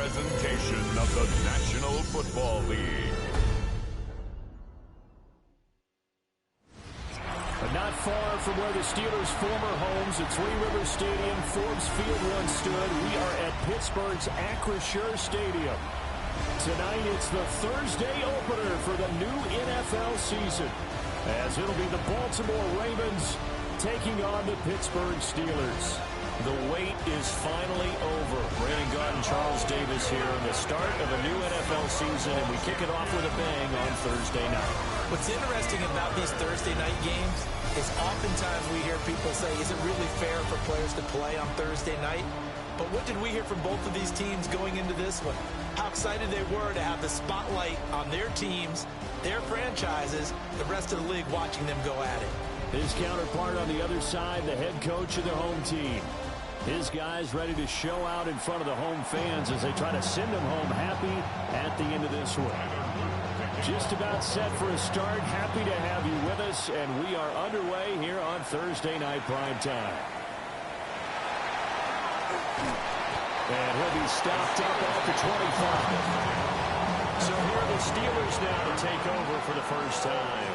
presentation of the National Football League. But not far from where the Steelers' former homes at Three Rivers Stadium, Forbes Field once stood, we are at Pittsburgh's Acrisure Stadium. Tonight, it's the Thursday opener for the new NFL season, as it'll be the Baltimore Ravens taking on the Pittsburgh Steelers. The wait is finally over. Brandon Gott and Charles Davis here in the start of a new NFL season, and we kick it off with a bang on Thursday night. What's interesting about these Thursday night games is oftentimes we hear people say, is it really fair for players to play on Thursday night? But what did we hear from both of these teams going into this one? How excited they were to have the spotlight on their teams, their franchises, the rest of the league watching them go at it. His counterpart on the other side, the head coach of the home team. His guys ready to show out in front of the home fans as they try to send them home happy at the end of this one. Just about set for a start. Happy to have you with us, and we are underway here on Thursday Night Prime Time. And he'll be stopped up at the 25. So here are the Steelers now to take over for the first time.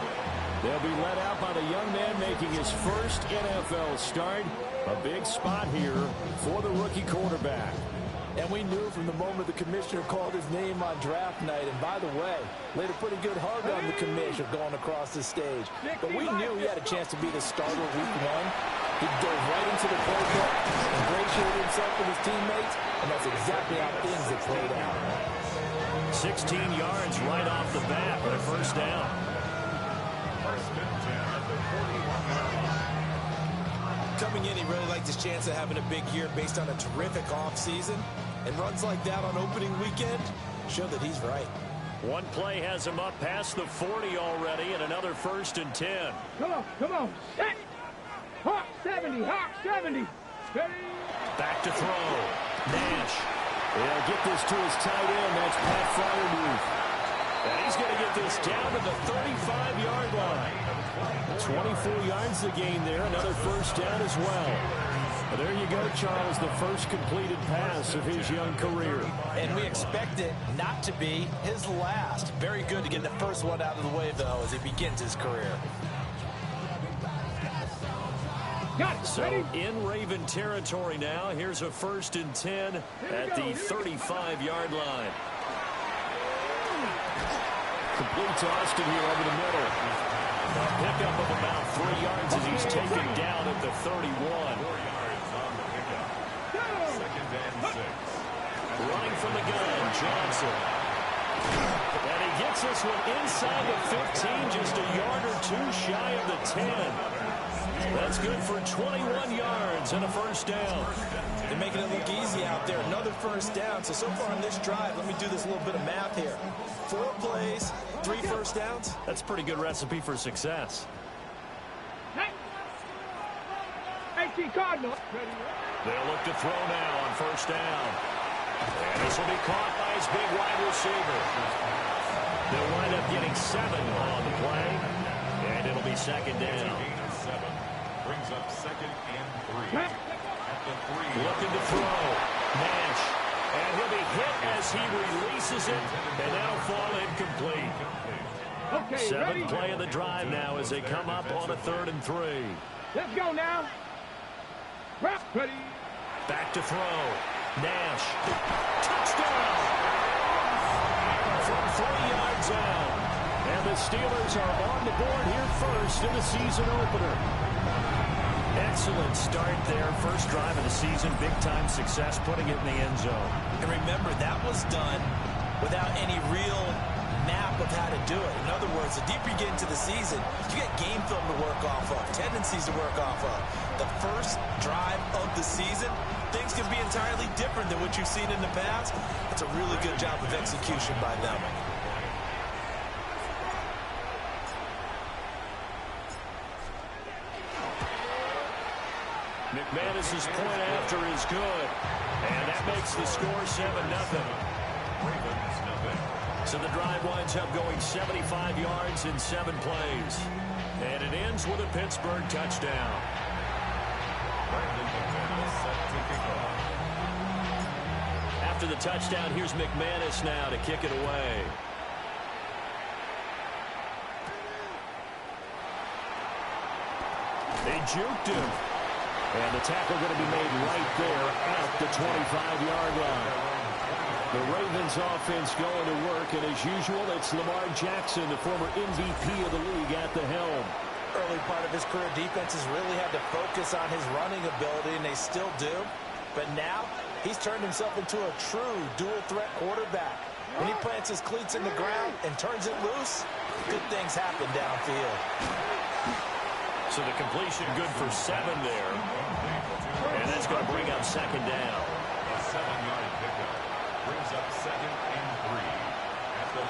They'll be led out by the young man making his first NFL start. A big spot here for the rookie quarterback. And we knew from the moment the commissioner called his name on draft night, and by the way, laid a pretty good hug on the commissioner going across the stage. But we knew he had a chance to be the starter week one. He dove right into the playbook, ingratiated himself with his teammates, and that's exactly how things have played out. 16 yards right off the bat, but a first down. Coming in, he really liked his chance of having a big year based on a terrific offseason. And runs like that on opening weekend show that he's right. One play has him up past the 40 already, and another 1st and 10. Come on. Set. Hawk 70, Hawk 70. Ready? Back to throw. Nash. He'll get this to his tight end. That's Pat Fryermuth. And he's going to get this down to the 35-yard line. 24 yards the gain there. Another first down as well. Well, there you go, Charles, the first completed pass of his young career. And we expect it not to be his last. Very good to get the first one out of the way, though, as he begins his career. So in Raven territory now. Here's a 1st and 10 at the 35-yard line. Complete to Austin here over the middle. A pickup of about 3 yards as he's taken down at the 31. Running from the gun, Johnson. And he gets this one inside the 15, just a yard or two shy of the 10. That's good for 21 yards and a first down. They're making it look easy out there. Another first down. So far on this drive, let me do this little bit of math here. 4 plays, 3 first downs. That's a pretty good recipe for success. Cardinal. They'll look to throw now on first down. And this will be caught by his big wide receiver. They'll wind up getting 7 on the play. And it'll be 2nd down. Brings up 2nd and 3. At the 3. Looking to throw. Nash. And he'll be hit as he releases it. And that'll fall incomplete. Okay, 7th play of the drive now as they come up on a 3rd and 3. Let's go now. Ready. Back to throw. Nash. Touchdown! From 3 yards out. And the Steelers are on the board here first in the season opener. Excellent start there. First drive of the season. Big-time success putting it in the end zone. And remember, that was done without any real map of how to do it. In other words, the deeper you get into the season, you get game film to work off of, tendencies to work off of. The first drive of the season, things can be entirely different than what you've seen in the past. It's a really good job of execution by them. McManus's point after is good. And that makes the score 7-0. So the drive winds up going 75 yards in 7 plays. And it ends with a Pittsburgh touchdown. after the touchdown. Here's McManus now to kick it away. They juked him. And the tackle going to be made right there at the 25-yard line. The Ravens offense going to work, and as usual, it's Lamar Jackson, the former MVP of the league, at the helm. Early part of his career, defenses really had to focus on his running ability, and they still do. But now, he's turned himself into a true dual-threat quarterback. When he plants his cleats in the ground and turns it loose, good things happen downfield. So the completion good for 7 there. And that's going to bring up second down. A 7-yard pickup brings up 2nd and 3 at the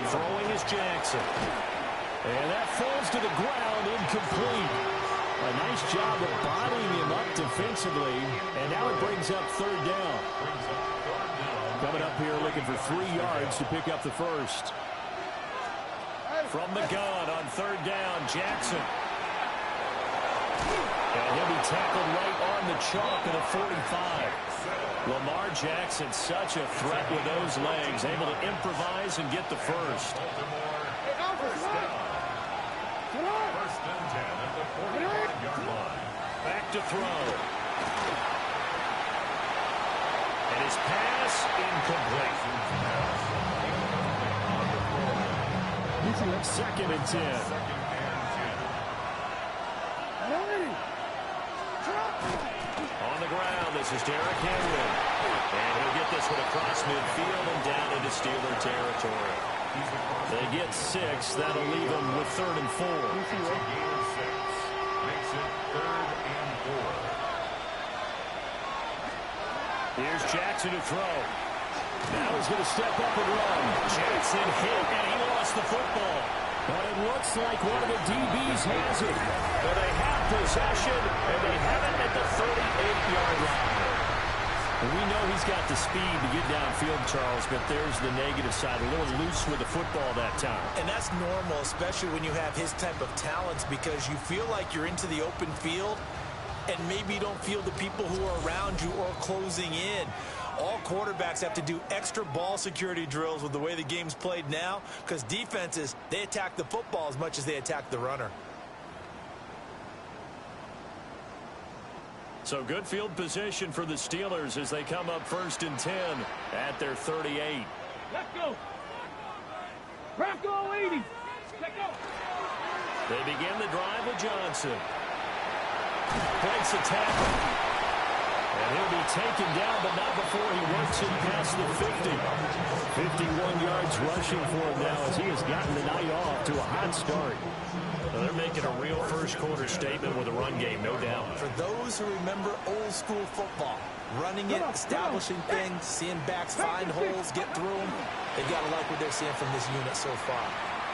32. Throwing is Jackson. And that falls to the ground, incomplete. A nice job of bodying him up defensively. And now it brings up third down. Coming up here looking for 3 yards to pick up the first. From the gun on third down, Jackson. And he'll be tackled right on the chalk at the 45. Lamar Jackson, such a threat with those legs, able to improvise and get the first. First and 10 at the 45-yard line. Back to throw. And his pass incomplete. Second and 10. On the ground, this is Derrick Henry. And he'll get this one across midfield and down into Steeler territory. They get 6. That'll leave them with 3rd and 4. It's a gain of 6. Makes it 3rd and 4. Here's Jackson to throw. Now he's going to step up and run. Jackson hit, and he lost the football. But it looks like one of the DBs has it. But they have possession, and they have it at the 38-yard line. And we know he's got the speed to get downfield, Charles, but there's the negative side. A little loose with the football that time. And that's normal, especially when you have his type of talents, because you feel like you're into the open field, and maybe you don't feel the people who are around you or closing in. All quarterbacks have to do extra ball security drills with the way the game's played now, because defenses, they attack the football as much as they attack the runner. So good field position for the Steelers as they come up 1st and 10 at their 38. Let's go. Bronco 80. Let's go. They begin the drive with Johnson. Breaks a tackle. And he'll be taken down, but not before he works it past the 50. 51 yards rushing for him now as he has gotten the night off to a hot start. Well, they're making a real first-quarter statement with a run game, no doubt. For those who remember old-school football, running it, establishing things, seeing backs find holes, get through them, they've got to like what they're seeing from this unit so far.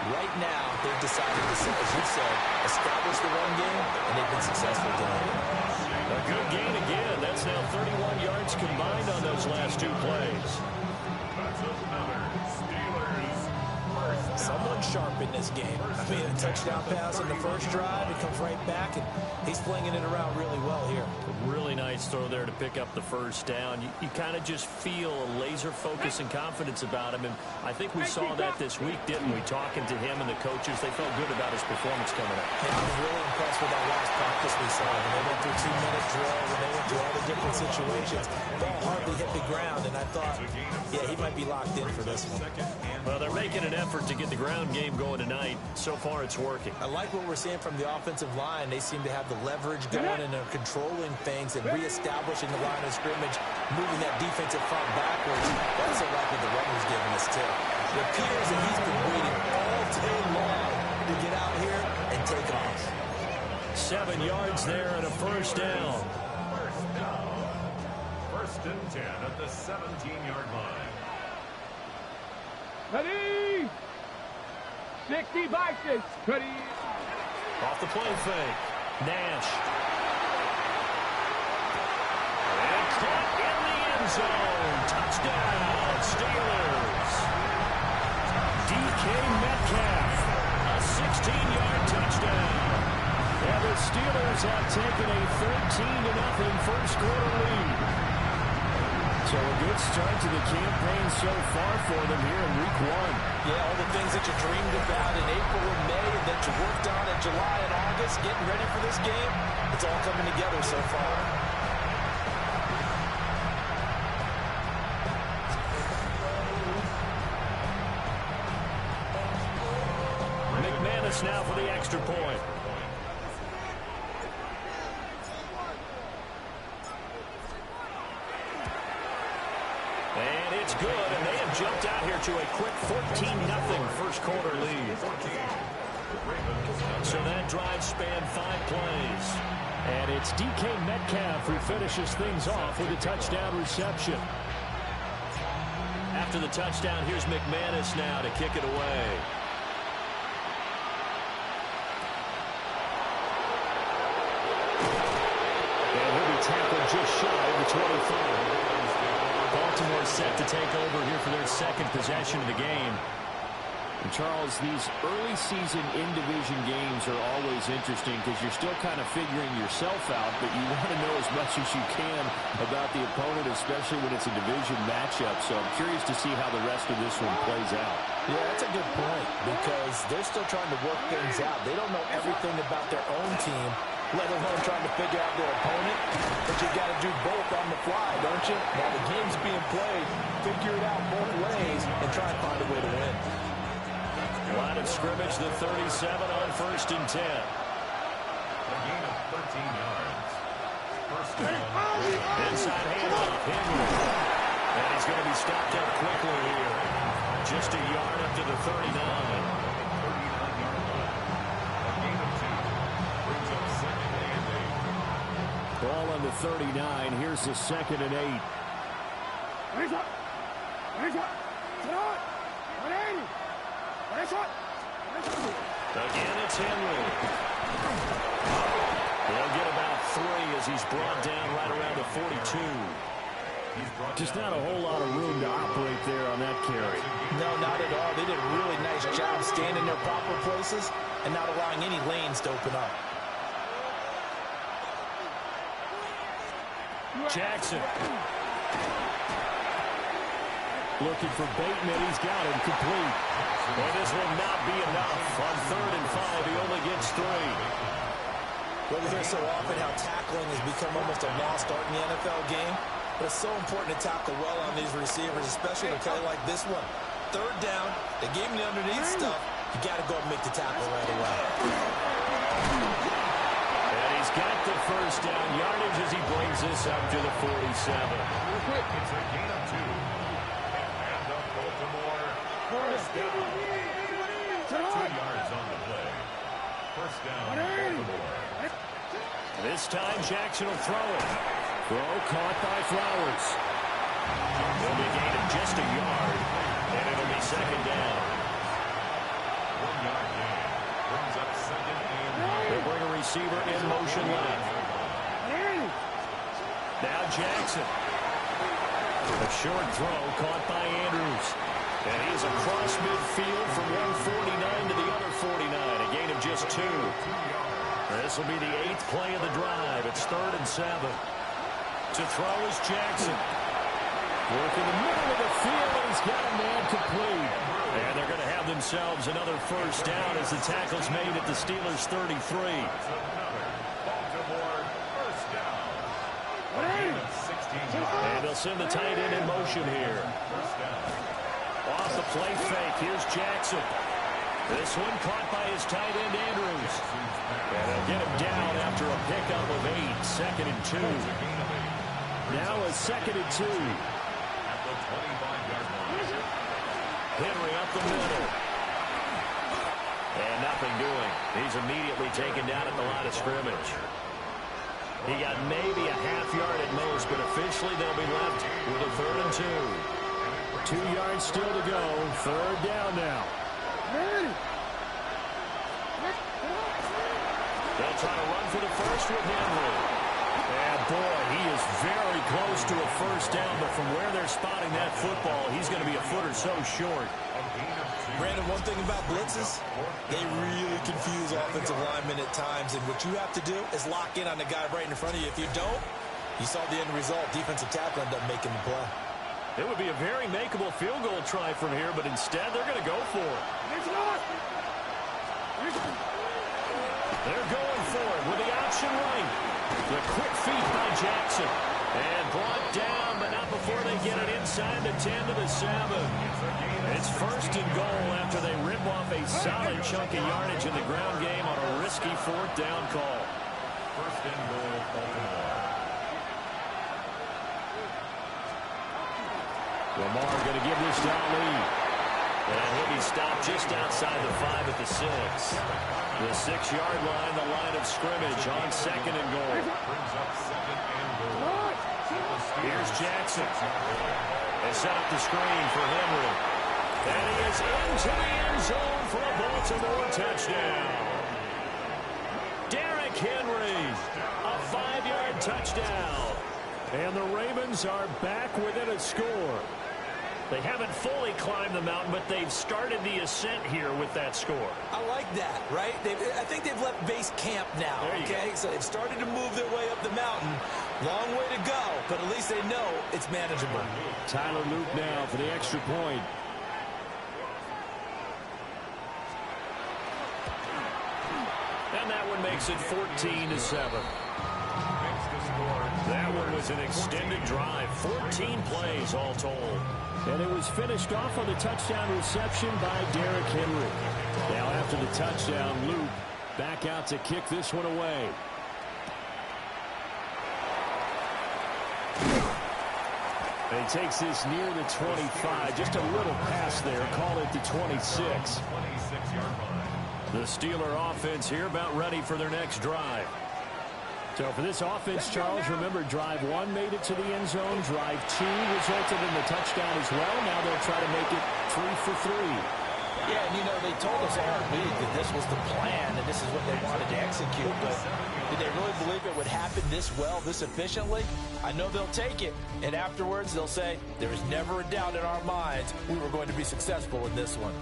Right now, they've decided to, as you said, establish the run game, and they've been successful doing it. A good gain again. That's now 31 yards combined on those last 2 plays. That's another Steelers first. Someone sharp in this game. I mean, a touchdown pass on the first drive. It comes right back, and he's flinging it around really well here. A really nice throw there to pick up the first down. You kind of just feel a laser focus and confidence about him, and I think we saw that this week, didn't we? Talking to him and the coaches, they felt good about his performance coming up. And I was really impressed with that last practice we saw. When they went through 2-minute drill, when they went through all the different situations, ball hardly hit the ground, and I thought, yeah, he might be locked in for this one. Well, they're making an effort to get the ground game going tonight. So far, it's working. I like what we're seeing from the offensive line. They seem to have the leverage going, and they're controlling things and reestablishing the line of scrimmage, moving that defensive front backwards. That's so like what the runner's giving us, too. It appears that he's been waiting all day long to get out here and take off. 7 yards there and a first down. First down. 1st and 10 at the 17-yard line. Ready. 60 by 6. Ready. Off the play fake. Nash. And caught in the end zone. Touchdown, Steelers. DK Metcalf. A 16-yard touchdown. And the Steelers have taken a 13-0 first quarter lead. So a good start to the campaign so far for them here in week 1. Yeah, all the things that you dreamed about in April and May and that you worked on in July and August, getting ready for this game, it's all coming together so far. McManus now for the extra point. And it's good, and they have jumped out here to a quick 14-0 first quarter lead. So that drive spanned 5 plays. And it's DK Metcalf who finishes things off with a touchdown reception. After the touchdown, here's McManus now to kick it away. And he'll be tackled just shy of the 25. Baltimore set to take over here for their second possession of the game. And Charles, these early season in-division games are always interesting because you're still kind of figuring yourself out, but you want to know as much as you can about the opponent, especially when it's a division matchup. So I'm curious to see how the rest of this one plays out. Yeah, that's a good point because they're still trying to work things out. They don't know everything about their own team, let alone trying to figure out their opponent. But you got to do both on the fly, don't you? While the game's being played, figure it out both ways and try and find a way to win. Line of scrimmage, the 37 on 1st and 10. A gain of 13 yards. First down. Inside handoff, Henry. And he's going to be stopped up quickly here. Just a yard up to the 39. 39-yard line. A gain of 2. Brings up 2nd and 8. Ball on the 39. Here's the 2nd and 8. Hands up. Hands up. Sit on. 180. Again, it's Henry. They'll get about 3 as he's brought down right around the 42. Just not a whole lot of room to operate there on that carry. No, not at all. They did a really nice job staying in their proper places and not allowing any lanes to open up. Jackson. Looking for Bateman. He's got him complete. And this will not be enough. On 3rd and 5, he only gets 3. Well, we hear so often how tackling has become almost a lost art in the NFL game. But it's so important to tackle well on these receivers, especially in a play like this one. 3rd down, they gave him the underneath stuff. You got to go and make the tackle right away. And he's got the first down yardage as he brings this up to the 47. It's a gain of 2. And the Baltimore first down. 2 yards on the play. First down, Baltimore. This time Jackson will throw it. Throw caught by Flowers. They'll be gaining just a yard, and it'll be 2nd down. 1-yard gain. Brings up 2nd and 9. They'll bring a receiver in motion left. Now Jackson. A short throw caught by Andrews. And he's across midfield from 149 to the other 49. A gain of just 2. This will be the 8th play of the drive. It's 3rd and 7. To throw is Jackson. Work in the middle of the field, and he's got a man complete. And they're going to have themselves another first down as the tackle's made at the Steelers' 33. Baltimore first down. A gain of 16 yards. And they'll send the tight end in motion here. First down. Off the play fake, here's Jackson. This one caught by his tight end, Andrews. And they'll get him down after a pickup of 8, 2nd and 2. Now a 2nd and 2. At the 25-yard line. Henry up the middle. And nothing doing. He's immediately taken down at the line of scrimmage. He got maybe a half yard at most, but officially they'll be left with a 3rd and 2. 2 yards still to go. 3rd down now. They'll try to run for the first with Henry. And boy, he is very close to a first down, but from where they're spotting that football, he's going to be a foot or so short. Brandon, one thing about blitzes, they really confuse offensive linemen at times, and what you have to do is lock in on the guy right in front of you. If you don't, You saw the end result. Defensive tackle ended up making the play. It would be a very makeable field goal try from here, but instead they're going to go for it. They're going for it with the option right. The quick feet by Jackson. And brought down, but not before they get it inside the 10 to the 7. It's first and goal after they rip off a solid chunk of yardage in the ground game on a risky 4th down call. First and goal, Baltimore. Lamar going to give this to Ali. And he'll be stopped just outside the 5 at the 6. The 6-yard line, the line of scrimmage on 2nd and goal. Brings up 2nd and goal. Here's Jackson. They set up the screen for Henry. And he is into the end zone for a Baltimore touchdown. Derrick Henry, a 5-yard touchdown. And the Ravens are back within a score. They haven't fully climbed the mountain, but they've started the ascent here with that score. I like that, right? I think they've left base camp now, okay? So they've started to move their way up the mountain. Long way to go, but at least they know it's manageable. Tyler Luke now for the extra point. And that one makes it 14-7. That one was an extended drive. 14 plays all told. And it was finished off on the touchdown reception by Derrick Henry. Now after the touchdown, Luke back out to kick this one away. And he takes this near the 25. Just a little pass there. Call it the 26. 26-yard line. The Steeler offense here about ready for their next drive. So for this offense, Charles, remember, drive 1 made it to the end zone. Drive 2 resulted in the touchdown as well. Now they'll try to make it 3 for 3. Yeah, and you know, they told us all week that this was the plan and this is what they wanted to execute. But did they really believe it would happen this well, this efficiently? I know they'll take it. And afterwards, they'll say, there is never a doubt in our minds we were going to be successful in this one.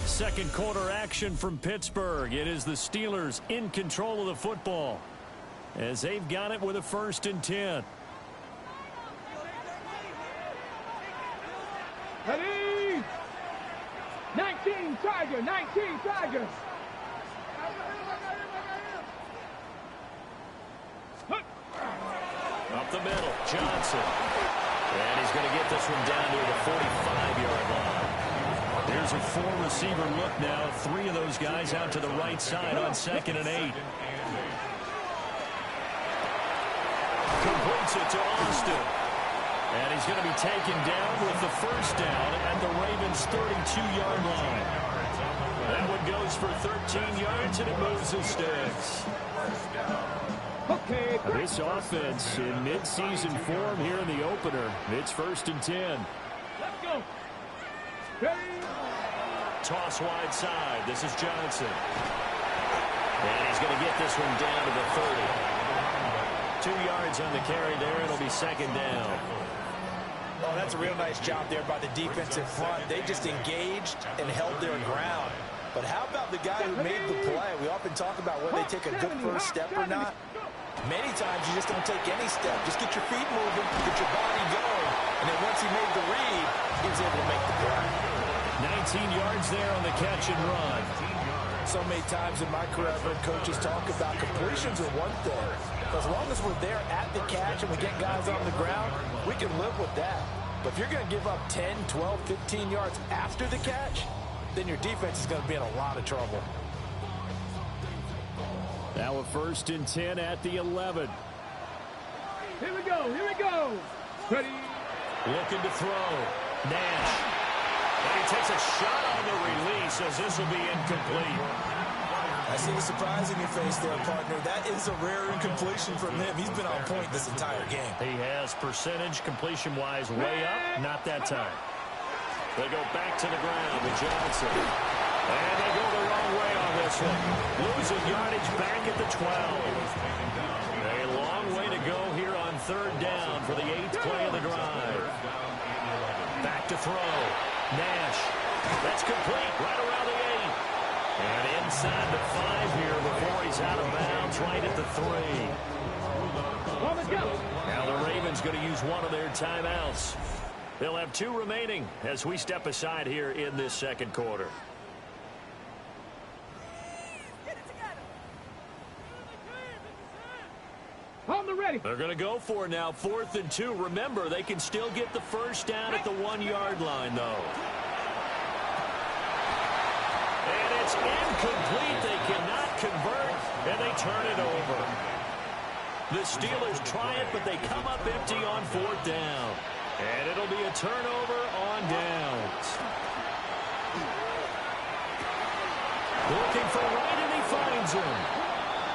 Second quarter action from Pittsburgh. It is the Steelers in control of the football as they've got it with a 1st and 10. Ready? 19 Tiger, 19 Tiger. Up the middle, Johnson. And he's going to get this one down to the 45-yard line. There's a 4-receiver look now. 3 of those guys out to the right side on 2nd and 8. Completes it to Austin. And he's going to be taken down with the 1st down at the Ravens' 32-yard line. That one goes for 13 yards, and it moves the sticks. Okay. This offense in mid-season form here in the opener. It's 1st and 10. Let's go. Ready? Toss wide side. This is Johnson. And he's going to get this one down to the 30. 2 yards on the carry there. It'll be 2nd down. Oh, that's a real nice job there by the defensive front. They just engaged and held their ground. But how about the guy who made the play? We often talk about whether they take a good first step or not. Many times you just don't take any step. Just get your feet moving, get your body going. And then once he made the read, he was able to make the play. 19 yards there on the catch and run. So many times in my career, I've heard coaches talk about completions are one thing. As long as we're there at the catch and we get guys on the ground, we can live with that. But if you're going to give up 10, 12, 15 yards after the catch, then your defense is going to be in a lot of trouble. Now a 1st and 10 at the 11. Here we go. Here we go. Ready? Looking to throw. Nash. And he takes a shot on the release as this will be incomplete. I see the surprise in your face there, partner. That is a rare incompletion from him. He's been on point this entire game. He has percentage completion-wise way up. Not that time. They go back to the ground with Johnson. And they go the wrong way on this one. Losing yardage back at the 12. A long way to go here on 3rd down for the 8th play of the drive. Back to throw. Nash. That's complete right around the 8. And inside the 5 here before he's out of bounds right at the 3. Now the Ravens going to use one of their timeouts. They'll have 2 remaining as we step aside here in this second quarter. They're going to go for it now, 4th and 2. Remember, they can still get the first down at the 1-yard line, though. And it's incomplete. They cannot convert, and they turn it over. The Steelers try it, but they come up empty on 4th down. And it'll be a turnover on downs. Looking for Wright, and he finds him.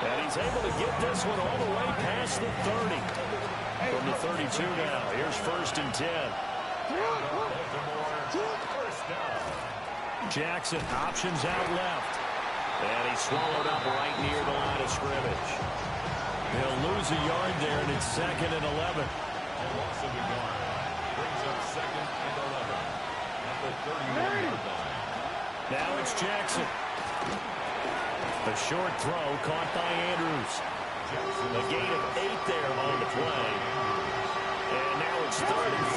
And he's able to get this one all the way past the 30. From the 32 now. Here's 1st and 10. Jackson options out left. And he's swallowed up right near the line of scrimmage. He'll lose a yard there, and it's 2nd and 11. A loss of a yard. Brings up 2nd and 11. At the 31-yard line. Now it's Jackson. A short throw caught by Andrews. A gain of 8 there on the play. And now it's 3rd and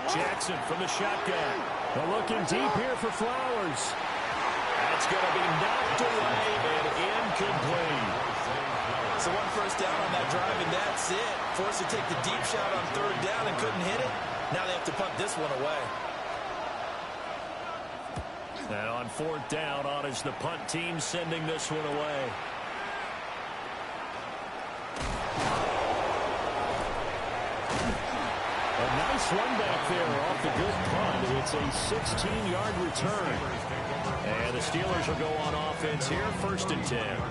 3. Jackson from the shotgun. They're looking deep here for Flowers. That's going to be knocked away and incomplete. So 1 first down on that drive, and that's it. Forced to take the deep shot on 3rd down and couldn't hit it. Now they have to punt this one away. And on 4th down, on is the punt team sending this one away. A nice run back there off the good punt. It's a 16-yard return. And the Steelers will go on offense here, 1st and 10.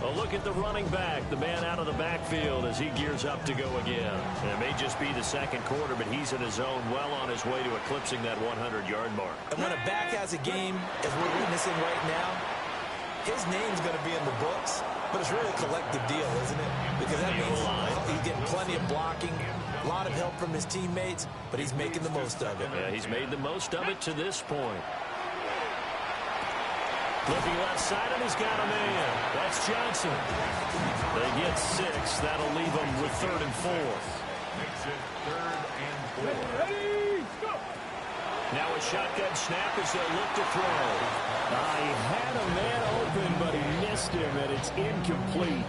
A look at the running back, the man out of the backfield as he gears up to go again. And it may just be the second quarter, but he's in his zone, well on his way to eclipsing that 100-yard mark. And when a back has a game, as we're witnessing right now, his name's going to be in the books, but it's really a collective deal, isn't it? Because that means he's getting plenty of blocking, a lot of help from his teammates, but he's making the most of it. Yeah, he's made the most of it to this point. Looking left side, and he's got a man. That's Johnson. They get 6. That'll leave them with 3rd and 4th. Makes it 3rd and 4. Ready, go. Now a shotgun snap as they'll look to throw. He had a man open, but he missed him, and it's incomplete.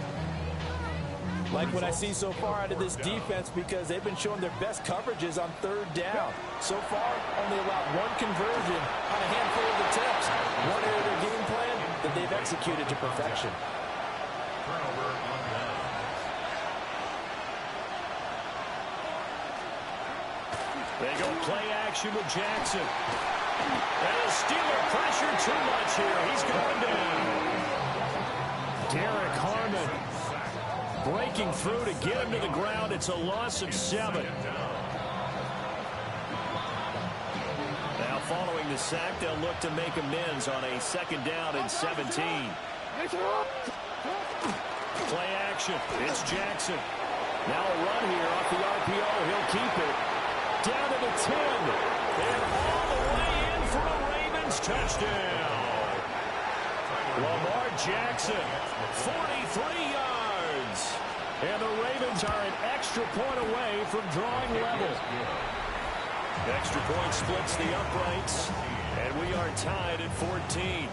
Like what I see so far out of this defense, because they've been showing their best coverages on 3rd down. So far, only allowed 1 conversion on a handful of attempts. One area of their game plan that they've executed to perfection. Turnover on downs. They go play action with Jackson. And the Steeler pressure too much here. He's going down. Derek Harmon breaking through to get him to the ground. It's a loss of 7. Now following the sack, they'll look to make amends on a 2nd down and 17. Play action. It's Jackson. Now a run here off the RPO. He'll keep it. Down to the 10. And all the way in for a Ravens touchdown. Lamar Jackson, 43 yards. And the Ravens are an extra point away from drawing level. Extra point splits the uprights, and we are tied at 14.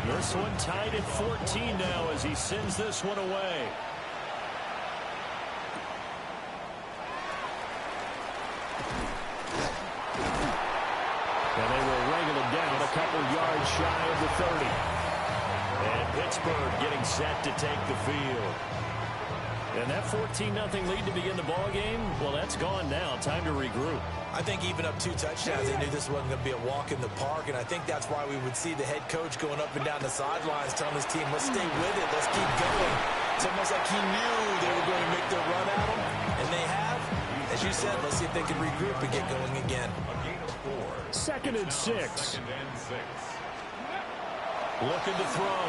This one tied at 14 now as he sends this one away. And they will wrangle him down a couple yards shy of the 30. And Pittsburgh getting set to take the field. And that 14-0 lead to begin the ball game, well, that's gone now. Time to regroup. I think even up 2 touchdowns, they knew this wasn't going to be a walk in the park, and I think that's why we would see the head coach going up and down the sidelines telling his team, let's stay with it, let's keep going. It's almost like he knew they were going to make their run at him, and they have. As you said, let's see if they can regroup and get going again. A gain of 4. 2nd and 6. 2nd and 6. Looking to throw.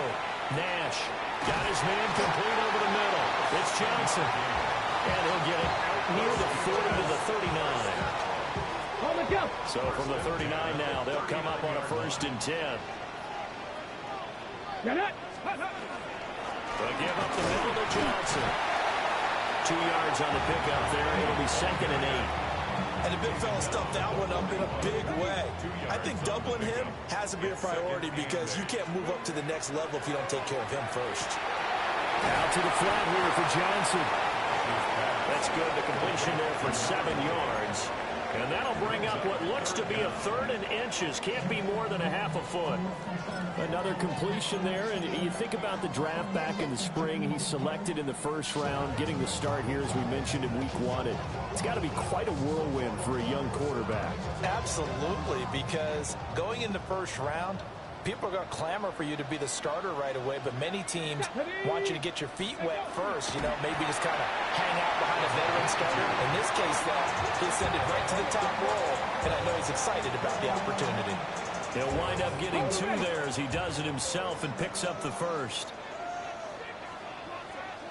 Nash got his man complete over the middle. It's Johnson. And he'll get it out near the 40 to the 39. So from the 39 now, they'll come up on a 1st and 10. They'll give up the middle to Johnson. 2 yards on the pickup there. It'll be 2nd and 8. And the big fella stuffed that one up in a big way. I think doubling him has to be a priority because you can't move up to the next level if you don't take care of him first. Out to the flat here for Johnson. That's good. The completion there for 7 yards. And that'll bring up what looks to be a 3rd and inches. Can't be more than a half a foot. Another completion there. And you think about the draft back in the spring. He's selected in the 1st round, getting the start here, as we mentioned, in week 1. It's got to be quite a whirlwind for a young quarterback. Absolutely, because going in the 1st round, people are going to clamor for you to be the starter right away, but many teams want you to get your feet wet first, maybe just kind of hang out behind a veteran starter. In this case, though, he ascended right to the top role, and I know he's excited about the opportunity. He'll wind up getting 2 there as he does it himself and picks up the 1st.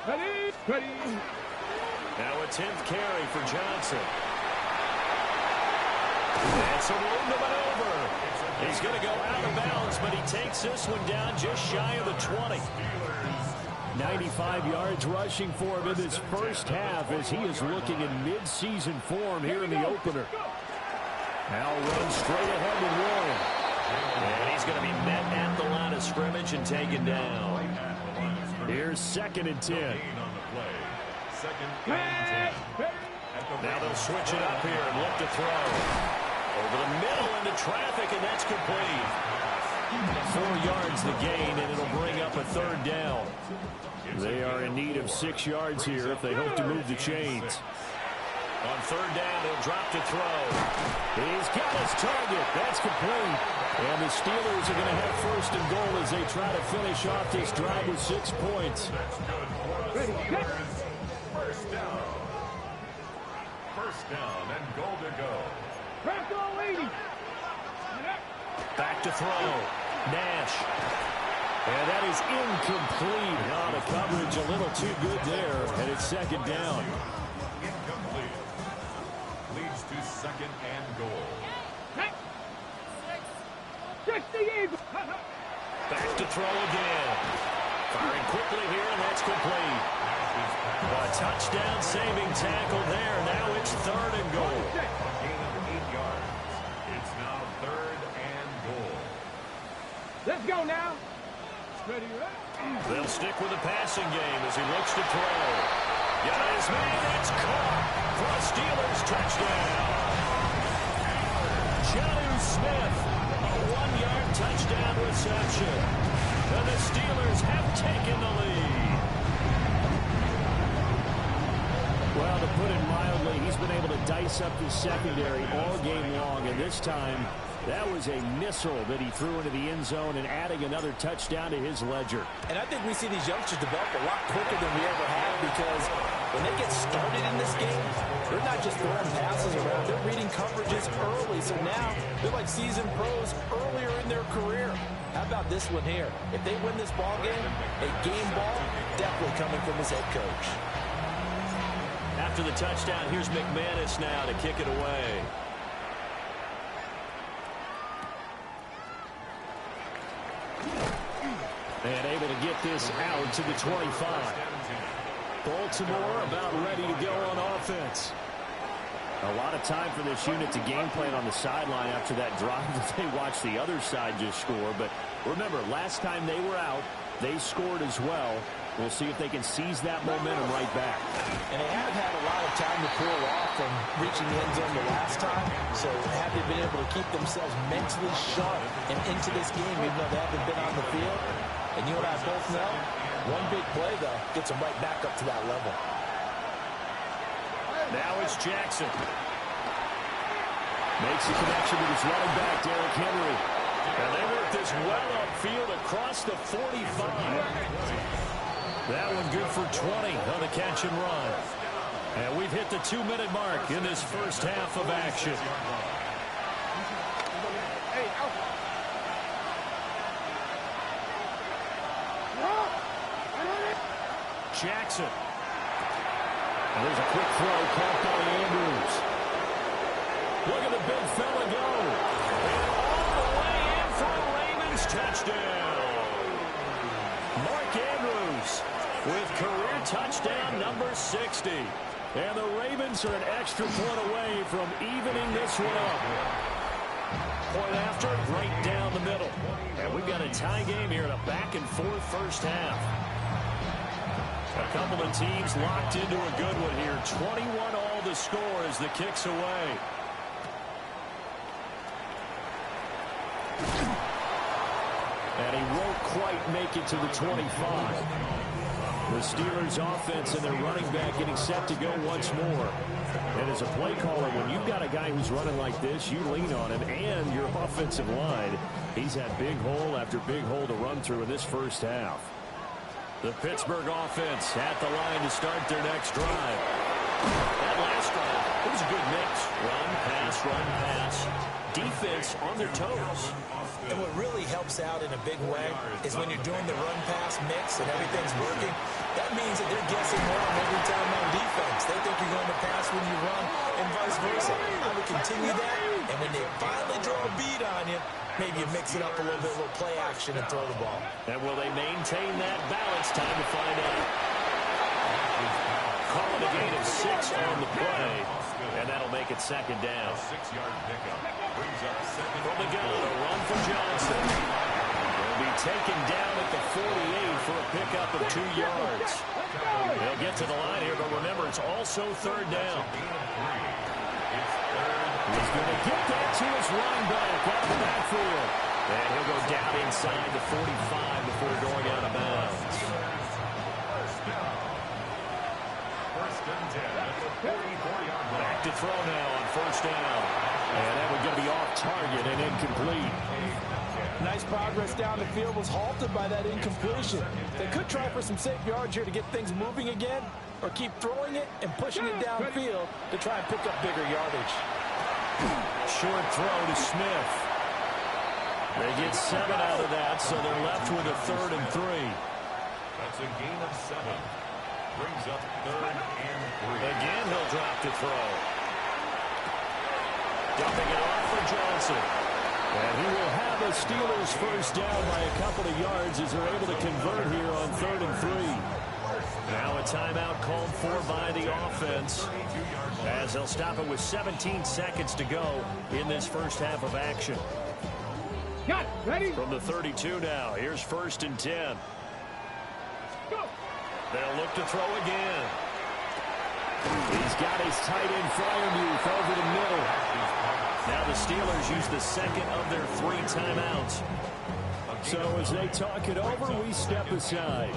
Now a 10th carry for Johnson. That's a room to maneuver. He's going to go out of bounds, but he takes this one down just shy of the 20. 95 yards rushing for him in this 1st half as he is looking in mid-season form here in the opener. Now runs straight ahead with Warren. And he's going to be met at the line of scrimmage and taken down. Here's 2nd and 10. Now they'll switch it up here and look to throw. Over the middle into traffic, and that's complete. 4 yards the gain, and it'll bring up a 3rd down. They are in need of 6 yards here if they hope to move the chains. On 3rd down, they'll drop to throw. He's got his target. That's complete. And the Steelers are going to have 1st and goal as they try to finish off this drive with 6 points. First down and goal to go. Back to throw. Nash. And that is incomplete. Now the coverage a little too good there. And it's 2nd down. Incomplete. Leads to 2nd and goal. Back to throw again. Firing quickly here, and that's complete. A touchdown saving tackle there. Now it's 3rd and goal. Gain of 8 yards. It's now 3rd and goal. Let's go now. They'll stick with the passing game as he looks to throw. Got his man. It's caught for a Steelers touchdown. Jonnu Smith, a 1-yard touchdown reception. And the Steelers have taken the lead. Well, to put it mildly, he's been able to dice up the secondary all game long, and this time that was a missile that he threw into the end zone and adding another touchdown to his ledger. And I think we see these youngsters develop a lot quicker than we ever have because when they get started in this game, they're not just throwing passes around. They're reading coverages early, so now they're like seasoned pros earlier in their career. How about this one here? If they win this ball game, a game ball definitely coming from his head coach. After the touchdown, here's McManus now to kick it away. And able to get this out to the 25. Baltimore about ready to go on offense. A lot of time for this unit to game plan on the sideline after that drive that they watched the other side just score. But remember, last time they were out, they scored as well. We'll see if they can seize that momentum right back. And they haven't had a lot of time to cool off from reaching the end zone the last time. So have they been able to keep themselves mentally sharp and into this game even though they haven't been on the field? And you and I both know, one big play, though, gets them right back up to that level. Now it's Jackson. Makes the connection with his running back, Derrick Henry. And they work this well upfield across the 45. That one good for 20 on the catch and run. And we've hit the 2-minute mark in this first half of action. Jackson. And there's a quick throw caught by Andrews. Look at the big fella go. And all the way in for a Ravens touchdown. Mark Andrews with career touchdown number 60. And the Ravens are an extra point away from evening this one up. Point after, right down the middle. And we've got a tie game here in a back-and-forth first half. A couple of teams locked into a good one here. 21 all the score as the kick's away. And he won't quite make it to the 25. The Steelers offense and their running back getting set to go once more. And as a play caller, when you've got a guy who's running like this, you lean on him and your offensive line. He's had big hole after big hole to run through in this first half. The Pittsburgh offense at the line to start their next drive. That last drive, it was a good mix. Run, pass, defense on their toes. And what really helps out in a big way is when you're doing the run-pass mix and everything's working, that means that they're guessing wrong every time on defense. They think you're going to pass when you run and vice versa. I would continue that, and when they finally draw a beat on you, maybe you mix it up a little bit, a little play action and throw the ball. And will they maintain that balance? Time to find out. Calling a gain of 6 on the play, and that'll make it second down. 6-yard pickup. Brings up second. From the gun, a run for Johnson. He'll be taken down at the 48 for a pickup of 2 yards. He'll get to the line here, but remember, it's also third down. He's going to get that to his running back out of the backfield. And he'll go down inside the 45 before going out of bounds. Back to throw now on first down. And that one going to be off target and incomplete. Nice progress down the field was halted by that incompletion. They could try for some safe yards here to get things moving again, or keep throwing it and pushing it downfield to try and pick up bigger yardage. Short throw to Smith. They get 7 out of that, so they're left with a 3rd and 3. That's a gain of 7. Brings up 3rd and 3. Again, he'll drop to throw. Dumping it off for Johnson. And he will have a Steelers first down by a couple of yards as they're able to convert here on 3rd and 3. Now a timeout called for by the offense as they'll stop it with 17 seconds to go in this first half of action. Got ready. From the 32 now, here's 1st and 10. Go. They'll look to throw again. He's got his tight end Freiermuth over the middle. Now the Steelers use the second of their 3 timeouts. So as they talk it over, we step aside.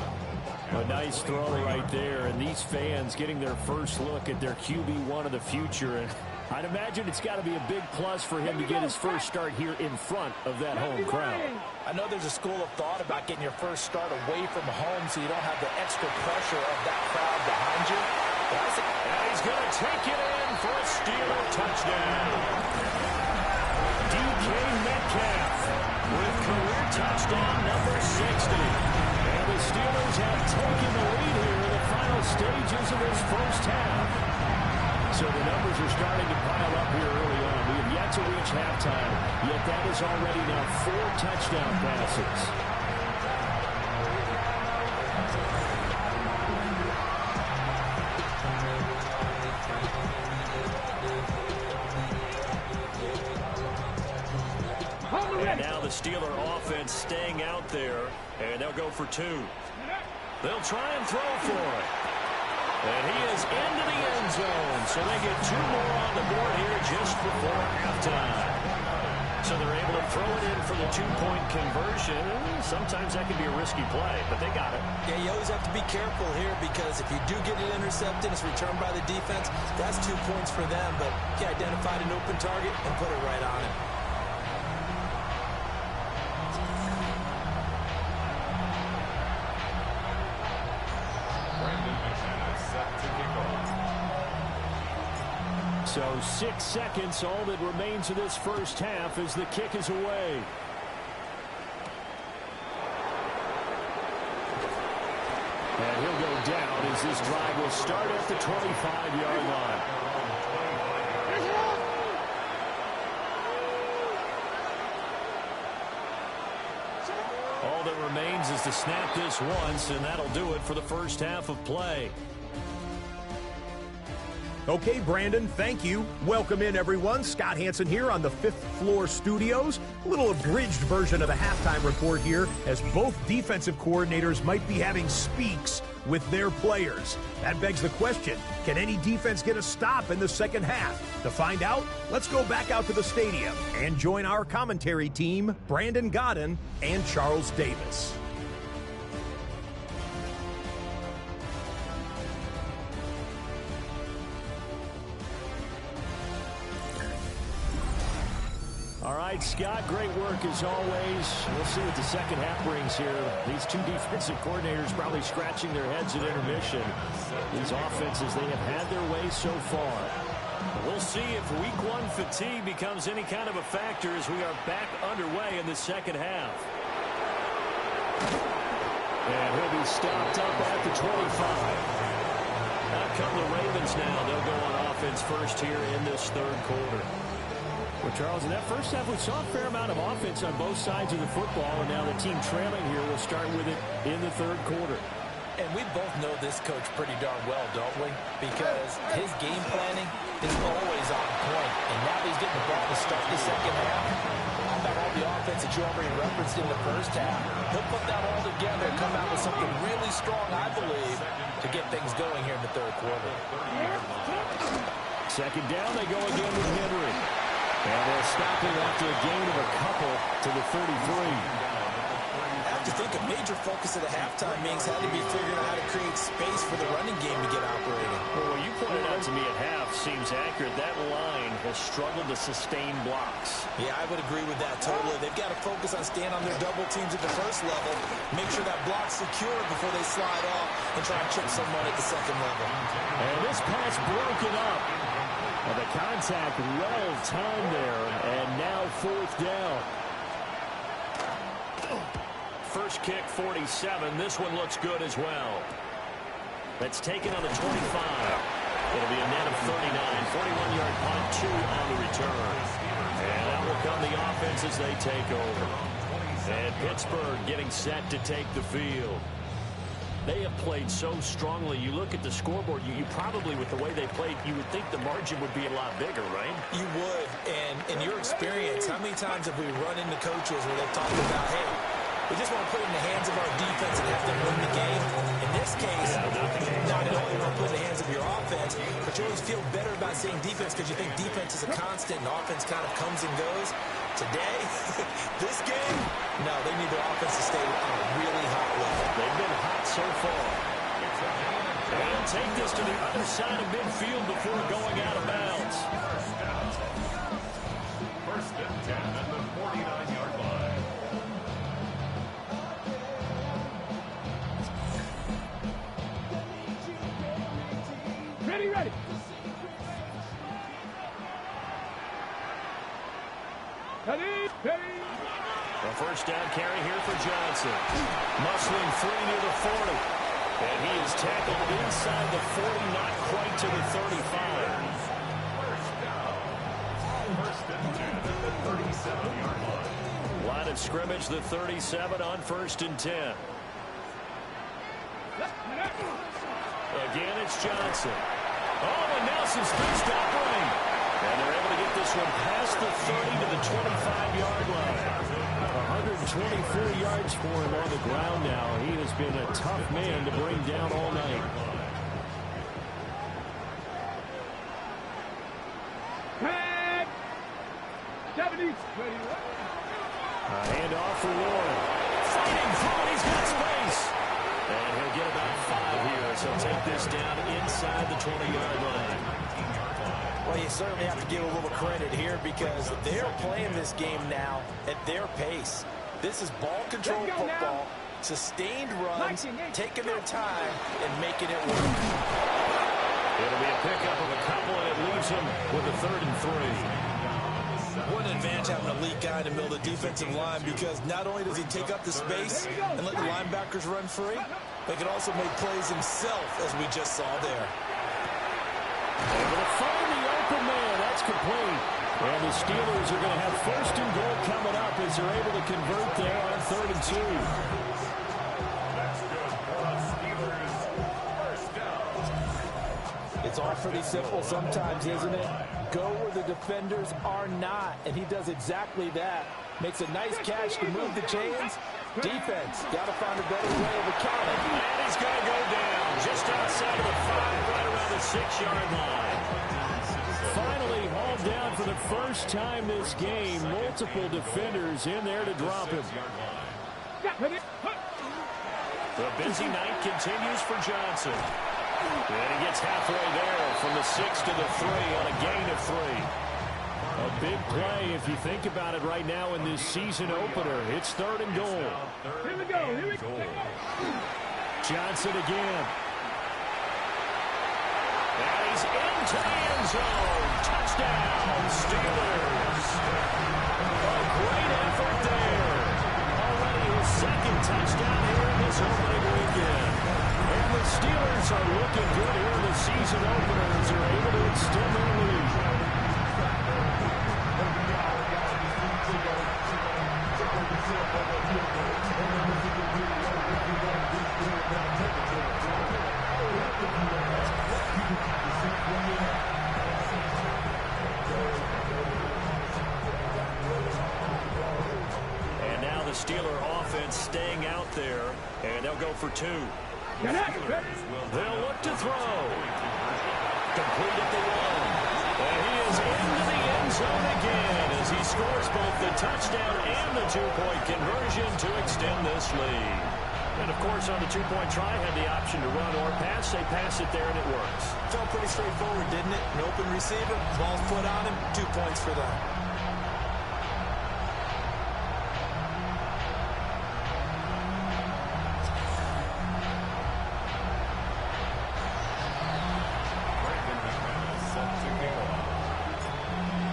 A nice throw right there, and these fans getting their first look at their QB1 of the future. And I'd imagine it's got to be a big plus for him to get his first start here in front of that home crowd. I know there's a school of thought about getting your first start away from home so you don't have the extra pressure of that crowd behind you. And he's going to take it in for a Steeler touchdown. DK Metcalf with career touchdown number 60. And the Steelers have taken the lead here in the final stages of this first half. So the numbers are starting to pile up here early on. We have yet to reach halftime, yet that is already now 4 touchdown passes. And now the Steeler offense staying out there, and they'll go for 2. They'll try and throw for it. And he is into the end zone, so they get 2 more on the board here just before halftime. So they're able to throw it in for the 2-point conversion. Sometimes that can be a risky play, but they got it. Yeah, you always have to be careful here because if you do get it intercepted, it's returned by the defense, that's 2 points for them. But he identified an open target and put it right on him. So 6 seconds, all that remains of this first half as the kick is away. And he'll go down as this drive will start at the 25-yard line. All that remains is to snap this once, and that'll do it for the first half of play. Okay, Brandon, thank you. Welcome in, everyone. Scott Hansen here on the 5th Floor Studios. A little abridged version of the halftime report here, as both defensive coordinators might be having speaks with their players. That begs the question, can any defense get a stop in the second half? To find out, let's go back out to the stadium and join our commentary team, Brandon Godden and Charles Davis. All right, Scott, great work as always. We'll see what the second half brings here. These two defensive coordinators probably scratching their heads at intermission. These offenses, they have had their way so far. We'll see if week one fatigue becomes any kind of a factor as we are back underway in the second half. And he'll be stopped up at the 25. Out come the Ravens now. They'll go on offense first here in this third quarter. Well, Charles, in that first half, we saw a fair amount of offense on both sides of the football, and now the team trailing here will start with it in the third quarter. And we both know this coach pretty darn well, don't we? Because his game planning is always on point. And now he's getting the ball to start the second half. How about all the offense that you already referenced in the first half? He'll put that all together and come out with something really strong, I believe, to get things going here in the third quarter. Second down, they go again with Henry. And they'll stop him after a gain of a couple to the 33. I have to think a major focus of the halftime meetings had to be figuring out how to create space for the running game to get operating. Well, what you pointed out to me at half seems accurate. That line has struggled to sustain blocks. Yeah, I would agree with that totally. They've got to focus on staying on their double teams at the first level, make sure that block's secure before they slide off and try and chip someone at the second level. And this pass broken up. Well, the contact well timed there, and now fourth down. First kick, 47. This one looks good as well. That's taken on the 25. It'll be a net of 39. 41-yard punt, 2 on the return. And out will come the offense as they take over. And Pittsburgh getting set to take the field. They have played so strongly. You look at the scoreboard, you probably, with the way they played, you would think the margin would be a lot bigger, right? You would. And in your experience, how many times have we run into coaches where they've talked about, hey, we just want to put it in the hands of our defense and have them win the game? In this case, not only want to put it in the hands of your offense, but you always feel better about saying defense because you think defense is a constant and offense kind of comes and goes. Today, this game, no, they need their offense to stay on a really hot level. They've been hot so far. And take this to the other side of midfield before going out of bounds. First and 10 at the 49-yard line. Ready. Ready. The first down carry here for Johnson. Muscling free near the 40. And he is tackled inside the 40, not quite to the 35. First and 10 at the 37-yard line. Line of scrimmage, the 37 on first and 10. Again, it's Johnson. Oh, and now some space to operate. And they're able to get this one past the 30 to the 25-yard line. 124 yards for him on the ground now. He has been a tough man to bring down all night. Tag. 70. A handoff for Warren. Fighting through it. He's got space. And he'll get about 5 here. So take this down inside the 20-yard line. Well, you certainly have to give a little credit here because they're playing this game now at their pace. This is ball control football, sustained runs, taking their time, and making it work. It'll be a pickup of a couple, and it leaves him with a 3rd and 3. What an advantage having an elite guy in the middle of the defensive line because not only does he take up the space and let the linebackers run free, but he can also make plays himself, as we just saw there. Able to find the open man. That's complete. And the Steelers are going to have first and goal coming up as they're able to convert there on 3rd and 2. That's good for the Steelers. First down. It's all pretty simple sometimes, isn't it? Go where the defenders are not, and he does exactly that. Makes a nice catch to move the chains. Defense, got to find a better way of accounting. And he's going to go down just outside of the 5, right around the 6-yard line. Finally hauled down for the first time this game. Multiple defenders in there to drop him. The busy night continues for Johnson. And he gets halfway there from the 6 to the 3 on a gain of 3. A big play if you think about it right now in this season opener. It's 3rd and goal. Here we go. Here we go. Johnson again. And he's into the end zone. Touchdown, Steelers. A great effort there. Already his 2nd touchdown here in this opening weekend. And the Steelers are looking good here in the season opener as they're able to extend their lead. And now the Steeler offense staying out there, and they'll go for 2. They'll look to throw. Complete at the 1. And he is into the end zone again as he scores both the touchdown and the 2-point conversion to extend this lead. And, of course, on the 2-point try, had the option to run or pass. They pass it there, and it works. Felt pretty straightforward, didn't it? An open receiver, ball's put on him, 2 points for them.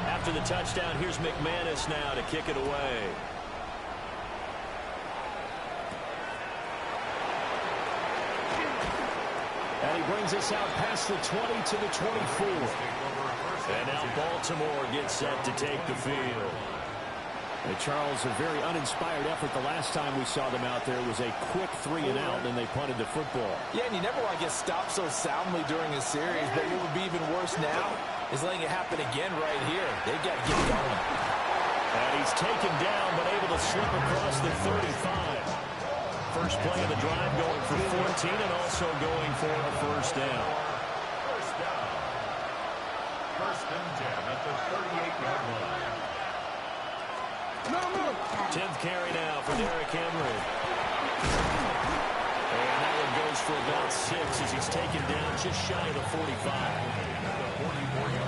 After the touchdown, here's McManus now to kick it away. And he brings us out past the 20 to the 24. And now Baltimore gets set to take the field. And Charles, a very uninspired effort the last time we saw them out there was a quick 3-and-out, and they punted the football. Yeah, and you never want to get stopped so soundly during a series, but what would be even worse now is letting it happen again right here. They've got to get going. And he's taken down, but able to slip across the 35. First play of the drive going for 14 and also going for a first down. First down. First and 10 at the 38-yard line. 10th carry now for Derrick Henry. And that one goes for about 6 as he's taken down just shy of the 45.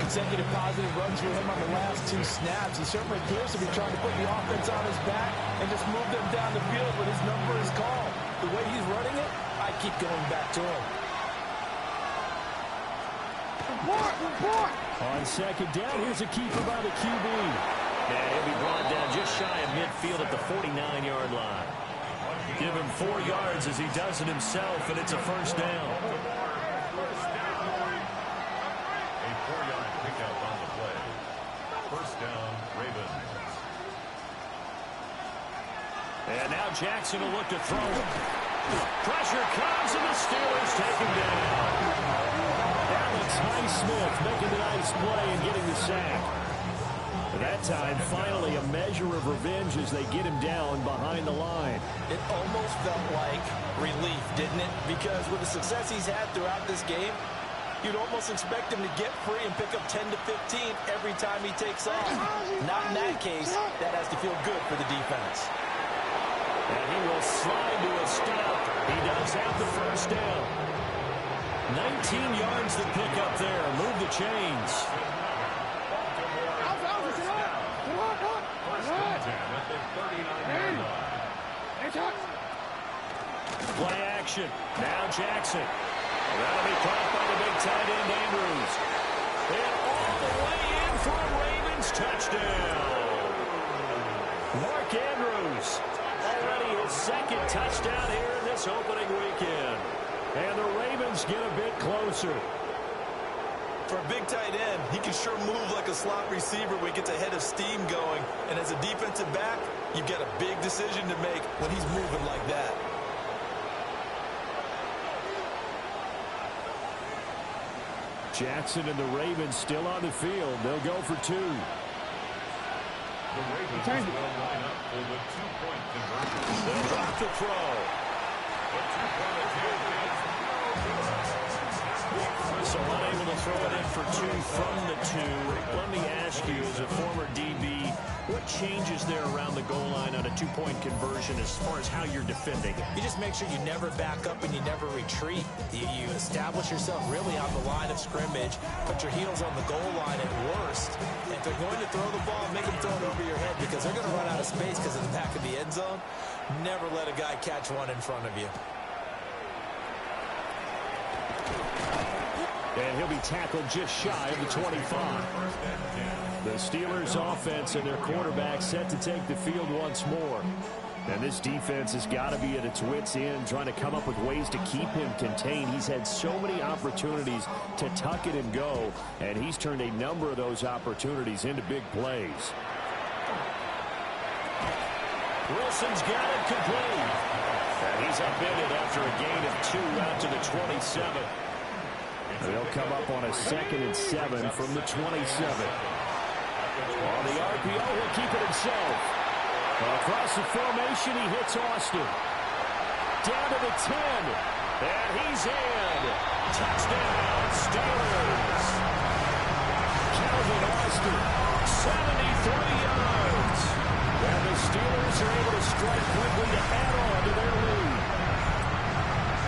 Consecutive positive runs for him on the last 2 snaps. He certainly appears to be trying to put the offense on his back and just move them down the field when his number is called. The way he's running it, I keep going back to him. On second down, here's a keeper by the QB. And he'll be brought down just shy of midfield at the 49-yard line. Give him 4 yards as he does it himself, and it's a first down. A 4-yard pickup on the play. First down, Ravens. And now Jackson will look to throw it. Pressure comes, and the Steelers take him down. Alex Highsmith making the nice play and getting the sack. That time, finally, a measure of revenge as they get him down behind the line. It almost felt like relief, didn't it? Because with the success he's had throughout this game, you'd almost expect him to get free and pick up 10 to 15 every time he takes off. Not in that case. That has to feel good for the defense. And he will slide to a stop. He does have the first down. 19 yards to pick up there. Move the chains. Play action. Now Jackson. That'll be caught by the big tight end, Andrews. And all the way in for a Ravens touchdown. Mark Andrews, already his second touchdown here in this opening weekend. And the Ravens get a bit closer. For a big tight end, he can sure move like a slot receiver when he gets a head of steam going. And as a defensive back, you've got a big decision to make when he's moving like that. Jackson and the Ravens still on the field. They'll go for two. The Ravens will line up for the two-point conversion. They'll drop the throw. The two-point attempt. So unable to throw it in for two from the two. Let me ask you, as a former DB, what changes there around the goal line on a two-point conversion as far as how you're defending? You just make sure you never back up and you never retreat. You establish yourself really on the line of scrimmage, put your heels on the goal line at worst. And if they're going to throw the ball, make them throw it over your head because they're going to run out of space because of the back of the end zone. Never let a guy catch one in front of you. And he'll be tackled just shy of the 25. The Steelers' offense and their quarterback set to take the field once more. And this defense has got to be at its wits' end, trying to come up with ways to keep him contained. He's had so many opportunities to tuck it and go, and he's turned a number of those opportunities into big plays. Wilson's got it complete. And he's upended after a gain of 2 out to the 27. They'll come up on a 2nd and 7 from the 27. On the RPO, he'll keep it himself. Across the formation, he hits Austin. Down to the 10. And he's in. Touchdown, Steelers. Calvin Austin, 73 yards. And the Steelers are able to strike quickly to add on to their lead.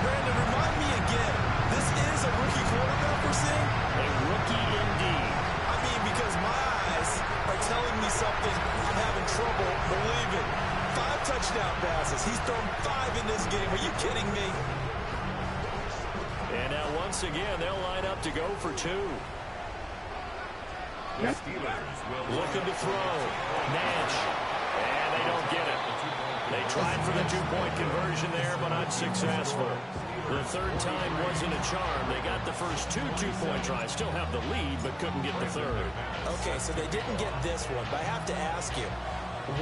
Brandon, remind me again, this is a rookie quarterback we're seeing? A rookie indeed. I mean, because my eyes are telling me something I'm having trouble believing. 5 touchdown passes. He's thrown 5 in this game. Are you kidding me? And now once again, they'll line up to go for 2. The Steelers will Looking to throw. Nash. And they don't get it. They tried for the 2-point conversion there, but unsuccessful. The third time wasn't a charm. They got the first 2 two-point tries. Still have the lead, but couldn't get the third. Okay, so they didn't get this one, but I have to ask you,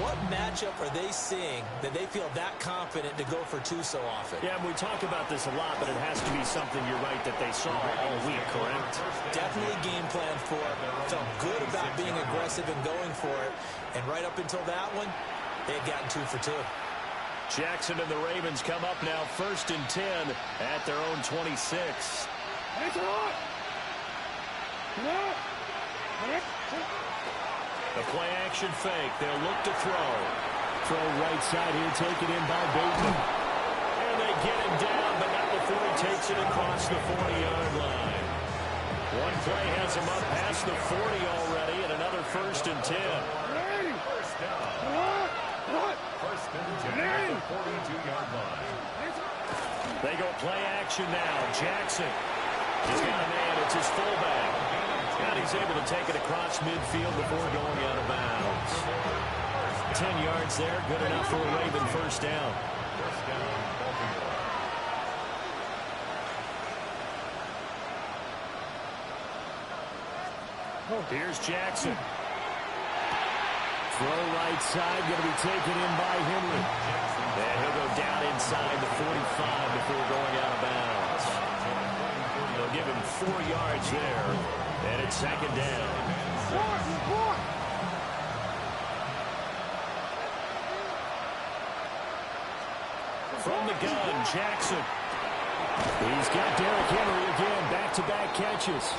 what matchup are they seeing that they feel that confident to go for 2 so often? Yeah, we talk about this a lot, but it has to be something, you're right, that they saw all week, correct? Definitely game plan for it. Felt good about being aggressive and going for it. And right up until that one, they had gotten 2 for 2. Jackson and the Ravens come up now 1st and 10 at their own 26. The play action fake. They'll look to throw. Throw right side here, taken in by Bateman. And they get him down, but not before he takes it across the 40-yard line. One play has him up past the 40 already, and another 1st and 10. First down. First and 10 at the 42-yard line. They go play action now. Jackson. He's got a man. It's his fullback. And he's able to take it across midfield before going out of bounds. 10 yards there. Good enough for a Raven first down. First down, Baltimore. Here's Jackson. Throw right side, going to be taken in by Henry. And he'll go down inside the 45 before going out of bounds. They'll give him 4 yards there, and it's 2nd down. From the gun, Jackson. He's got Derrick Henry again, back-to-back catches.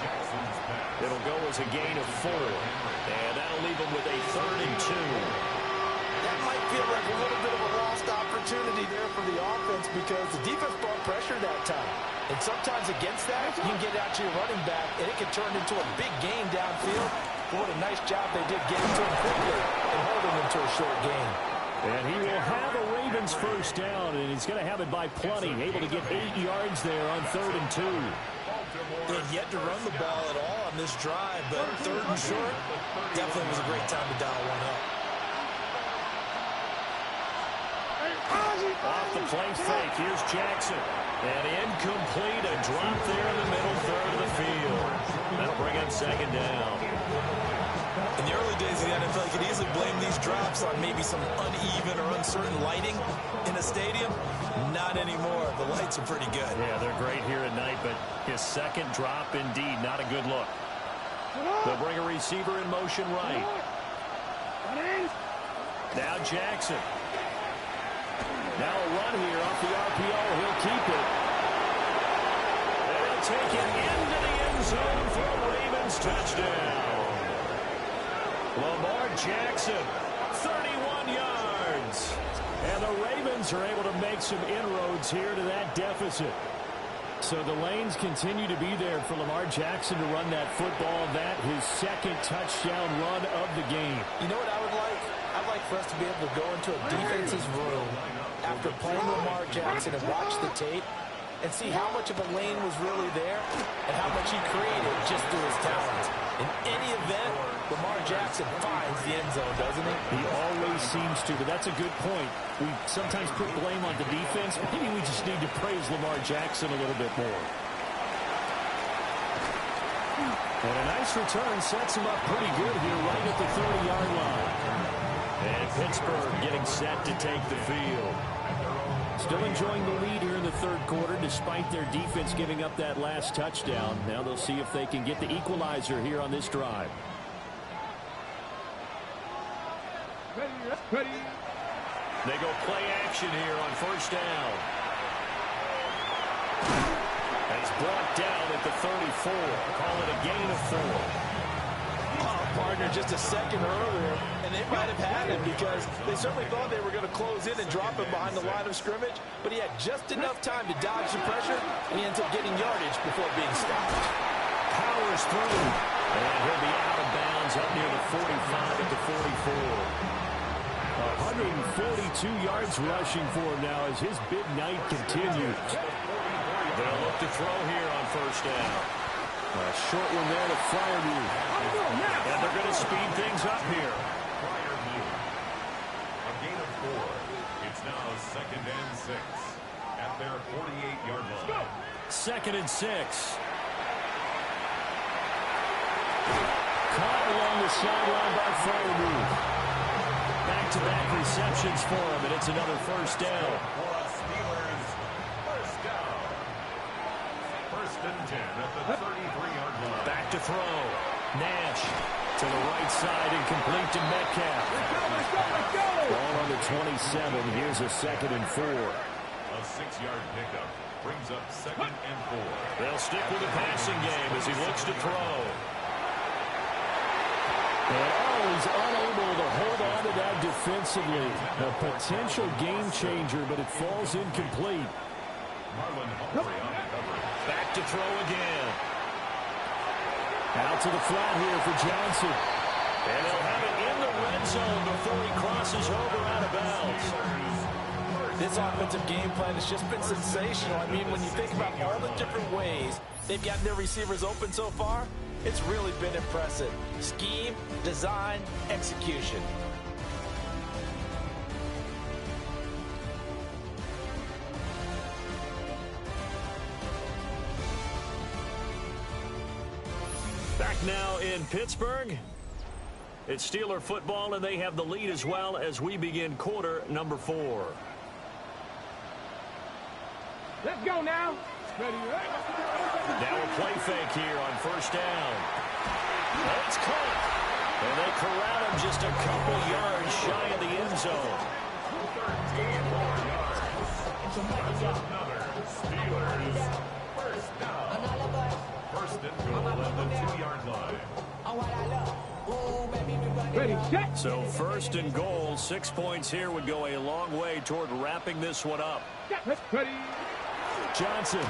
It'll go as a gain of 4, and that'll leave him with a 3rd and 2. That might feel like a little bit of a lost opportunity there for the offense because the defense brought pressure that time. And sometimes against that, you can get out to your running back, and it can turn into a big gain downfield. But what a nice job they did getting to him quickly and holding him to a short gain. And he will have a Ravens first down, and he's going to have it by plenty. Able to get 8 yards there on 3rd and 2. They had yet to run the ball at all on this drive, but 3rd and short, definitely was a great time to dial one up. Off the play fake. Here's Jackson. And incomplete. A drop there in the middle third of the field. That'll bring up second down. In the early days of the NFL, you could easily blame these drops on maybe some uneven or uncertain lighting in a stadium. Not anymore. The lights are pretty good. Yeah, they're great here at night, but his second drop, indeed, not a good look. They'll bring a receiver in motion right. Now Jackson. Now a run here off the RPO. He'll keep it. And he'll take it into the end zone for a Ravens touchdown. Lamar Jackson, 31 yards. And the Ravens are able to make some inroads here to that deficit. So the lanes continue to be there for Lamar Jackson to run that football. That his second touchdown run of the game. You know what I would like? I'd like for us to be able to go into a defense's room after playing Lamar Jackson and watch the tape and see how much of a lane was really there and how much he created just through his talent. In any event, Lamar Jackson finds the end zone, doesn't he? He always seems to, but that's a good point. We sometimes put blame on the defense. Maybe we just need to praise Lamar Jackson a little bit more. And a nice return sets him up pretty good here right at the 30-yard line. And Pittsburgh getting set to take the field. Still enjoying the lead here in the third quarter despite their defense giving up that last touchdown. Now they'll see if they can get the equalizer here on this drive. Ready. They go play action here on first down. And it's brought down at the 34. Call it a gain of 4. Partner just a second earlier, and they might have had him because they certainly thought they were going to close in and drop him behind the line of scrimmage, but he had just enough time to dodge the pressure, and he ends up getting yardage before being stopped. Powers through, and he'll be out of bounds up near the 45 at the 44. 142 yards rushing for him now as his big night continues. They'll look to throw here on first down. A short one there to Fryermuth. And they're going to speed things up here. Fryermuth. A gain of 4. It's now second and 6 at their 48-yard line. Second and 6. Caught along the sideline by Fryermuth. Back-to-back receptions for him, and it's another first down. For a Steelers first down. First and 10 at the 33-yard line. Back to throw. Nash to the right side and complete to Metcalf. Let's go. Ball on the 27. Here's a second and 4. A 6-yard pickup brings up second and 4. They'll stick with the passing game as he looks to throw. And he's unable to hold on to that defensively. A potential game changer, but it falls incomplete. Marlon Humphrey on the cover. Back to throw again. Out to the flat here for Johnson. And he'll have it in the red zone before he crosses over out of bounds. This offensive game plan has just been sensational. I mean, when you think about all the different ways they've gotten their receivers open so far, it's really been impressive. Scheme, design, execution. Back now in Pittsburgh. It's Steeler football, and they have the lead as well as we begin quarter number 4. Let's go now. Ready. Now a play fake here on first down. It's caught. And they corral him just a couple yards shy of the end zone. 13 more yards. That's another Steelers first down. First and goal at the 2-yard line. Ready, set. So first and goal, 6 points here would go a long way toward wrapping this one up. Ready. Johnson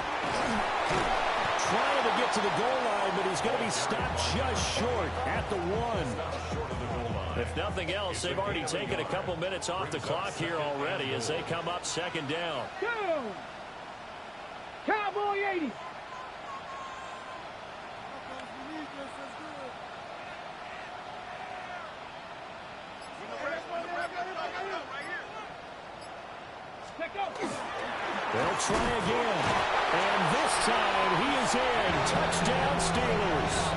trying to get to the goal line, but he's going to be stopped just short at the 1. If nothing else, they've already taken a couple minutes off the clock here already as they come up second down. Go. Cowboy 80. They'll try again. And this time he is in. Touchdown Steelers.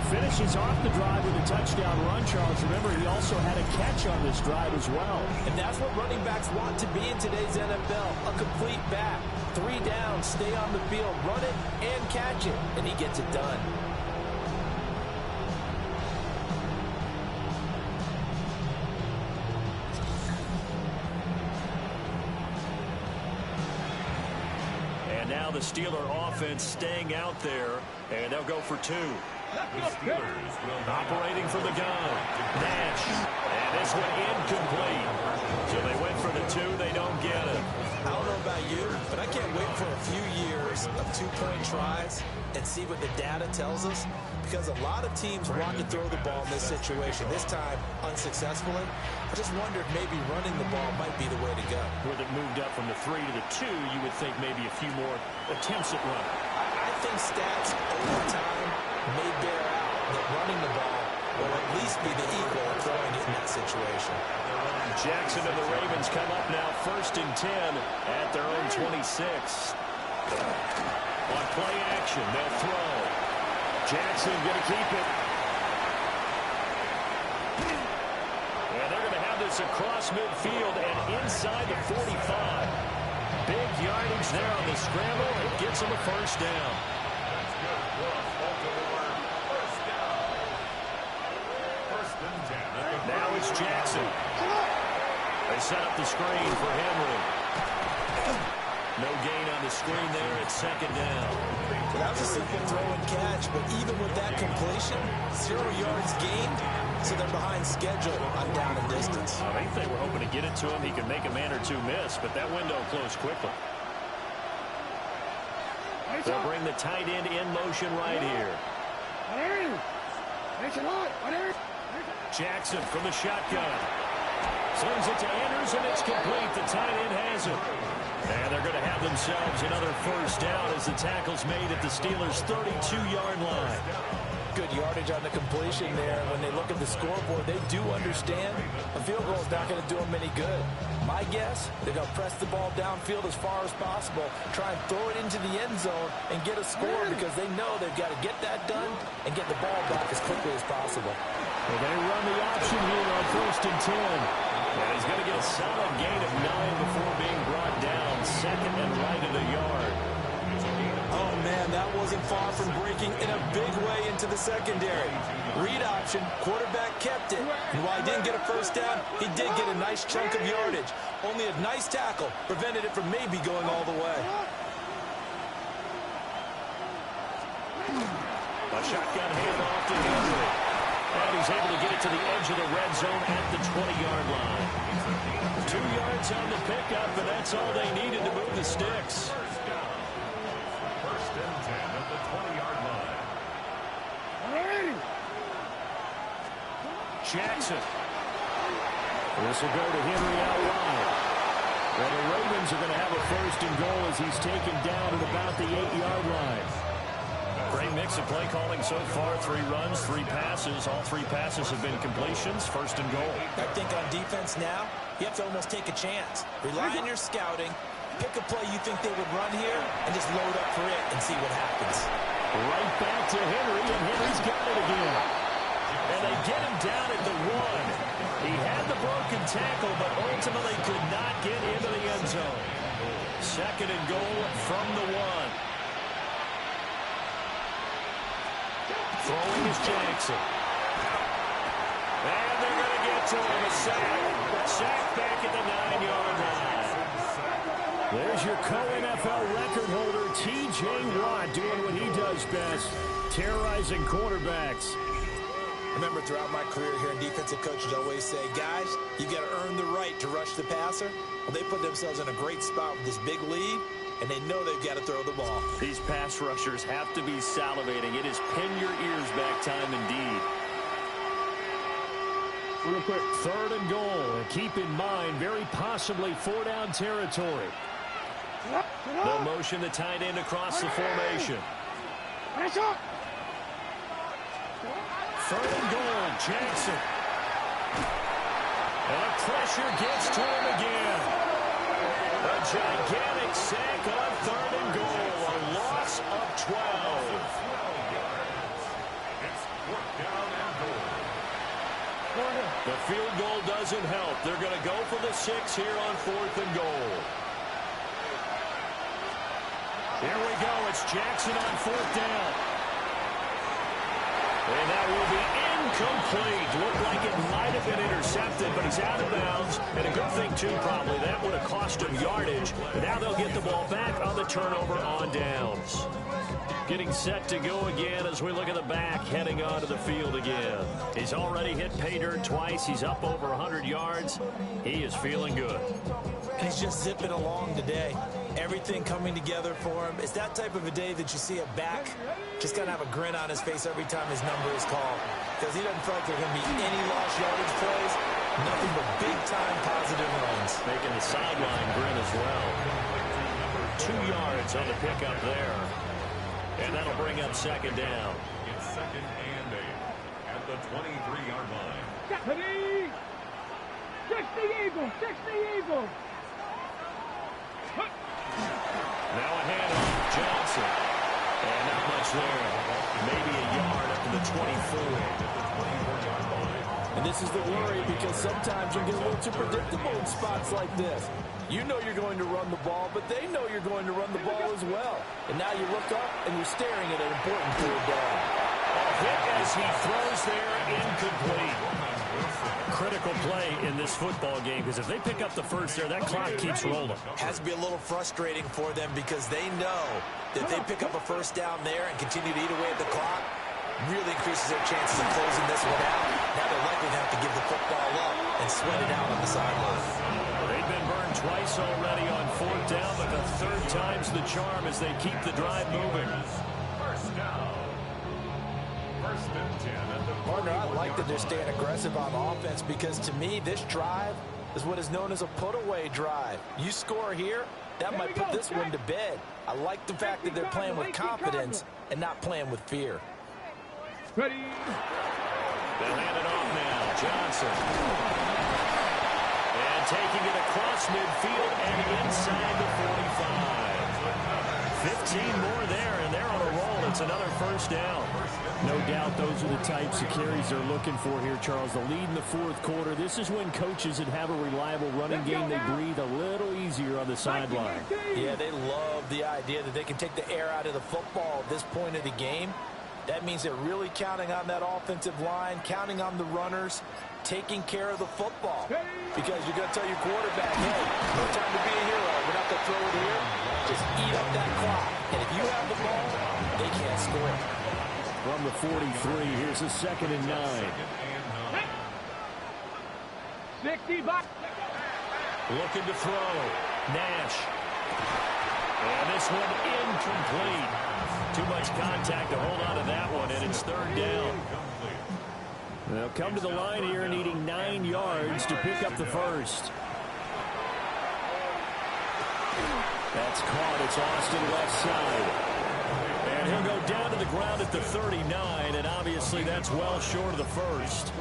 Finishes off the drive with a touchdown run, Charles. Remember, he also had a catch on this drive as well. And that's what running backs want to be in today's NFL, a complete back. 3 downs, stay on the field, run it, and catch it, and he gets it done. And now the Steeler offense staying out there, and they'll go for 2. The Steelers will operating from the gun. Nash. And this one incomplete. So they went for the 2. They don't get it. I don't know about you, but I can't wait for a few years of 2-point tries and see what the data tells us. Because a lot of teams want to throw the ball in this situation. This time, unsuccessfully. I just wonder if maybe running the ball might be the way to go. With it moved up from the 3 to the 2, you would think maybe a few more attempts at running. I think stats over time may bear out that running the ball will at least be the equal of throwing it in that situation. Jackson and the Ravens come up now 1st and 10 at their own 26. On play action, they'll throw. Jackson going to keep it. And they're going to have this across midfield and inside the 45. Big yardage there on the scramble. It gets them a 1st down. That's good. Baltimore, 1st down. 1st and 10. Now it's Jackson. They set up the screen for Henry. No gain on the screen there. It's 2nd down. That was a simple throw and catch, but even with that completion, 0 yards gained, so they're behind schedule on down and distance. I think they were hoping to get it to him. He could make a man or 2 miss, but that window closed quickly. They'll bring the tight end in motion right here. Jackson from the shotgun. Sends it to Anders, and it's complete. The tight end has it. And they're going to have themselves another 1st down as the tackle's made at the Steelers' 32-yard line. Good yardage on the completion there. When they look at the scoreboard, they do understand a field goal is not going to do them any good. My guess, they're going to press the ball downfield as far as possible, try and throw it into the end zone and get a score because they know they've got to get that done and get the ball back as quickly as possible. Well, they run the option here on 1st and 10. And he's going to get a solid gain of 9 before being brought down. 2nd and right of the yard. Oh, man, that wasn't far from breaking in a big way into the secondary. Read option, quarterback kept it. And while he didn't get a 1st down, he did get a nice chunk of yardage. Only a nice tackle prevented it from maybe going all the way. A shotgun handoff to Henry. And he's able to get it to the edge of the red zone at the 20-yard line. 2 yards on the pickup, and that's all they needed to move the sticks. 1st and 10 at the 20-yard line. Jackson. This will go to Henry out wide. Well, the Ravens are going to have a 1st and goal as he's taken down at about the 8-yard line. Great mix of play calling so far. 3 runs, 3 passes. All 3 passes have been completions. 1st and goal. I think on defense now, you have to almost take a chance. Rely on your scouting. Pick a play you think they would run here and just load up for it and see what happens. Right back to Henry, and Henry's got it again. And they get him down at the 1. He had the broken tackle, but ultimately could not get into the end zone. 2nd and goal from the 1. Throwing is Jackson. And they're going to get to him. A sack back at the 9-yard line. There's your co-NFL record holder, T.J. Watt, doing what he does best, terrorizing quarterbacks. Remember, throughout my career here in defensive coaches always say, guys, you got to earn the right to rush the passer. Well, they put themselves in a great spot with this big lead, and they know they've got to throw the ball. These pass rushers have to be salivating. It is pin your ears back time indeed. Real quick. 3rd and goal. And keep in mind, very possibly 4-down territory. They'll motion the tight end across the formation. 3rd and goal, Jackson. And the pressure gets to him again. A gigantic sack on 3rd and goal. A loss of 12. It's 4th down and goal. The field goal doesn't help. They're going to go for the 6 here on 4th and goal. Here we go. It's Jackson on 4th down. And that will be incomplete. Looked like it might have been intercepted, but he's out of bounds. And a good thing, too, probably. That would have cost him yardage. Now they'll get the ball back on the turnover on downs. Getting set to go again as we look at the back, heading onto the field again. He's already hit pay dirt twice. He's up over 100 yards. He is feeling good. He's just zipping along today. Everything coming together for him. It's that type of a day that you see a back just kind of have a grin on his face every time his number is called, because he doesn't feel like there are going to be any lost yardage plays. Nothing but big-time positive runs. Making the sideline grin as well. 2 yards on the pickup there. And that'll bring up 2nd down. It's 2nd and 8 at the 23-yard line. 60 Eagles! 60 Eagles! Now a handoff, Johnson. And not much there. Maybe a yard up to the 24. And this is the worry, because sometimes you get a little too predictable in spots like this. You know you're going to run the ball, but they know you're going to run the ball as well. And now you look up and you're staring at an important 3rd down. A hit as he throws there, incomplete. Critical play in this football game, because if they pick up the 1st there, that clock keeps rolling. Has to be a little frustrating for them, because they know that if they pick up a 1st down there and continue to eat away at the clock, really increases their chances of closing this one out. Now they're likely to have to give the football up and sweat it out on the sideline. They've been burned twice already on 4th down, but the 3rd time's the charm as they keep the drive moving. 1st down. 1st and 10 at the Partner, I like that they're staying aggressive on offense, because to me, this drive is what is known as a put-away drive. You score here, that might put this one to bed. I like the fact that they're playing with confidence and not playing with fear. Ready? They'll hand it off now. Johnson. And taking it across midfield and inside the 45. 15 more there, and they're on a roll. It's another 1st down. No doubt those are the types of carries they're looking for here, Charles. The lead in the 4th quarter. This is when coaches that have a reliable running game, they breathe a little easier on the sideline. Yeah, they love the idea that they can take the air out of the football at this point of the game. That means they're really counting on that offensive line, counting on the runners, taking care of the football. Because you're going to tell your quarterback, hey, no time to be a hero. We're not going to throw it here. Just eat up that clock. And if you have the ball, they can't score. From the 43, here's a 2nd and 9. 60 back. Looking to throw. Nash. And this one incomplete. Too much contact to hold on to that one, and it's 3rd down. They'll come to the line here needing 9 yards to pick up the 1st. That's caught. It's Austin left side. And he'll go down to the ground at the 39, and obviously that's well short of the 1st.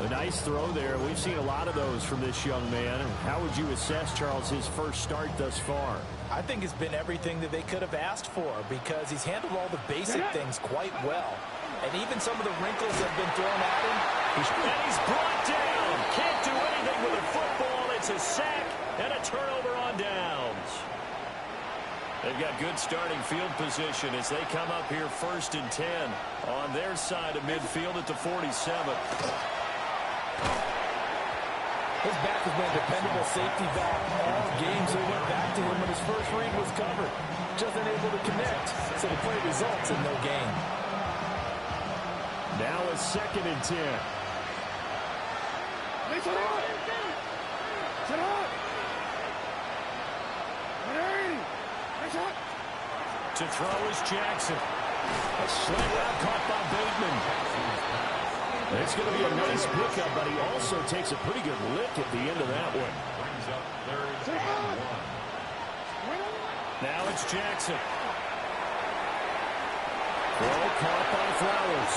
A nice throw there. We've seen a lot of those from this young man. How would you assess, Charles, his first start thus far? I think it's been everything that they could have asked for, because he's handled all the basic things quite well. And even some of the wrinkles that have been thrown at him. And he's brought down. Can't do anything with a football. It's a sack and a turnover on downs. They've got good starting field position as they come up here 1st and 10 on their side of midfield at the 47. His back has been a dependable safety valve all games. So he went back to him when his first read was covered. Just unable to connect. So the play results in no gain. Now a 2nd and 10. To throw is Jackson. A slant route caught by Bateman. It's going to be a nice pickup, but he also takes a pretty good lick at the end of that one. brings up 3rd and 1. Now it's Jackson. Throw caught by Flowers.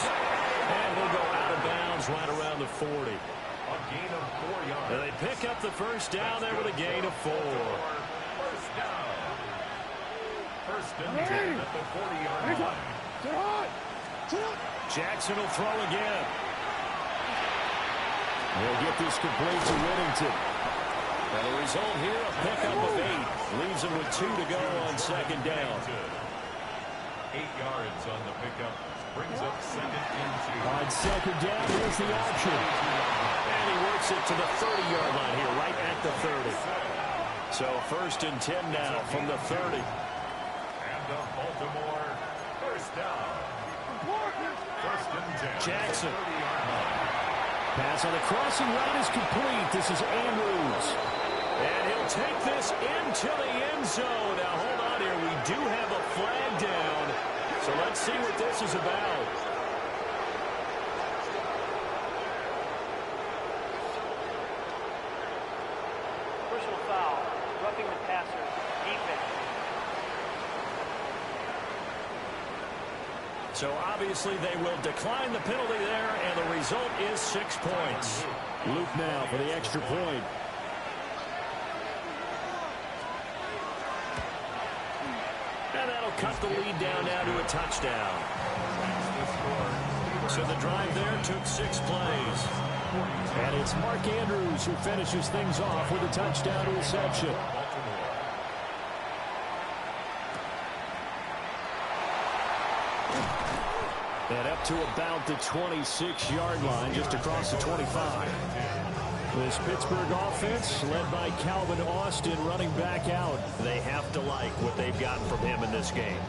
And we'll go out of bounds right around the 40. A gain of 4 yards. And they pick up the first down there with a gain of 4. First down. First and 10 at the 40-yard line. Jackson will throw again. They'll get this complete to Whittington. And the result here, a pickup of 8. Leaves them with 2 to go on second down. 8 yards on the pickup. Brings up second and 2. On second down, here's the option. And he works it to the 30-yard line here, right at the 30. So first and 10 now from the 30. And the Baltimore first down. First and 10. Jackson. 30-yard line. Pass on the crossing route is complete. This is Andrews. And he'll take this into the end zone. Now, hold on here. We do have a flag down. So let's see what this is about. Personal foul. Roughing the passer. Defense. So obviously they will decline the penalty there, and the result is 6 points. Luke now for the extra point. And that'll cut the lead down now to a touchdown. So the drive there took 6 plays. And it's Mark Andrews who finishes things off with a touchdown reception. And up to about the 26-yard line, just across the 25. This Pittsburgh offense, led by Calvin Austin, running back out. They have to like what they've gotten from him in this game.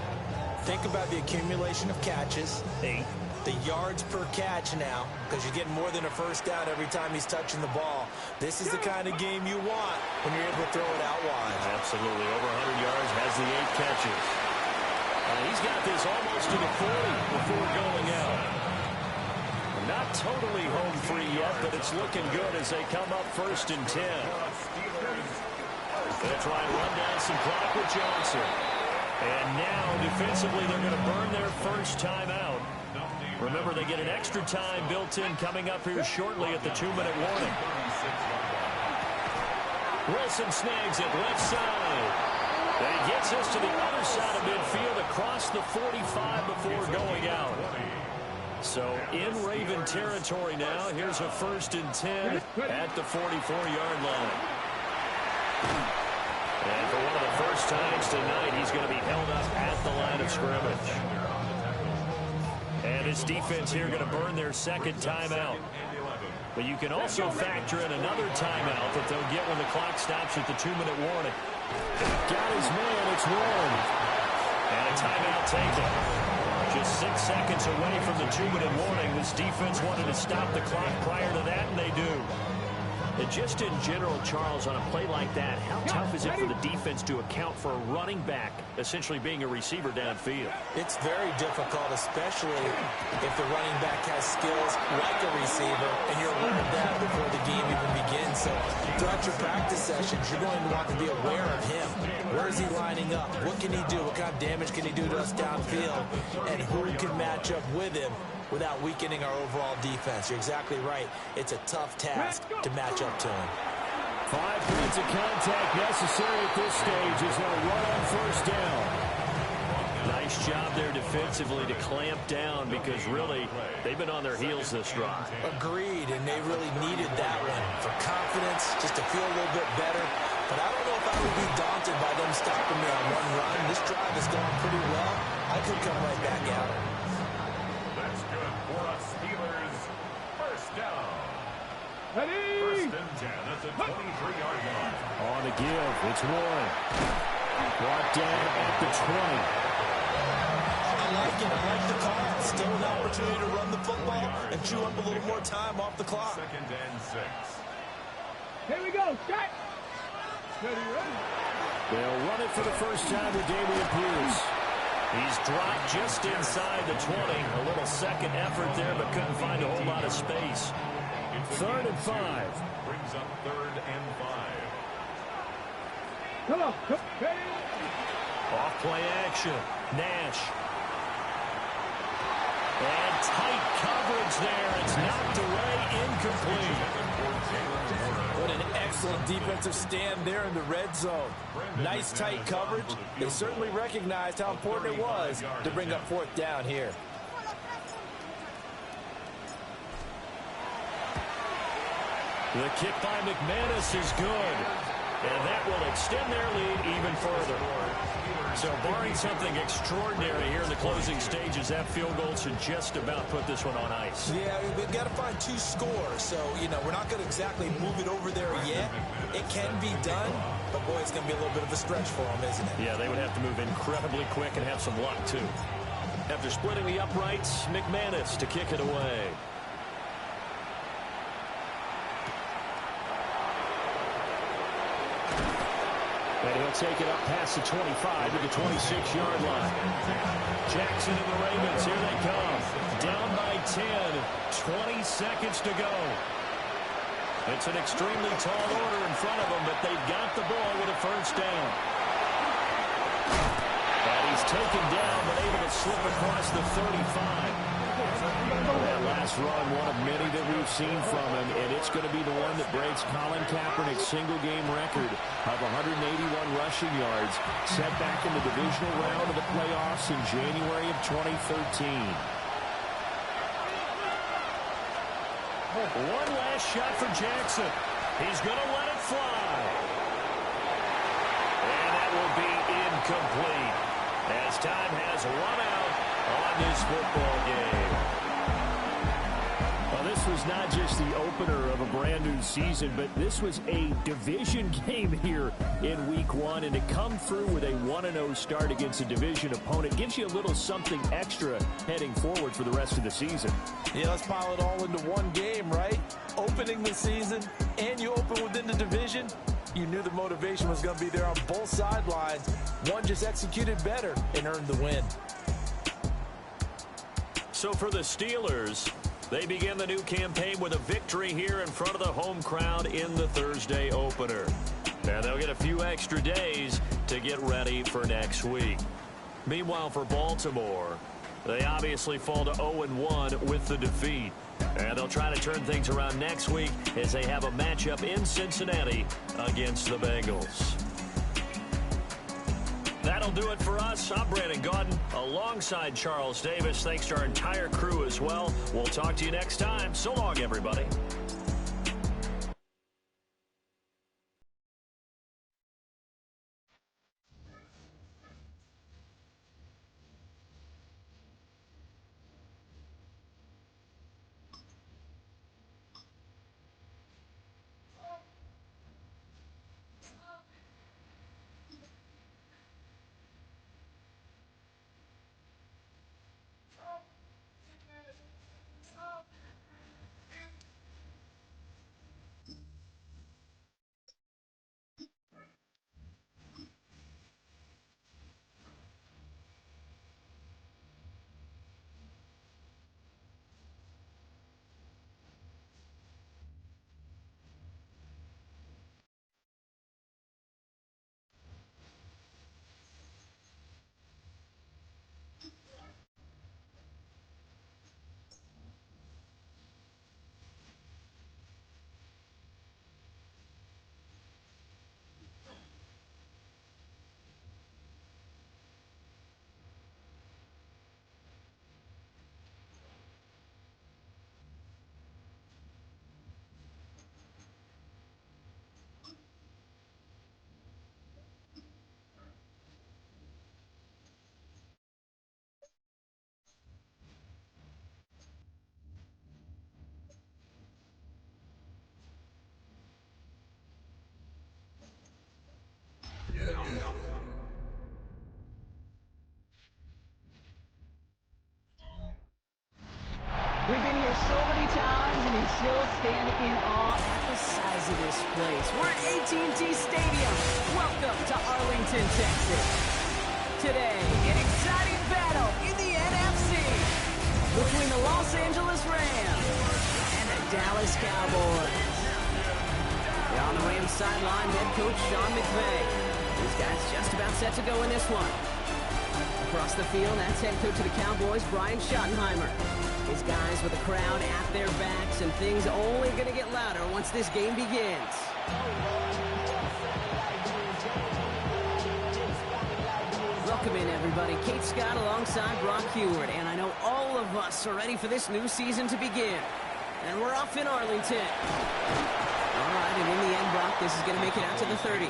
Think about the accumulation of catches. 8. The yards per catch now, because you're getting more than a first down every time he's touching the ball. This is the kind of game you want when you're able to throw it out wide. Absolutely. Over 100 yards, has the 8 catches. And he's got this almost to the 40 before going out. Not totally home free yet, but it's looking good as they come up first and 10. They'll try and run down some clock with Johnson. And now, defensively, they're going to burn their first time out. Remember, they get an extra time built in coming up here shortly at the 2-minute warning. Wilson snags it left side. And he gets us to the other side of midfield across the 45 before going out. So in Raven territory now. Here's a first and 10 at the 44-yard line. And for one of the first times tonight, he's going to be held up at the line of scrimmage. And his defense here going to burn their second timeout. But you can also factor in another timeout that they'll get when the clock stops at the 2-minute warning. Got his man, it's one. And a timeout taken. Just 6 seconds away from the 2-minute warning. This defense wanted to stop the clock prior to that, and they do. And just in general, Charles, on a play like that, how tough is it for the defense to account for a running back essentially being a receiver downfield? It's very difficult, especially if the running back has skills like a receiver, and you're aware of that before the game even begins. So throughout your practice sessions, you're going to want to be aware of him. Where is he lining up? What can he do? What kind of damage can he do to us downfield? And who can match up with him without weakening our overall defense? You're exactly right. It's a tough task to match up to him. 5 points of contact necessary at this stage as they'll run on first down. Nice job there defensively to clamp down because really they've been on their heels this drive. Agreed, and they really needed that one for confidence, just to feel a little bit better. But I don't know if I would be daunted by them stopping me on one run. This drive is going pretty well. I could come right back out. That's good for us Steelers. First down. Ready? First and 10 at the 23-yard line. On the give, it's Warren. Brought down at the 20. I like it. I like the call. Still an opportunity to run the football and chew up a little more time off the clock. Second and 6. Here we go. Shot. Ready, ready. They'll run it for the first time with Damian Pierce. He's dropped just inside the 20. A little second effort there, but couldn't find a whole lot of space. Third and 5. Brings up third and 5. Come on. Ready? Off play action. Nash. And tight coverage there. It's knocked away, incomplete. What an excellent defensive stand there in the red zone. Nice tight coverage. They certainly recognized how important it was to bring up fourth down here. The kick by McManus is good. And that will extend their lead even further. So barring something extraordinary here in the closing stages, that field goal should just about put this one on ice. Yeah, we've got to find 2 scores. So, we're not going to exactly move it over there yet. It can be done, but boy, it's going to be a little bit of a stretch for them, isn't it? Yeah, they would have to move incredibly quick and have some luck, too. After splitting the uprights, McManus to kick it away. And he'll take it up past the 25 to the 26-yard line. Jackson and the Ravens, here they come. Down by 10, 20 seconds to go. It's an extremely tall order in front of them, but they've got the ball with a first down. And he's taken down, but able to slip across the 35. That last run, one of many that we've seen from him, and it's going to be the one that breaks Colin Kaepernick's single-game record of 181 rushing yards, set back in the divisional round of the playoffs in January of 2013. One last shot for Jackson. He's going to let it fly. And that will be incomplete as time has run out on this football game. Well, this was not just the opener of a brand new season, but this was a division game here in week 1, and to come through with a 1-0 start against a division opponent gives you a little something extra heading forward for the rest of the season. Yeah, let's pile it all into one game, right? Opening the season, and you open within the division. You knew the motivation was going to be there on both sidelines. One just executed better and earned the win. So for the Steelers, they begin the new campaign with a victory here in front of the home crowd in the Thursday opener. And they'll get a few extra days to get ready for next week. Meanwhile, for Baltimore, they obviously fall to 0-1 with the defeat. And they'll try to turn things around next week as they have a matchup in Cincinnati against the Bengals. That'll do it for us. I'm Brandon Gaudin alongside Charles Davis. Thanks to our entire crew as well. We'll talk to you next time. So long, everybody. We've been here so many times, and we still stand in awe at the size of this place. We're at AT&T Stadium. Welcome to Arlington, Texas. Today, an exciting battle in the NFC between the Los Angeles Rams and the Dallas Cowboys. On the Rams sideline, head coach Sean McVay. These guys just about set to go in this one. Across the field, that's head coach of the Cowboys, Brian Schottenheimer. His guys with the crowd at their backs, and things only going to get louder once this game begins. Welcome in, everybody. Kate Scott alongside Brock Heward, and I know all of us are ready for this new season to begin. And we're off in Arlington. All right, and in the end, Brock, this is going to make it out to the 30.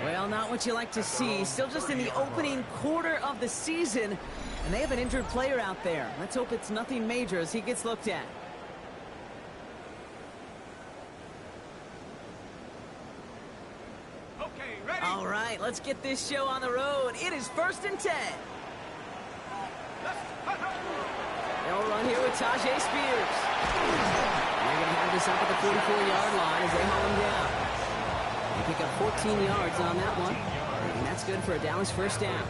Well, not what you like to see. Still just in the opening quarter of the season, and they have an injured player out there. Let's hope it's nothing major as he gets looked at. Okay, ready? All right, let's get this show on the road. It is 1st and 10. They'll run here with Tajay Spears. They're going to have this up at the 44-yard line as they haul him down. They pick up 14 yards on that one, and that's good for a Dallas first down.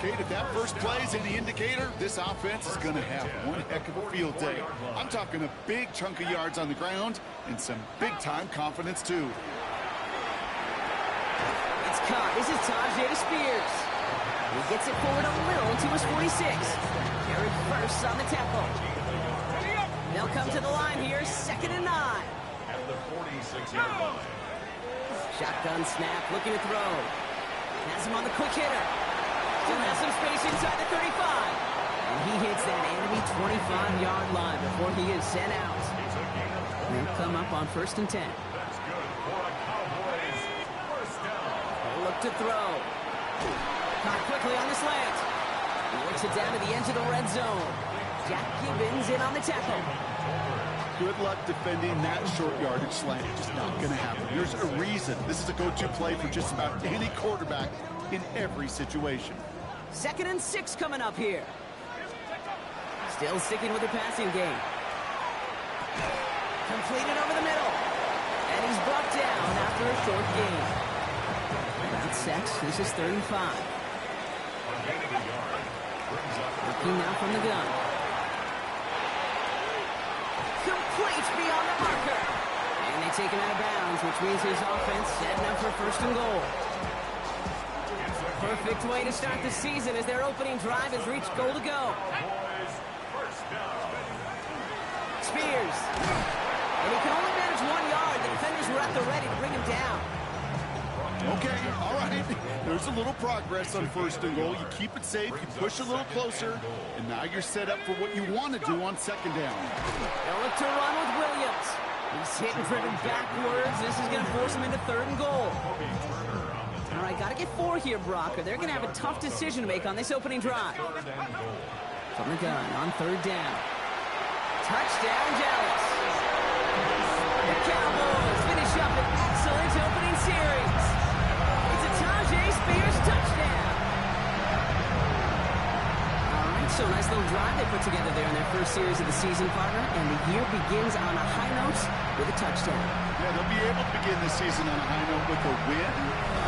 Kate, if that first play is any indicator, this offense is going to have one heck of a field day. I'm talking a big chunk of yards on the ground and some big-time confidence, too. It's caught. This is Tajay Spears. He gets it forward a little to his 46. Jared first on the tackle. They'll come to the line here, 2nd and 9. At the 46-yard line. Shotgun snap, looking to throw. Has him on the quick hitter. Still has some space inside the 35. And he hits that enemy 25-yard line before he is sent out. They'll come up on 1st and 10. That's good for a Cowboys first down. They'll look to throw. Caught quickly on the slant. He works it down to the edge of the red zone. Jack Gibbons in on the tackle. Good luck defending that short yardage slant. Just not going to happen. There's a reason. This is a go-to play for just about any quarterback in every situation. 2nd and 6 coming up here. Still sticking with the passing game. Completed over the middle. And he's brought down after a short gain. That's 6. This is 35. Looking now from the gun. Complete beyond the marker. And they take him out of bounds, which means his offense setting up for 1st and goal. Perfect way to start the season as their opening drive has reached goal to go. Spears. And he can only manage 1 yard. The defenders were at the ready to bring him down. Okay, all right. There's a little progress on 1st and goal. You keep it safe, you push a little closer, and now you're set up for what you want to do on 2nd down. They'll look to run with Williams. He's hit and driven backwards. This is going to force him into 3rd and goal. All right, got to get 4 here, Brock, or they're going to have a tough decision to make on this opening drive. From the gun on 3rd down. Touchdown, Dallas. The Cowboys finish up an excellent opening series. It's a Tajay Spears touchdown. All right, so a nice little drive they put together there in their first series of the season, partner, and the year begins on a high note with a touchdown. Yeah, they'll be able to begin the season on a high note with a win.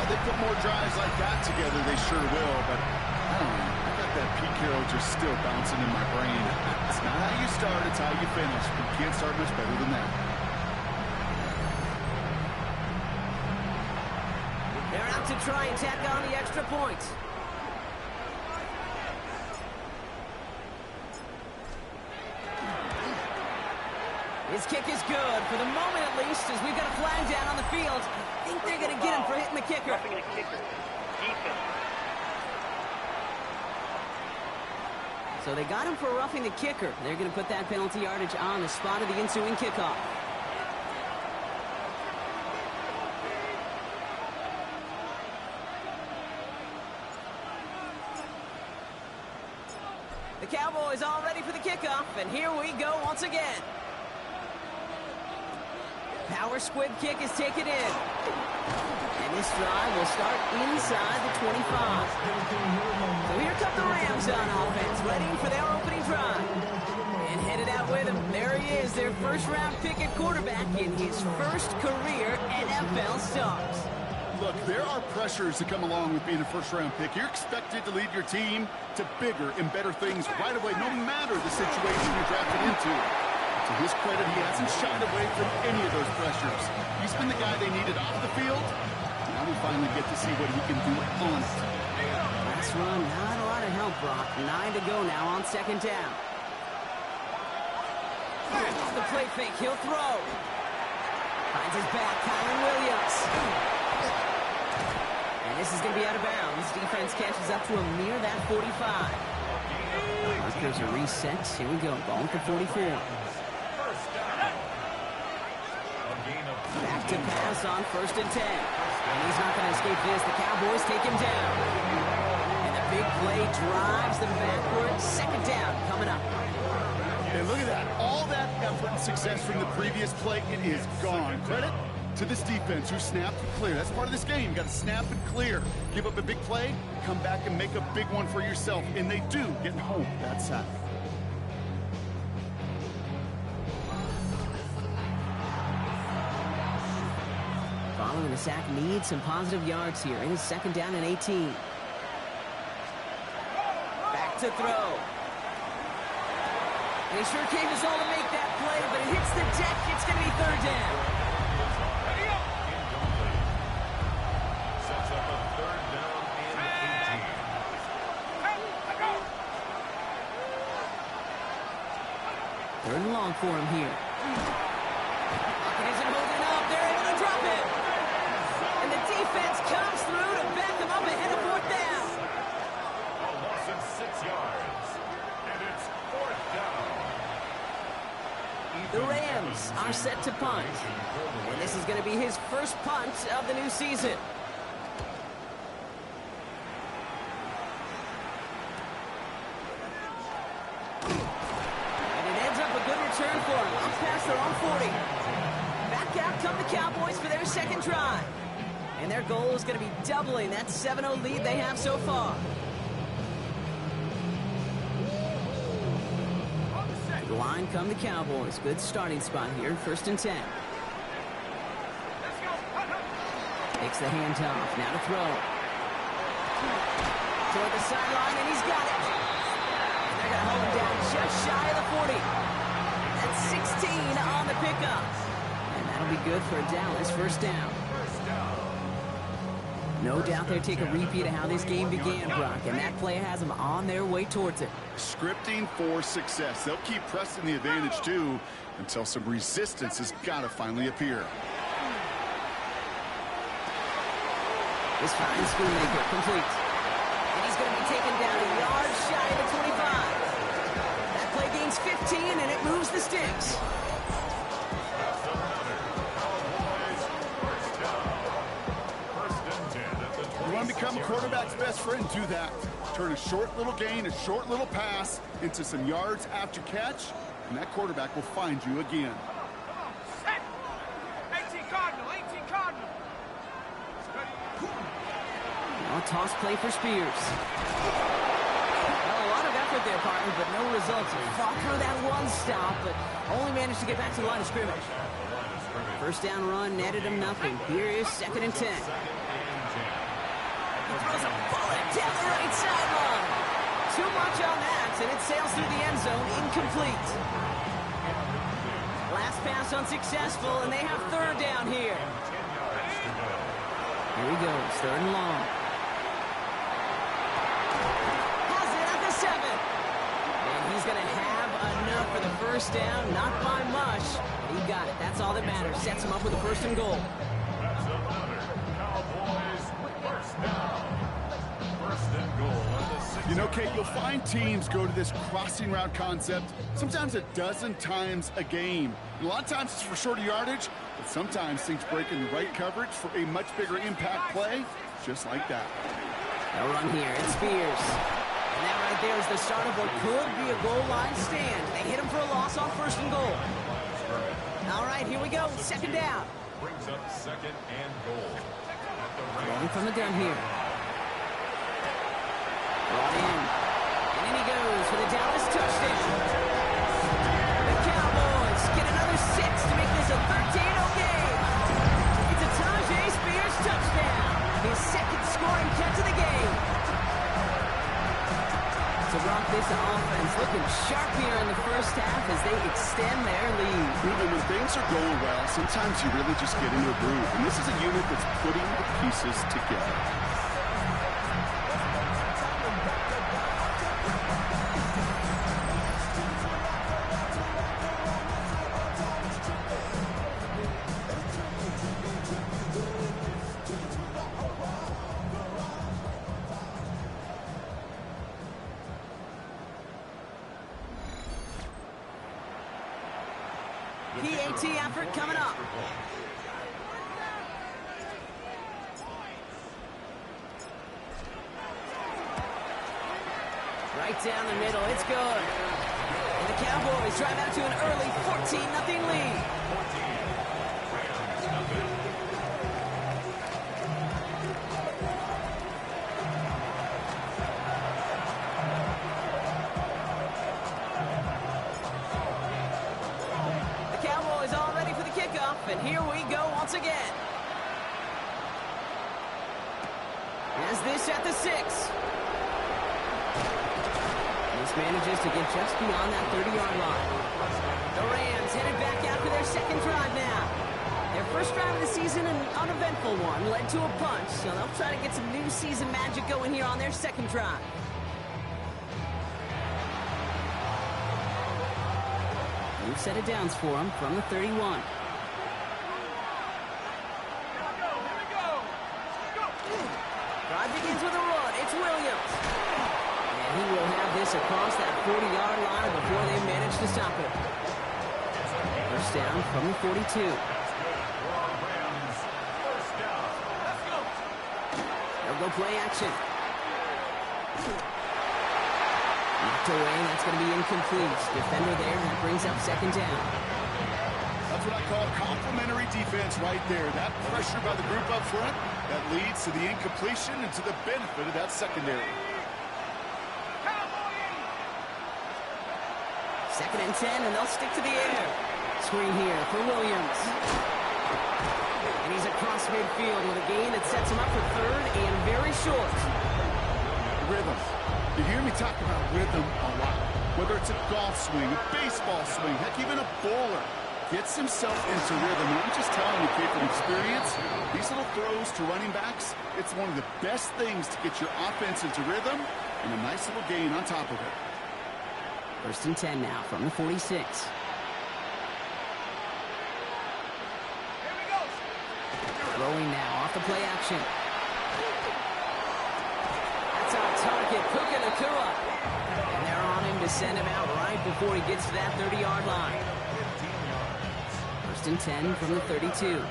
They put more drives like that together, they sure will, but I don't know. I got that Pete Carroll just still bouncing in my brain. It's not how you start, it's how you finish. You can't start much better than that. They're out to try and tack on the extra point. His kick is good, for the moment at least, as we've got a flag down on the field. I think they're going to get him for hitting the kicker. Roughing the kicker. Defense. So they got him for roughing the kicker. They're going to put that penalty yardage on the spot of the ensuing kickoff. The Cowboys all ready for the kickoff, and here we go once again. Power squib kick is taken in. And this drive will start inside the 25. So here come the Rams on offense, ready for their opening drive. And headed out with him, there he is, their first-round pick at quarterback in his first career NFL start. Look, there are pressures that come along with being a first-round pick. You're expected to lead your team to bigger and better things right away, no matter the situation you're drafted into. To his credit, he hasn't shied away from any of those pressures. He's been the guy they needed off the field. Now we finally get to see what he can do on it. Last run, not a lot of help, Brock. 9 to go now on second down. Off the play fake, he'll throw. Finds his back, Kyron Williams. And this is going to be out of bounds. Defense catches up to him near that 45. Markers are reset. Here we go, ball at the 44. Back to pass on 1st and 10. And he's not going to escape this. The Cowboys take him down. And the big play drives them backwards. 2nd down coming up. And look at that. All that effort and success from the previous play, it is gone. Credit to this defense who snapped and clear. That's part of this game. You got to snap and clear. Give up a big play, come back and make a big one for yourself. And they do, getting home that sack. Following the sack needs some positive yards here. It is 2nd down and 18. Back to throw. And he sure gave his all to make that play, but it hits the deck. It's going to be 3rd down. Sets up a 3rd down and 18. 3rd and long for him here. Pocket isn't holding up. They're able to drop it. And the defense comes through to back them up ahead of 4th down. A loss of 6 yards. And it's 4th down. The Rams are set to punt. And this is going to be his first punt of the new season. And it ends up a good return for him. Up past their own 40. Back out come the Cowboys for their 2nd drive. And their goal is going to be doubling that 7-0 lead they have so far. The line come the Cowboys. Good starting spot here. 1st and 10. Takes the handoff. Now to throw. Toward the sideline, and he's got it. And they're going to hold him down just shy of the 40. That's 16 on the pickup. And that'll be good for a Dallas 1st down. No doubt they'll take a repeat of how this game began, Brock, and that play has them on their way towards it. Scripting for success. They'll keep pressing the advantage, too, until some resistance has got to finally appear. This fine Schoonmaker complete. And he's going to be taken down a yard shy of the 25. That play gains 15, and it moves the sticks. You want to become a quarterback's best friend? Do that. Turn a short little gain, a short little pass into some yards after catch, and that quarterback will find you again. 18 Cardinal, 18 Cardinal. Now a toss play for Spears. Well, a lot of effort there, partner, but no results. He fought through that one stop, but only managed to get back to the line of scrimmage. 1st down run netted him nothing. Here is 2nd and 10. He throws a bullet down the right sideline. Too much on that, and it sails through the end zone, incomplete. Last pass unsuccessful, and they have 3rd down here. Here he goes, 3rd and long. Has it at the 7. And he's going to have enough for the 1st down, not by much. But he got it, that's all that matters. Sets him up with a 1st and goal. That's another Cowboys 1st down. 1st and goal at the 6. You know, Kate, you'll find teams go to this crossing route concept sometimes a dozen times a game. And a lot of times it's for shorter yardage, but sometimes things break in the right coverage for a much bigger impact play, just like that. A run here, it's Spears. And that right there is the start of what could be a goal line stand. They hit him for a loss on 1st and goal. All right, here we go, 2nd down. Brings up 2nd and goal. Going from the gun here. Brought in. And in he goes for the Dallas touchdown. The Cowboys get another 6 to make this a 13-0 game. It's a Tajay Spears touchdown. His 2nd scoring catch of the game. So Brock, this offense looking sharp here in the 1st half as they extend their lead. And when things are going well, sometimes you really just get into a groove. And this is a unit that's putting the pieces together. PAT effort coming up. Right down the middle, it's good. And the Cowboys drive out to an early 14-0 lead. The Cowboys all ready for the kickoff, and here we go once again. As this at the 6. Manages to get just beyond that 30-yard line. The Rams headed back out for their second drive now. Their first drive of the season, an uneventful one, led to a punch, so they'll try to get some new season magic going here on their second drive. New set of downs for them from the 31. Drive begins with a run. It's Williams. He will have this across that 40-yard line before they manage to stop it. First down from the 42. They'll go play action. Knocked away, that's going to be incomplete. Defender there, that brings up second down. That's what I call complimentary defense right there. That pressure by the group up front, that leads to the incompletion and to the benefit of that secondary. Second and 10, and they'll stick to the air. Screen here for Williams. And he's across midfield with a gain that sets him up for third and very short. Rhythm. You hear me talk about rhythm a lot. Whether it's a golf swing, a baseball swing, heck, even a bowler gets himself into rhythm. And I'm just telling you, kid, from experience, these little throws to running backs, it's one of the best things to get your offense into rhythm and a nice little gain on top of it. First and 10 now from the 46. Throwing now off the play action. That's our target, Puka Nacua. And they're on him to send him out right before he gets to that 30-yard line. First and 10 from the 32.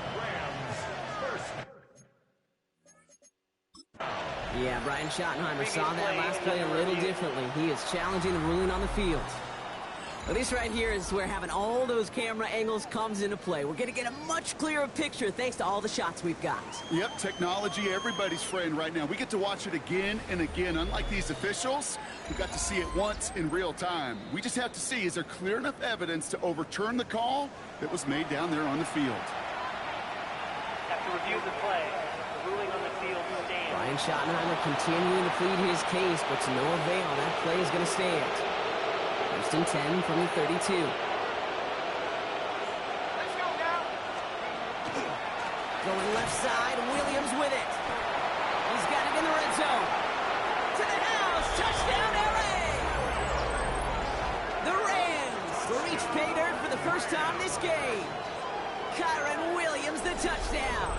Yeah, Brian Schottenheimer saw that last play a little differently. He is challenging the ruling on the field. But this right here is where having all those camera angles comes into play. We're going to get a much clearer picture thanks to all the shots we've got. Yep, technology, everybody's friend right now. We get to watch it again and again. Unlike these officials, we got to see it once in real time. We just have to see, is there clear enough evidence to overturn the call that was made down there on the field? After review the play, the ruling on the field stands. Brian Schottenheimer continuing to plead his case, but to no avail. That play is going to stand. First and 10 from the 32. Let's go now. Going left side, Williams with it. He's got it in the red zone. To the house, touchdown LA! The Rams reach pay dirt for the first time this game. Kyron Williams, the touchdown.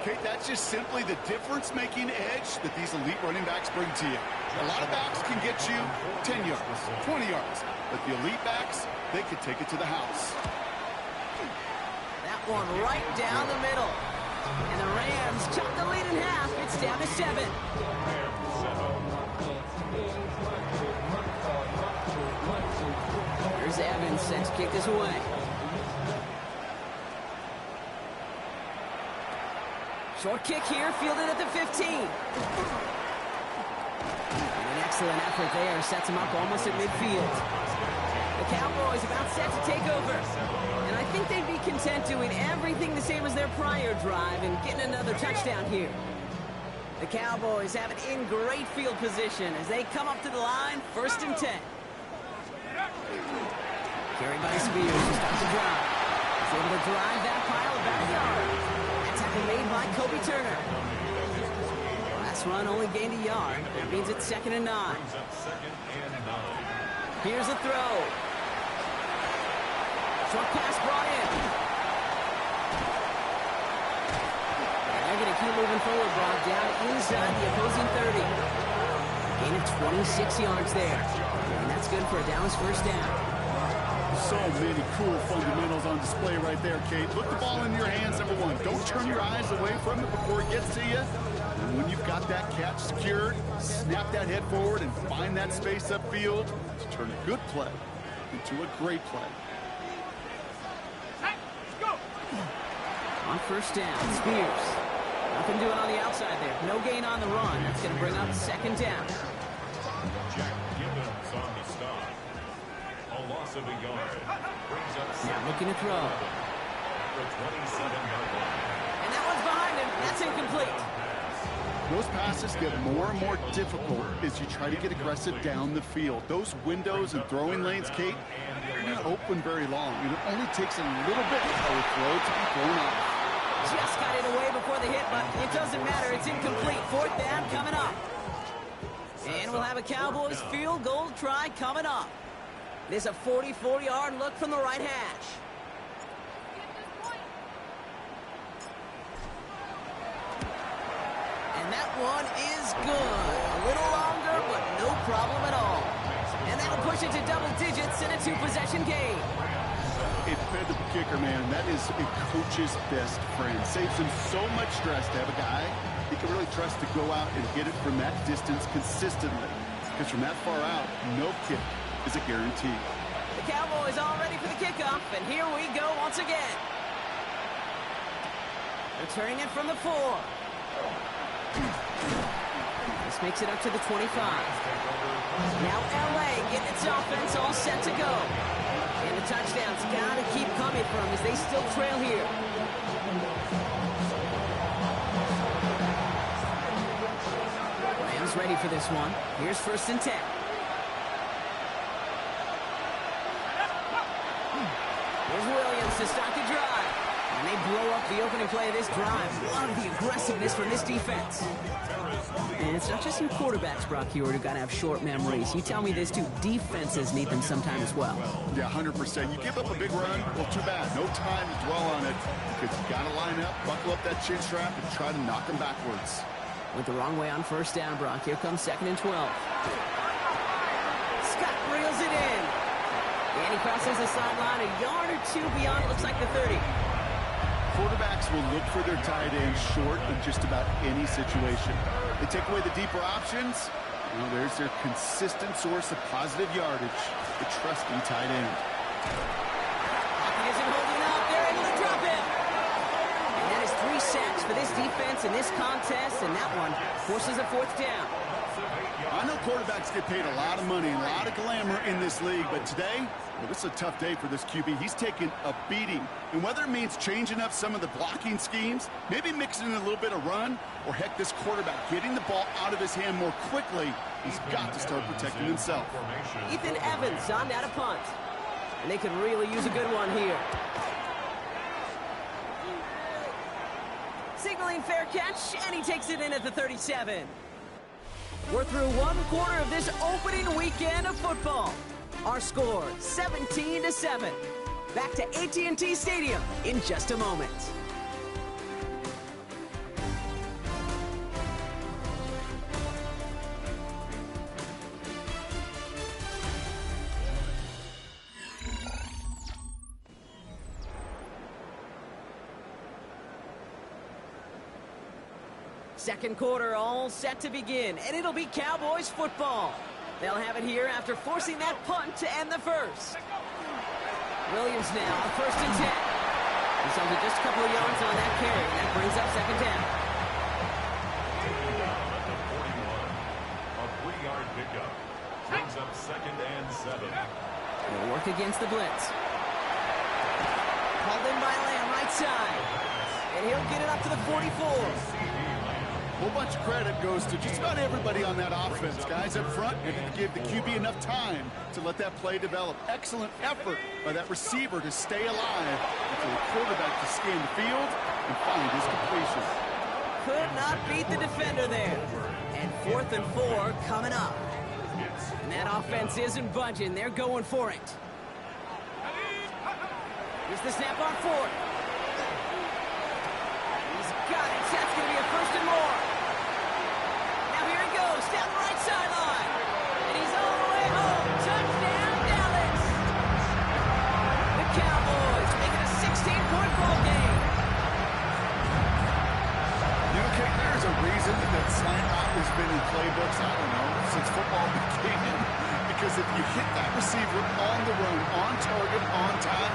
Kate, that's just simply the difference-making edge that these elite running backs bring to you. A lot of backs can get you 10 yards, 20 yards, but the elite backs, they could take it to the house. That one right down the middle. And the Rams chop the lead in half. It's down to 7. Here's Evans set to kick this away. Short kick here, fielded at the 15. And an excellent effort there sets him up almost at midfield. The Cowboys about set to take over. And I think they'd be content doing everything the same as their prior drive and getting another touchdown here. The Cowboys have it in great field position as they come up to the line, first and 10. Carried by Spears to start the drive. He's able to drive that pile about a yard. Tackle made by Kobe Turner. Last run only gained a yard. That means it's 2nd and 9. Here's a throw. Short pass brought in. And they're going to keep moving forward, brought down inside the opposing 30. Gain of 26 yards there. And that's good for a Dallas first down. So many cool fundamentals on display right there, Kate. Look the ball in your hands, number one. Don't turn your eyes away from it before it gets to you. And when you've got that catch secured, snap that head forward and find that space upfield to turn a good play into a great play. On first down, Spears. Nothing doing on the outside there. No gain on the run. That's going to bring up second down. Jack Gibbons on the stop. A loss of a yard. Brings up Now looking to throw. the 27-yard line. And that one's behind him. That's incomplete. Those passes get more and more difficult as you try to get aggressive down the field. Those windows and throwing lanes, Kate, they're not open very long. And it only takes a little bit for a throw to be thrown off. Just got it away before the hit, but it doesn't matter. It's incomplete. Fourth down coming up. And we'll have a Cowboys field goal try coming up. There's a 44-yard look from the right hash. And that one is good. A little longer, but no problem at all. And that'll push it to double digits in a two-possession game. It fed to the kicker, man. That is a coach's best friend. Saves him so much stress to have a guy he can really trust to go out and hit it from that distance consistently. Because from that far out, no kick is a guarantee. The Cowboys all ready for the kickoff, and here we go once again. Returning it from the 4. This makes it up to the 25. Now LA getting its offense all set to go. And the touchdown's got to keep coming from as they still trail here. Rams ready for this one. Here's first and 10. Here's Williams to start the drive. And they blow up the opening play of this drive. Love the aggressiveness from this defense. And it's not just some quarterbacks, Brock Hewitt, who got to have short memories. You tell me this too, defenses need them sometime as well. Yeah, 100%. You give up a big run, well, too bad. No time to dwell on it because you got to line up, buckle up that chin strap, and try to knock them backwards. Went the wrong way on first down, Brock. Here comes second and 12. Scott reels it in. And he crosses the sideline a yard or two beyond, it looks like the 30. Quarterbacks will look for their tight end short in just about any situation. They take away the deeper options. Well, there's their consistent source of positive yardage, the trusting tight end. He isn't holding up. They're able to drop him. And that is 3 sacks for this defense in this contest, and that one forces a fourth down. I know quarterbacks get paid a lot of money, a lot of glamour in this league, but today, well, this is a tough day for this QB. He's taking a beating. And whether it means changing up some of the blocking schemes, maybe mixing in a little bit of run, or heck, this quarterback getting the ball out of his hand more quickly, he's got to start protecting himself. Ethan Evans on that a punt. And they could really use a good one here. Signaling fair catch, and he takes it in at the 37. We're through one quarter of this opening weekend of football. Our score, 17-7. Back to AT&T Stadium in just a moment. Second quarter all set to begin, and it'll be Cowboys football. They'll have it here after forcing that punt to end the first. Williams now on first and 10. He's under just a couple of yards on that carry. That brings up second down. A 3-yard pickup. Brings up second and 7. He'll work against the blitz. Called in by Lamb, right side. And he'll get it up to the 44. A whole bunch of credit goes to just about everybody on that offense. Guys up front, and to give the QB enough time to let that play develop. Excellent effort by that receiver to stay alive and for the quarterback to scan the field and find his completion. Could not beat the defender there. And 4th and 4 coming up. And that offense isn't budging. They're going for it. Here's the snap on 4th. He's got it. That's going to be a first and more. Now here he goes down the right sideline. And he's all the way home. Touchdown, Dallas. there's a reason that slant route has been in playbooks, I don't know, since football began. Because if you hit that receiver on the run, on target, on time,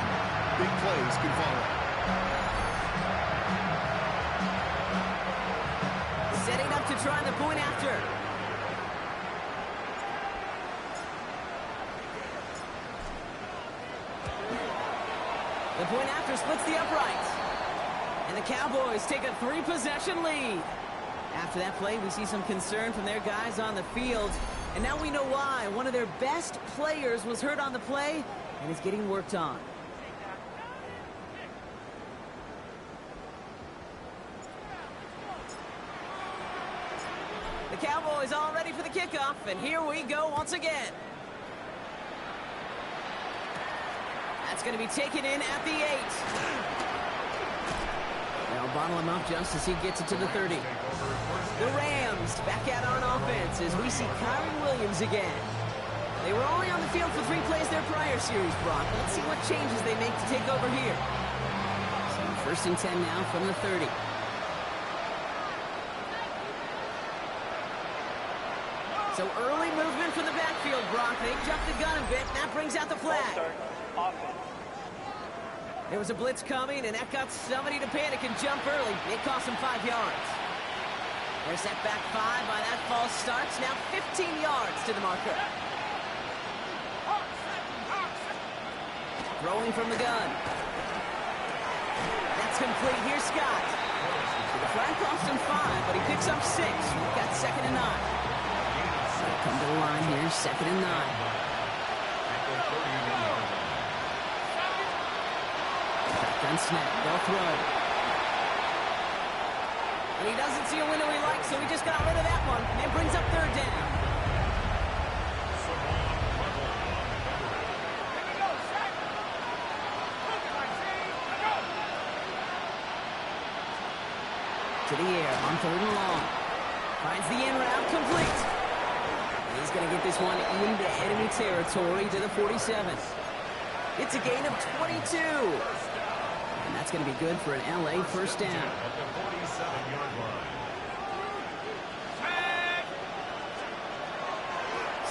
big plays can follow. Setting up to try the point after. The point after splits the uprights. And the Cowboys take a 3-possession lead. After that play, we see some concern from their guys on the field. And now we know why. One of their best players was hurt on the play and is getting worked on. The Cowboys all ready for the kickoff, and here we go once again. That's going to be taken in at the 8. They'll bottle him up just as he gets it to the 30. The Rams back out on offense as we see Kyron Williams again. They were only on the field for 3 plays their prior series, Brock. Let's see what changes they make to take over here. So 1st and 10 now from the 30. So early movement from the backfield, Brock. They jumped the gun a bit, and that brings out the flag. There was a blitz coming, and that got somebody to panic and jump early. It cost them 5 yards. They're set back 5 by that false start. Now 15 yards to the marker. Throwing from the gun. That's complete. Here's Scott. The flag cost him 5, but he picks up 6. We've got 2nd and 9. Come to the line here, 2nd and 9. Shotgun snap, they'll throw. And he doesn't see a window he likes, so he just got rid of that one. And it brings up 3rd down. To the air on 3rd and long. Finds the in route, complete. He's going to get this one into enemy territory to the 47. It's a gain of 22. And that's going to be good for an LA 1st down.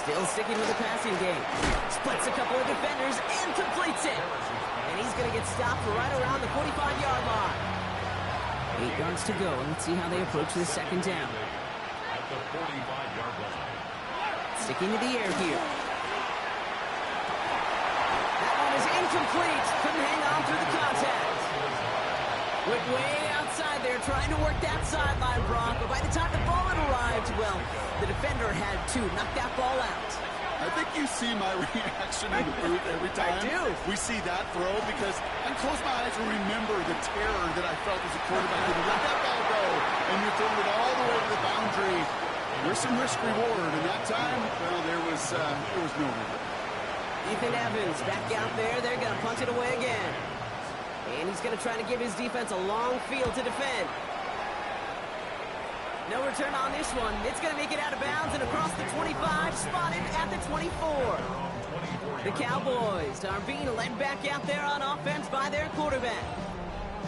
Still sticking with the passing game. Splits a couple of defenders and completes it. And he's going to get stopped right around the 45-yard line. 8 yards to go. Let's see how they approach the 2nd down. At the 45-yard line. Sticking to the air here. That one is incomplete. Couldn't hang on through the contact. Went way outside there trying to work that sideline, Brock. But by the time the ball had arrived, well, the defender had to knock that ball out. I think you see my reaction in the booth every time we see that throw, because I close my eyes and remember the terror that I felt as a quarterback. When you let that ball go and you're throwing it all the way to the boundary, there's some risk reward. And that time, well, there was no reward. Ethan Evans back out there. They're going to punt it away again. And he's going to try to give his defense a long field to defend. No return on this one. It's going to make it out of bounds and across the 25, spotted at the 24. The Cowboys are being led back out there on offense by their quarterback.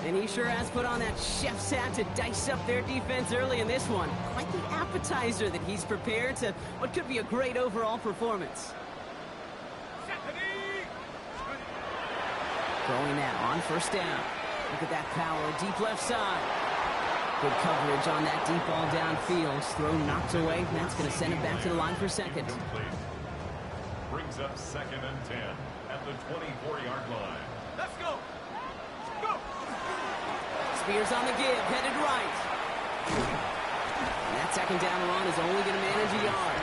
And he sure has put on that chef's hat to dice up their defense early in this one. Quite the appetizer that he's prepared to what could be a great overall performance. Throwing now on 1st down. Look at that power, deep left side. Good coverage on that deep ball downfield. Throw knocked away. That's going to send it back to the line for 2nd. Brings up 2nd and 10 at the 24-yard line. Let's go. Go. Spears on the give, headed right. And that 2nd down run is only going to manage a yard.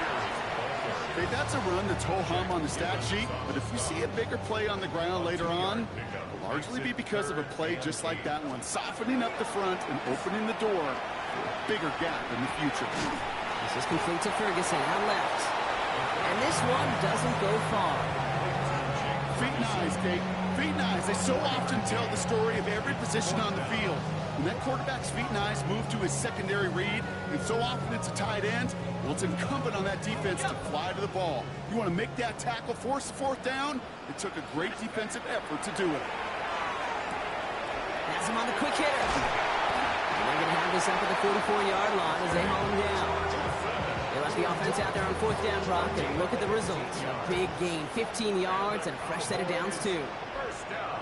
Hey, that's a run that's ho-hum on the stat sheet, but if you see a bigger play on the ground later on, it'll largely be because of a play just like that one, softening up the front and opening the door for a bigger gap in the future. This is complete to Ferguson, out left. And this one doesn't go far. Feet and eyes, Kate. Feet and eyes. They so often tell the story of every position on the field. When that quarterback's feet and eyes move to his secondary read, and so often it's a tight end, well, it's incumbent on that defense to fly to the ball. You want to make that tackle, force the 4th down? It took a great defensive effort to do it. Has him on the quick hitter. And they're going to have have this up at the 44-yard line as they haul him down. They left the offense out there on 4th down, Brock, and look at the results. A big gain, 15 yards, and a fresh set of downs, too. First down.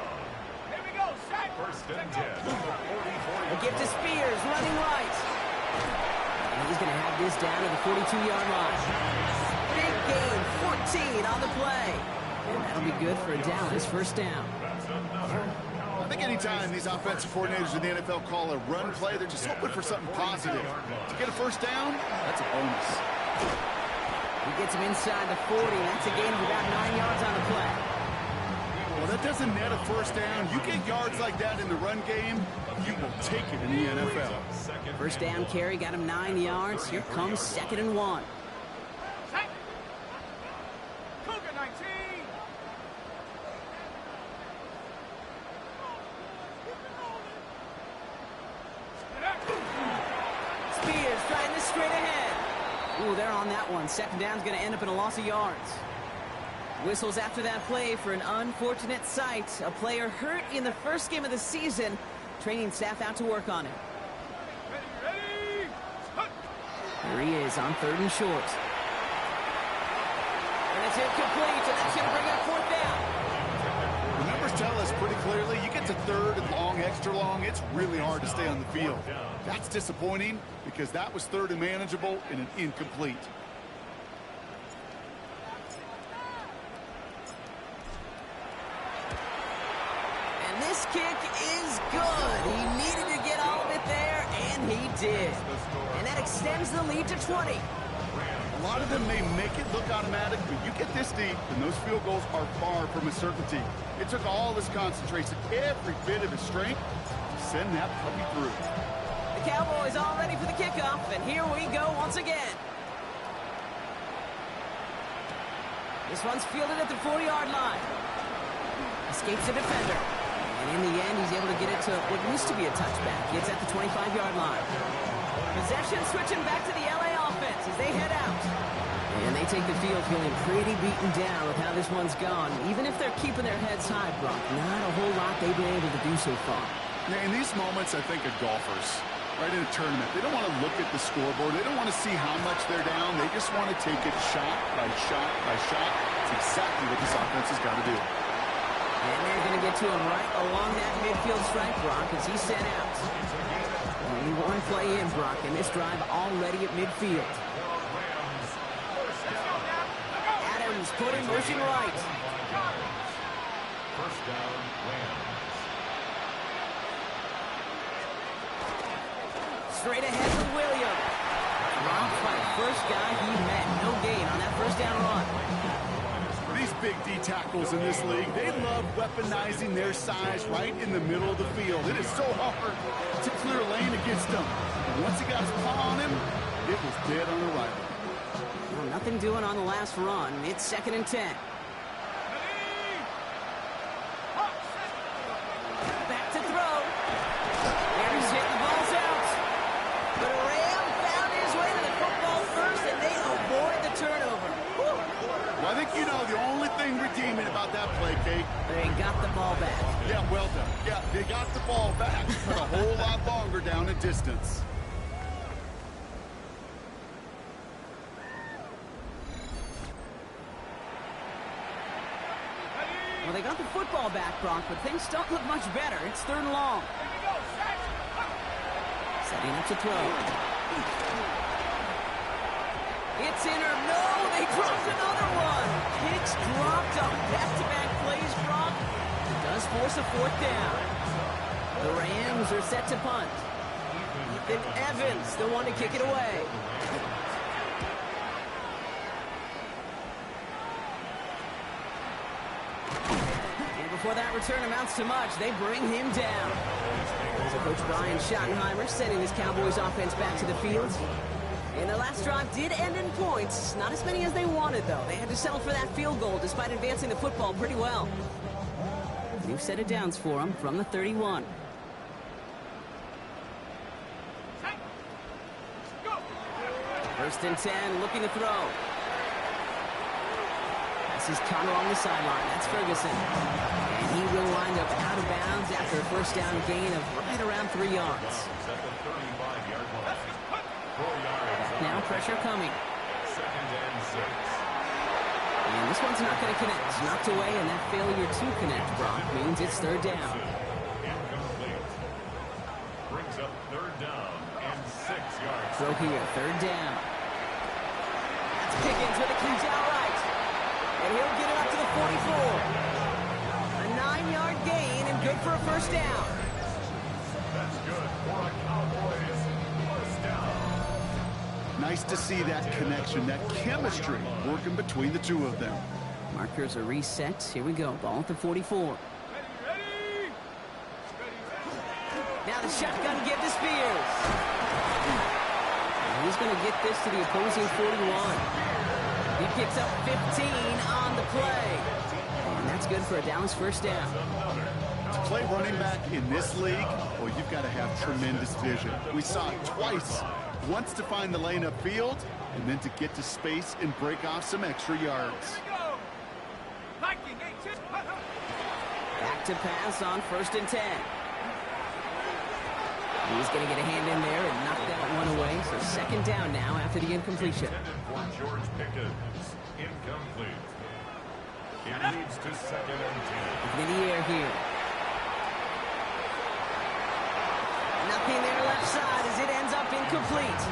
Here we go, Shaq. First and 10. A gift to Spears, running right. And he's going to have this down at the 42-yard line. Big gain, 14 on the play. And that'll be good for a Dallas first down. I think anytime these offensive coordinators in the NFL call a run play, they're just hoping for something positive. To get a first down, that's a bonus. He gets him inside the 40. That's a gain of about 9 yards on the play. Well, that doesn't net a first down. You get yards like that in the run game, you will take it in the NFL. First down carry got him 9 yards. Here comes 2nd and 1. Spears trying this straight ahead. Ooh, they're on that one. 2nd down's going to end up in a loss of yards. Whistles after that play for an unfortunate sight. A player hurt in the first game of the season. Training staff out to work on it. Here he is on 3rd and short. And it's incomplete, and that's going to bring up 4th down. The numbers tell us pretty clearly, you get to 3rd and long, extra long, it's really hard to stay on the field. That's disappointing because that was 3rd and manageable and an incomplete. And this kick is good. He needed to get all of it there, and he did. And that extends the lead to 20. A lot of them may make it look automatic, but you get this deep, and those field goals are far from a certainty. It took all his concentration, every bit of his strength, to send that puppy through. The Cowboys all ready for the kickoff, and here we go once again. This one's fielded at the 40-yard line. Escapes the defender. And in the end, he's able to get it to what used to be a touchback. It's at the 25-yard line. Possession switching back to the LA offense as they head out. And they take the field feeling pretty beaten down with how this one's gone. Even if they're keeping their heads high, Brock, not a whole lot they've been able to do so far. Yeah, in these moments, I think of golfers, right, in a tournament. They don't want to look at the scoreboard. They don't want to see how much they're down. They just want to take it shot by shot by shot. It's exactly what this offense has got to do. And they're going to get to him right along that midfield stripe, Brock, as he's sent out. Only one play in, Brock, and this drive already at midfield. Adams put in motion right. First down, Rams. Straight ahead with Williams. Dropped by the first guy he met. No gain on that first down run. These big D tackles in this league, they love weaponizing their size right in the middle of the field. It is so hard to clear a lane against them. And once he got his paw on him, it was dead on arrival. Well, nothing doing on the last run. It's 2nd and 10. Back to throw. There's hit. The ball's out. But Ram found his way to the football first, and they avoid the turnover. Whew. Well, I think you know the only thing redeeming about that play, Kate. They got the ball back. Yeah, well done. Yeah, they got the ball back, but a whole lot longer down in distance. Well, they got the football back, Brock, but things don't look much better. It's 3rd and long. Setting up to throw. It's in or no, they dropped another one. Kicks dropped on back-to-back plays, Brock. It does force a 4th down. The Rams are set to punt. Ethan Evans, the one to kick it away. And before that return amounts to much, they bring him down. So Coach Brian Schottenheimer sending his Cowboys offense back to the field. And the last drive did end in points. Not as many as they wanted, though. They had to settle for that field goal despite advancing the football pretty well. New set of downs for them from the 31. First and 10, looking to throw. Pass pass is caught along the sideline. That's Ferguson. And he will wind up out of bounds after a first down gain of right around 3 yards. Now pressure coming. And this one's not going to connect. Knocked away, and that failure to connect, Brock, means it's third down. Incomplete. Brings up third down and 6 yards. Throw here, third down. That's Pickens with a catch outright. And he'll get it up to the 44. A 9-yard gain and good for a first down. That's good for a Cowboys first down. Nice to see that connection, that chemistry working between the two of them. Markers are reset. Here we go. Ball at the 44. Now the shotgun give to Spears. And he's going to get this to the opposing 41. He picks up 15 on the play. And that's good for a Dallas first down. To play running back in this league, well, you've got to have tremendous vision. We saw it twice. Once to find the lane upfield, and then to get to space and break off some extra yards. Back to pass on 1st and 10. He's going to get a hand in there and knock that one away. So second down now after the incompletion. For George Pickens. Incomplete. It leads to 2nd and 10. In the air here. Nothing there left side as it ends up incomplete.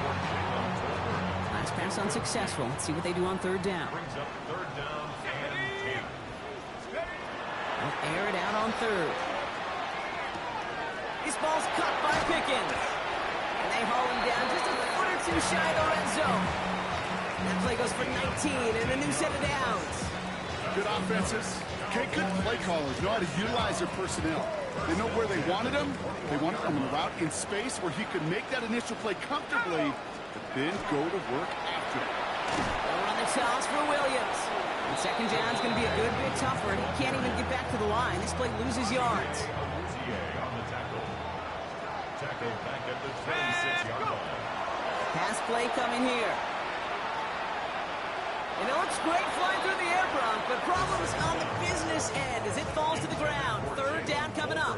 Last pass unsuccessful. Let's see what they do on third down. Brings up third down and 10. They'll air it out on third. This ball's cut by Pickens. And they haul him down just a foot or two shy of the red zone. That play goes for 19 and a new set of downs. Good offenses. Okay, good play callers know how to utilize their personnel. They know where they wanted him. They wanted him on a route in space where he could make that initial play comfortably, but then go to work after it. They'll run the toss for Williams. And second down's going to be a good bit tougher. He can't even get back to the line. This play loses yards. On the tackle. Tackle back at the 36-yard line. Pass play coming here. And it looks great flying through the air, Brock, but problems on the business end as it falls to the ground. Third down coming up.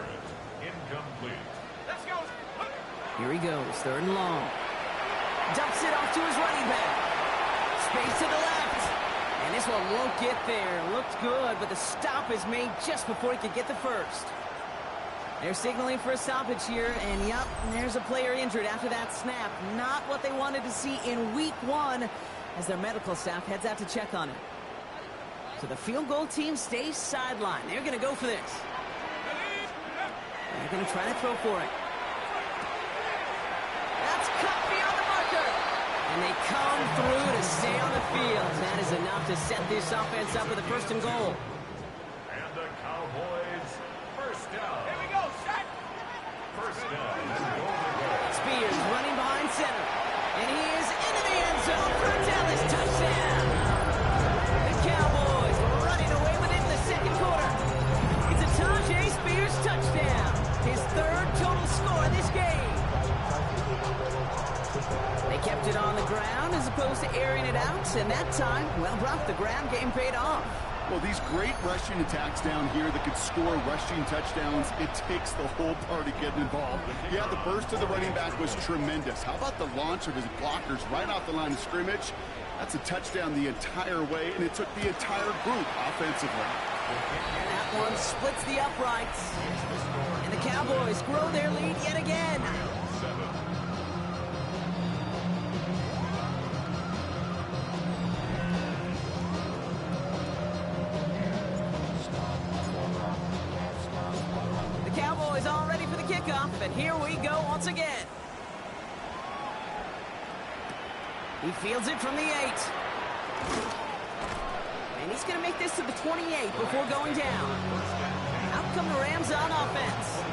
Incomplete. Let's go. Here he goes, third and long. Dumps it off to his running back. Space to the left. And this one won't get there. Looked good, but the stop is made just before he could get the first. They're signaling for a stoppage here, and yep, there's a player injured after that snap. Not what they wanted to see in week 1 as their medical staff heads out to check on him. So the field goal team stays sidelined. They're going to go for this. They're going to try to throw for it. That's cut beyond the marker. And they come through to stay on the field. That is enough to set this offense up with a 1st and goal. And the Cowboys first down. Here we go, set. First down and goal to go. Spears running behind center. And he is into the end zone for a Dallas touchdown. The Cowboys running away with it in the 2nd quarter. It's a Tajay Spears touchdown. His 3rd total score in this game. They kept it on the ground as opposed to airing it out. And that time, well, Brock, the ground game paid off. Well, these great rushing attacks down here that could score rushing touchdowns, it takes the whole party getting involved. Yeah, the burst of the running back was tremendous. How about the launch of his blockers right off the line of scrimmage? That's a touchdown the entire way, and it took the entire group offensively. And that one splits the uprights. And the Cowboys grow their lead yet again. All ready for the kickoff, and here we go once again. He fields it from the 8. And he's going to make this to the 28 before going down. Out come the Rams on offense.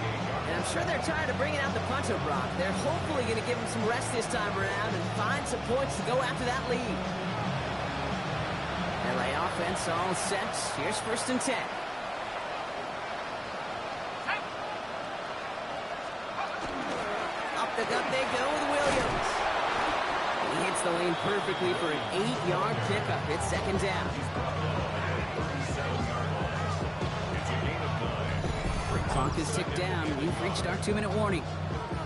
And I'm sure they're tired of bringing out the puncher, Brock. They're hopefully going to give him some rest this time around and find some points to go after that lead. LA offense all set. Here's 1st and 10. The gut they go with Williams. He hits the lane perfectly for an 8-yard pickup. It's 2nd down. Clock is ticked down. We've reached our 2-minute warning.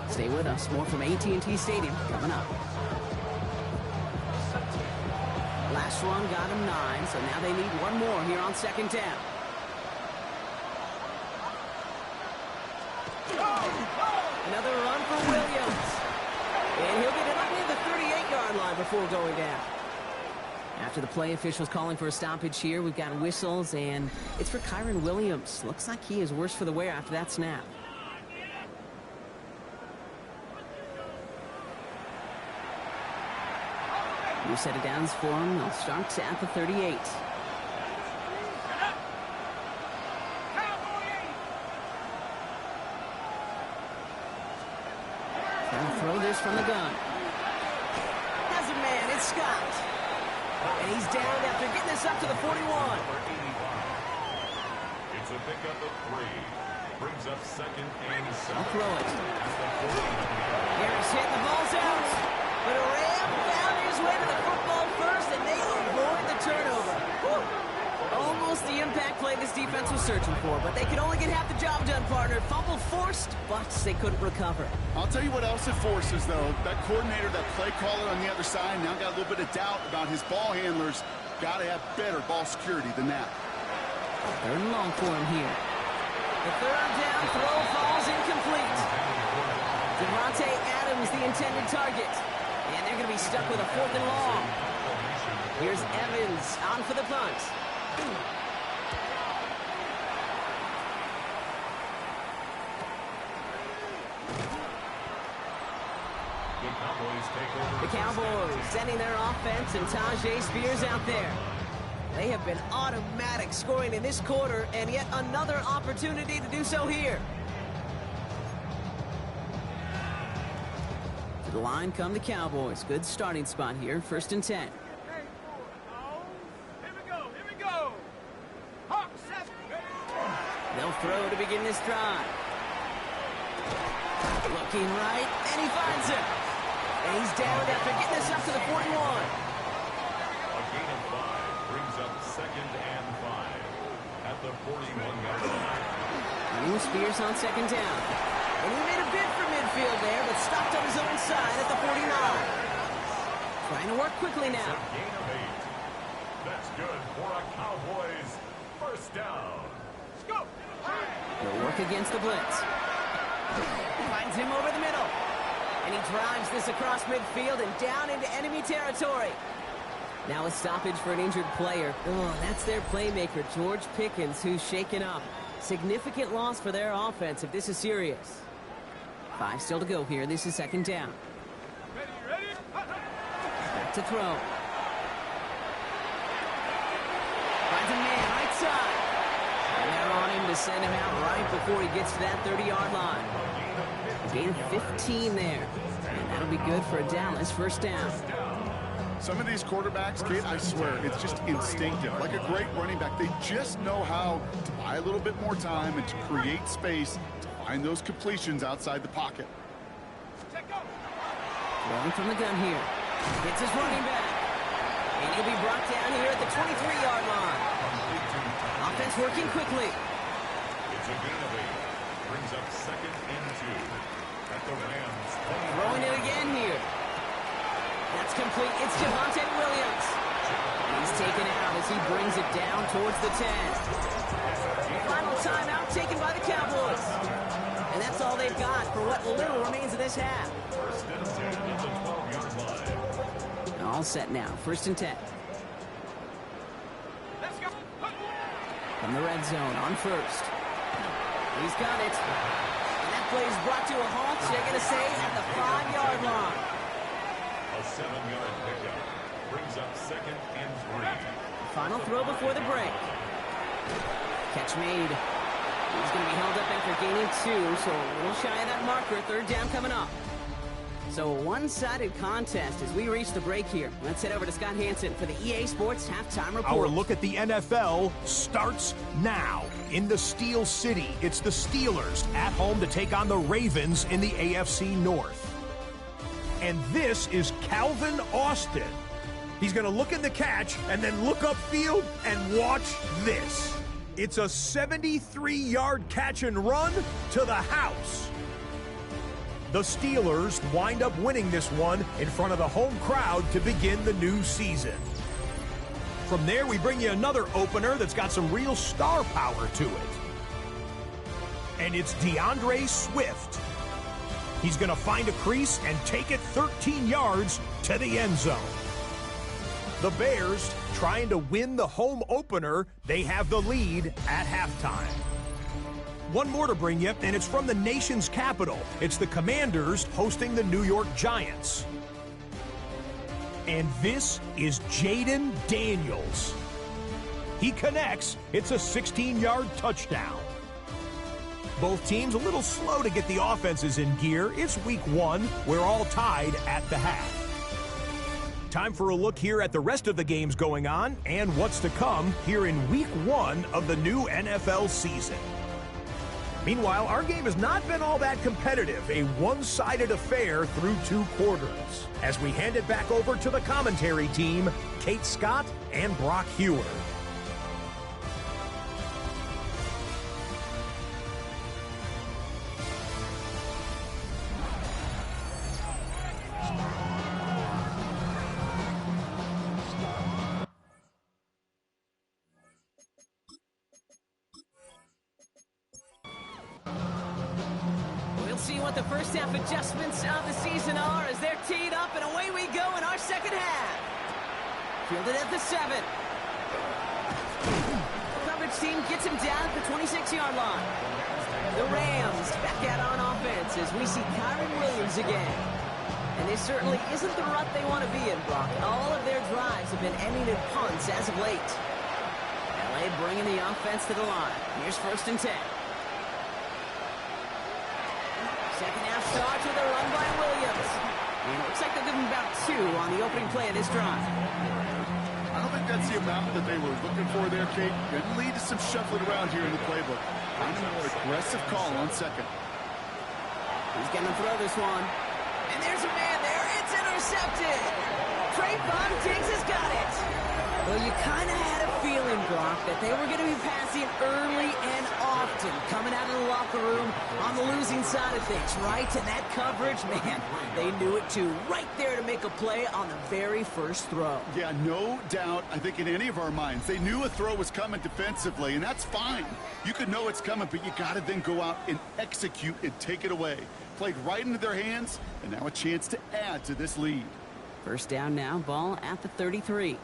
Stay with us. More from AT&T Stadium coming up. Last one got him 9, so now they need one more here on second down. Another run for Williams. And he'll get it up near the 38-yard line before going down. After the play, officials calling for a stoppage here. We've got whistles, and it's for Kyron Williams. Looks like he is worse for the wear after that snap. New set of downs for him. They'll start at the 38. Trying to throw this from the gun. Has a man. It's Scott. And he's down after getting this up to the 41. It's a pickup of 3. Brings up second and 7. I'll throw it. Harris hit, the ball's out. But a Ram found his way to the football first, and they avoid the turnover. Whew. Almost the impact play this defense was searching for, but they could only get half the job done, partner. Fumble forced, but they couldn't recover. I'll tell you what else it forces, though. That coordinator, that play caller on the other side, now got a little bit of doubt about his ball handlers. Got to have better ball security than that. 3rd and long for him here. The 3rd down throw falls incomplete. Devontae Adams, the intended target. And they're going to be stuck with a 4th and long. Here's Evans on for the punt. The Cowboys sending their offense and Tajay Spears out there. They have been automatic scoring in this quarter, and yet another opportunity to do so here. To the line come the Cowboys. Good starting spot here. 1st and 10. They'll throw to begin this drive. Looking right, and he finds it. And he's down after getting this up to the 41. A gain of 5 brings up second and 5 at the 41-yard line. Spears on second down. And he made a bid for midfield there, but stopped on his own side at the 49. Trying to work quickly now. A gain of 8. That's good for a Cowboys first down. He'll work against the blitz. Finds him over the middle. And he drives this across midfield and down into enemy territory. Now a stoppage for an injured player. Oh, that's their playmaker, George Pickens, who's shaken up. Significant loss for their offense if this is serious. 5 still to go here. This is second down. Back to throw. Finds a man right side. And they're on him to send him out right before he gets to that 30-yard line. Gain of 15 there. And that'll be good for a Dallas first down. Some of these quarterbacks, Kate, I swear, it's just instinctive. Like a great running back, they just know how to buy a little bit more time and to create space to find those completions outside the pocket. Throwing from the gun here. Hits his running back. And he'll be brought down here at the 23-yard line. Offense working quickly. It's a gain of 8. Brings up second and 2 at the Rams. Throwing it again here. That's complete. It's Javonte Williams. He's taken out as he brings it down towards the 10. Final timeout taken by the Cowboys. And that's all they've got for what little remains of this half. First and 10 at the 12-yard line. All set now. 1st and 10. From the red zone on 1st. He's got it. And that play is brought to a halt. They're going to say at the 5-yard line. A 7-yard pickup brings up second and 3. Final throw before the break. Catch made. He's going to be held up after gaining 2, so a little shy of that marker. 3rd down coming up. So a one-sided contest as we reach the break here. Let's head over to Scott Hansen for the EA Sports Halftime Report. Our look at the NFL starts now. In the Steel City, it's the Steelers at home to take on the Ravens in the AFC North. And this is Calvin Austin. He's going to look in the catch and then look upfield and watch this. It's a 73-yard catch and run to the house. The Steelers wind up winning this one in front of the home crowd to begin the new season. From there, we bring you another opener that's got some real star power to it. And it's DeAndre Swift. He's going to find a crease and take it 13 yards to the end zone. The Bears trying to win the home opener. They have the lead at halftime. One more to bring you, and it's from the nation's capital. It's the Commanders hosting the New York Giants. And this is Jaden Daniels. He connects. It's a 16-yard touchdown. Both teams a little slow to get the offenses in gear. It's week 1. We're all tied at the half. Time for a look here at the rest of the games going on and what's to come here in week 1 of the new NFL season. Meanwhile, our game has not been all that competitive, a one-sided affair through 2 quarters. As we hand it back over to the commentary team, Kate Scott and Brock Hewer. See what the first half adjustments of the season are as they're teed up, and away we go in our second half. Fielded at the 7. The coverage team gets him down at the 26-yard line. The Rams back out on offense as we see Kyron Williams again. And this certainly isn't the rut they want to be in, Brock. All of their drives have been ending in punts as of late. LA bringing the offense to the line. Here's 1st and 10. Second half starts with a run by Williams. And it looks like they'll give him about 2 on the opening play of this drive. I don't think that's the amount that they were looking for there, Kate. Going to lead to some shuffling around here in the playbook. Find a more aggressive call on second. He's going to throw this one. And there's a man there. It's intercepted. Trayvon Diggs has got it. Well, you kind of had a feeling, Brock, that they were going to be passing early and often, coming out of the locker room on the losing side of things, right? And that coverage, man, they knew it too. Right there to make a play on the very first throw. Yeah, no doubt. I think in any of our minds, they knew a throw was coming defensively, and that's fine. You could know it's coming, but you got to then go out and execute and take it away. Played right into their hands, and now a chance to add to this lead. First down now, ball at the 33.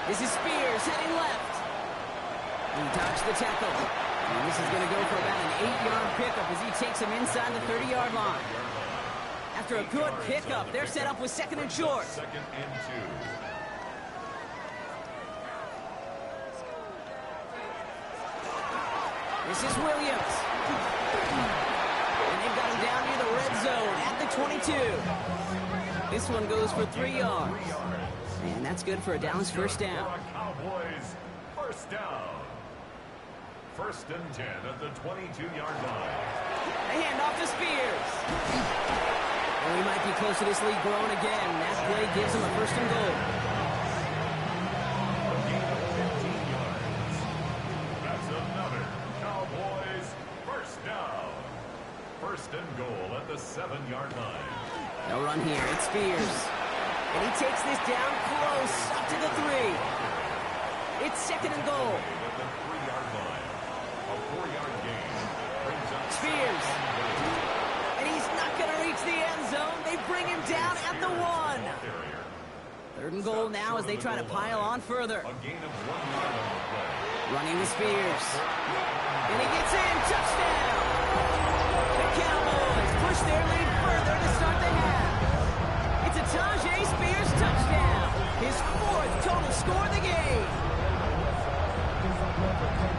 This is Spears heading left. He dodged the tackle. And this is going to go for about an 8-yard pickup as he takes him inside the 30-yard line. After a good pickup, they're set up with 2nd and short. 2nd and 2. This is Williams. And they've got him down near the red zone at the 22. This one goes for 3 yards. And that's good for a Dallas first down. Cowboys first down. 1st and 10 at the 22-yard line. A handoff to Spears. Well, he might be close to this lead growing again. That play gives him a 1st and goal. A gain of 15 yards. That's another Cowboys first down. 1st and goal at the 7-yard line. No run here. It's Spears. And he takes this down close, up to the 3. It's 2nd and goal. At the 3-yard line. A 4-yard gain brings up Spears. And he's not going to reach the end zone. They bring him down at the 1. 3rd and goal now as they try to pile on further. A gain of 1 yard on the play. Running to Spears. And he gets in. Touchdown. The Cowboys push their lead further to start the half. It's a Tajay Spears touchdown. His 4th total score of the game.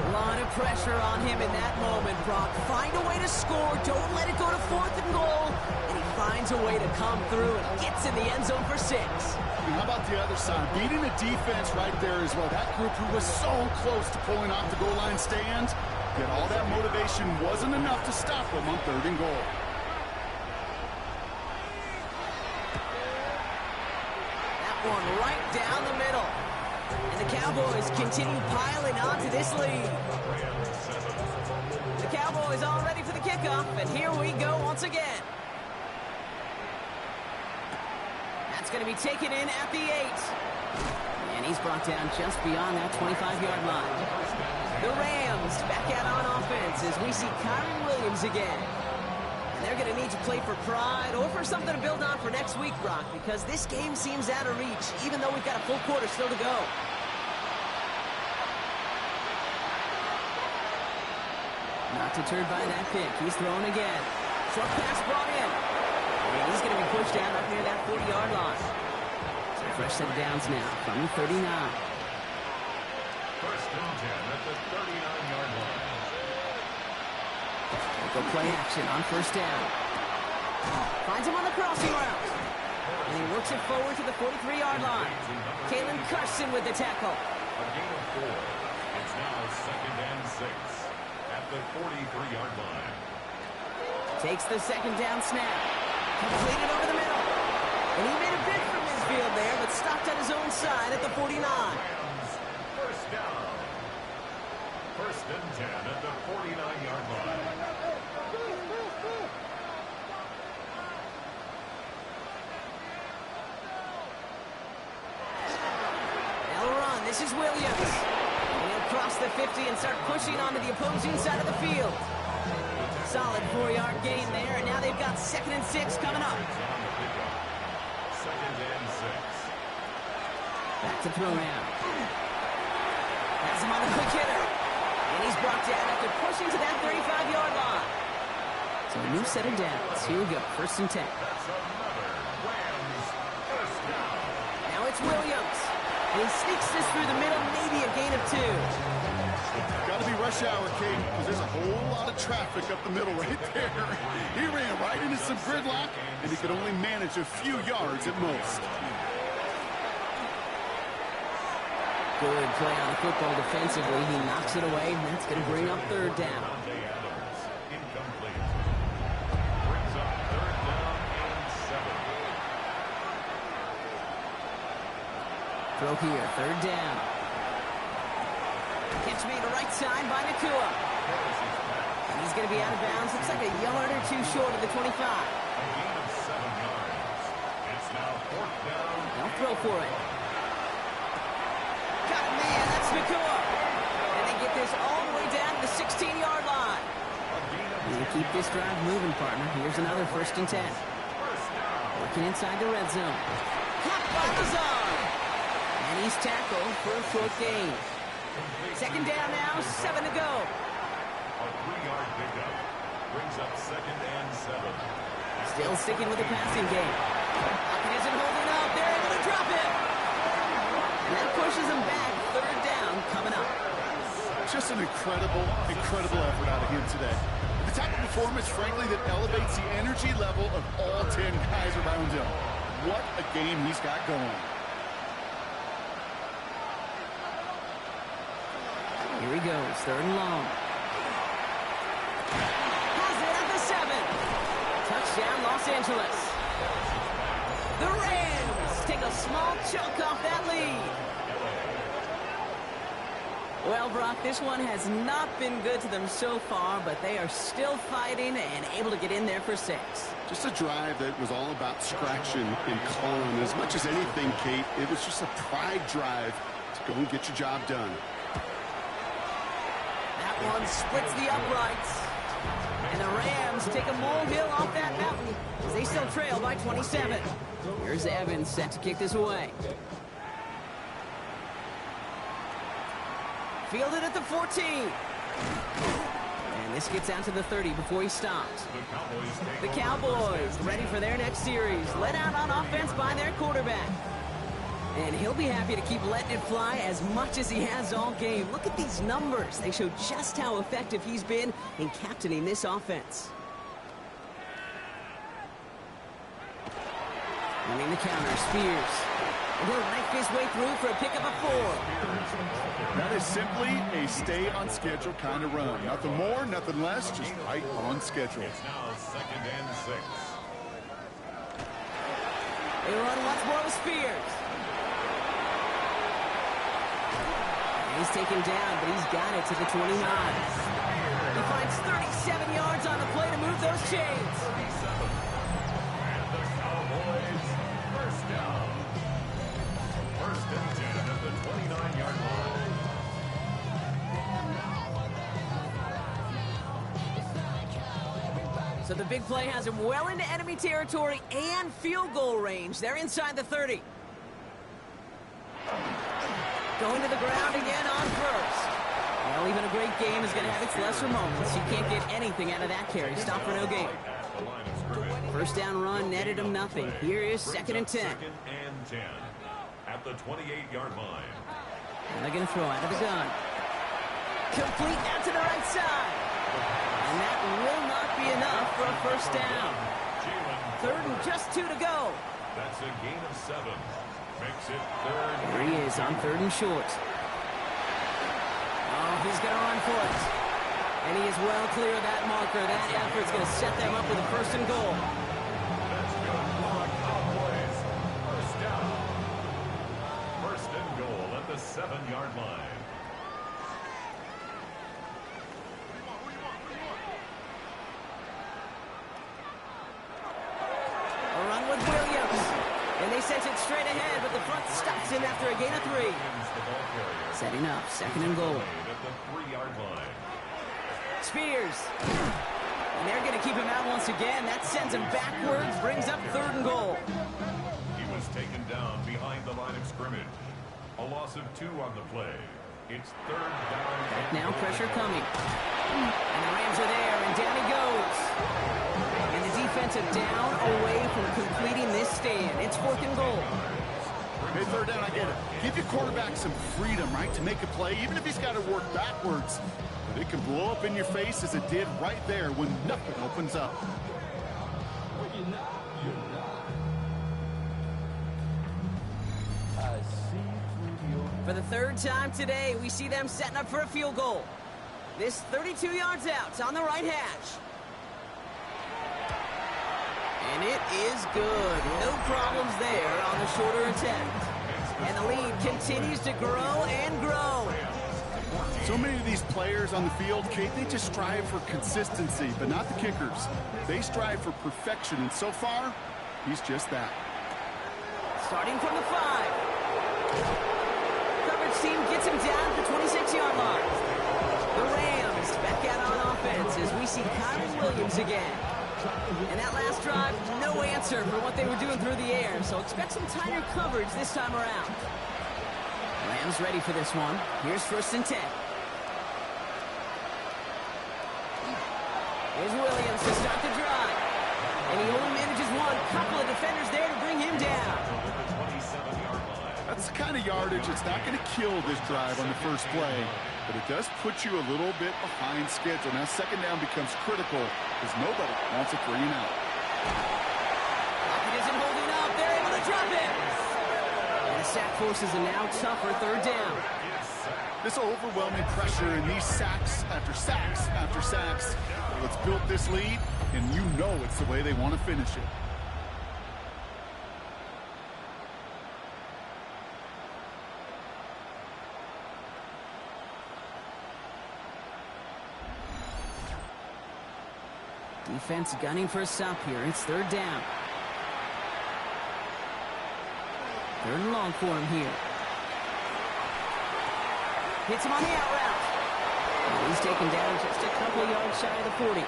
A lot of pressure on him in that moment, Brock. Find a way to score. Don't let it go to 4th and goal. And he finds a way to come through and gets in the end zone for 6. And how about the other side? Beating the defense right there as well. That group who was so close to pulling off the goal line stand, yet all that motivation wasn't enough to stop them on 3rd and goal. one right down the middle. And the Cowboys continue piling on to this lead. The Cowboys all ready for the kickoff, and here we go once again. That's going to be taken in at the 8. And he's brought down just beyond that 25-yard line. The Rams back out on offense as we see Kyron Williams again. And they're going to need to play for pride or for something to build on for next week, Brock, because this game seems out of reach, even though we've got a full quarter still to go. Not deterred by that pick. He's throwing again. Short pass brought in. And he's going to be pushed down up near that 40-yard line. So a fresh set of downs now from the 39. First and 10 at the 39-yard line. Go play action on first down. Finds him on the crossing route. And he works it forward to the 43-yard line. Kalen Carson with the tackle. A gain of 4. It's now second and 6 at the 43-yard line. Takes the second down snap. Completed over the middle. And he made a bid from his field there, but stopped on his own side at the 49. First down. First and 10 at the 49-yard line. They'll run. This is Williams. And he'll cross the 50 and start pushing onto the opposing side of the field. Solid 4-yard gain there, and now they've got second and 6 coming up. Second and 6. Back to throw now. Has him on the quick hitter. And he's brought down after pushing to that 35-yard line. So a new set of downs. Here we go, first and 10. That's another Rams first down. Now it's Williams. And he sneaks this through the middle, maybe a gain of 2. Got to be rush hour, Kate, because there's a whole lot of traffic up the middle right there. He ran right into some gridlock, and he could only manage a few yards at most. Good play on the football defensively. He knocks it away, and that's going to bring up third down. Incomplete. Brings up third down and 7. Throw here, third down. Catch made right side by Nakua. And he's going to be out of bounds. Looks like a yard or 2 short of the 25. A gain of 7 yards. It's now fourth down. They'll throw for it. Got it, man. That's Nakua. And they get this all the way down to the 16-yard line. And keep this drive moving, partner. Here's another first and 10. Working inside the red zone. Caught by Lazar. And he's tackled for a short gain. Second down now, 7 to go. A 3-yard pickup brings up second and 7. Still sticking with the passing game. He isn't holding up. They're able to drop it. And that pushes him back. Third down coming up. Just an incredible effort out of him today. The type of performance, frankly, that elevates the energy level of all 10 guys around him. What a game he's got going. Here he goes, third and long. Has it at the 7. Touchdown, Los Angeles. The Rams take a small chunk off that lead. Well, Brock, this one has not been good to them so far, but they are still fighting and able to get in there for 6. Just a drive that was all about scratching and clawing. As much as anything, Kate, it was just a pride drive to go and get your job done. One splits the uprights. And the Rams take a molehill off that mountain as they still trail by 27. Here's Evans set to kick this away. Fielded at the 14. And this gets out to the 30 before he stops. The Cowboys ready for their next series. Led out on offense by their quarterback. And he'll be happy to keep letting it fly as much as he has all game. Look at these numbers. They show just how effective he's been in captaining this offense. Running the counter, Spears. And he'll knife his way through for a pickup of 4. That is simply a stay-on-schedule kind of run. Nothing more, nothing less, just right on schedule. It's now second and 6. They run once more with Spears. He's taken down, but he's got it to the 29. He finds 37 yards on the play to move those chains. And the Cowboys first down. First and 10 at the 29-yard line. So the big play has him well into enemy territory and field goal range. They're inside the 30. Going to the ground again on first. Well, even a great game is going to have its lesser moments. You can't get anything out of that carry. Stop for no gain. First down run netted him nothing. Here is 2nd and 10. 2nd and 10 at the 28-yard line. And they're going to throw out of the gun. Complete out to the right side. And that will not be enough for a first down. 3rd and just 2 to go. That's a gain of 7. Makes it 3rd. Here he is on 3rd and short. Oh, he's going to run for it. And he is well clear of that marker. That effort's going to set them up with a 1st and goal. That's good for the Cowboys. First down. 1st and goal at the 7-yard line. Sends it straight ahead, but the front stops him after a gain of 3. Setting up, 2nd and goal. At the 3-yard line. Spears. And they're going to keep him out once again. That sends him backwards, brings up 3rd and goal. He was taken down behind the line of scrimmage. A loss of 2 on the play. It's 3rd down. Now pressure coming. And the Rams are there, and down he goes. And the defensive down away from completing this stand. It's 4th and goal. Hey, 3rd down, I get it. Give your quarterback some freedom, right, to make a play, even if he's got to work backwards. But it can blow up in your face as it did right there when nothing opens up. For the 3rd time today, we see them setting up for a field goal. This 32 yards out. It's on the right hash. And it is good. No problems there on the shorter attempt. And the lead continues to grow and grow. So many of these players on the field, Kate, they just strive for consistency, but not the kickers. They strive for perfection, and so far, he's just that. Starting from the 5. Coverage team gets him down at the 26-yard line. The Rams back out on offense as we see Kyle Williams again. And that last drive, no answer for what they were doing through the air, so expect some tighter coverage this time around. Rams ready for this one. Here's 1st and 10. Here's Williams to start the drive. And he only manages one. Couple of defenders there to bring him down. That's the kind of yardage that's not going to kill this drive on the first play, but it does put you a little bit behind schedule. Now 2nd down becomes critical because nobody wants a 3 and out. It isn't holding up. They're able to drop it. And the sack forces a now tougher 3rd down. This overwhelming pressure and these sacks after sacks after sacks. Let's build this lead, and you know it's the way they want to finish it. Defense gunning for a stop here. It's 3rd down. 3rd and long for him here. Hits him on the out route. And he's taken down just a couple yards shy of the 40.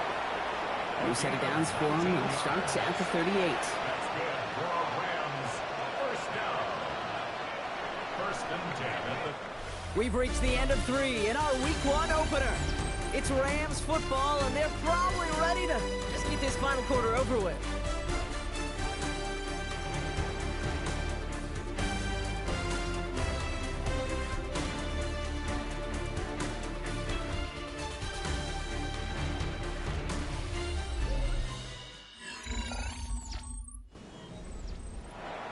New set of downs for him. He starts at the 38. That's good for our Rams. First down. 1st and 10 at the... We've reached the end of 3 in our Week 1 opener. It's Rams football, and they're probably ready to just get this final quarter over with.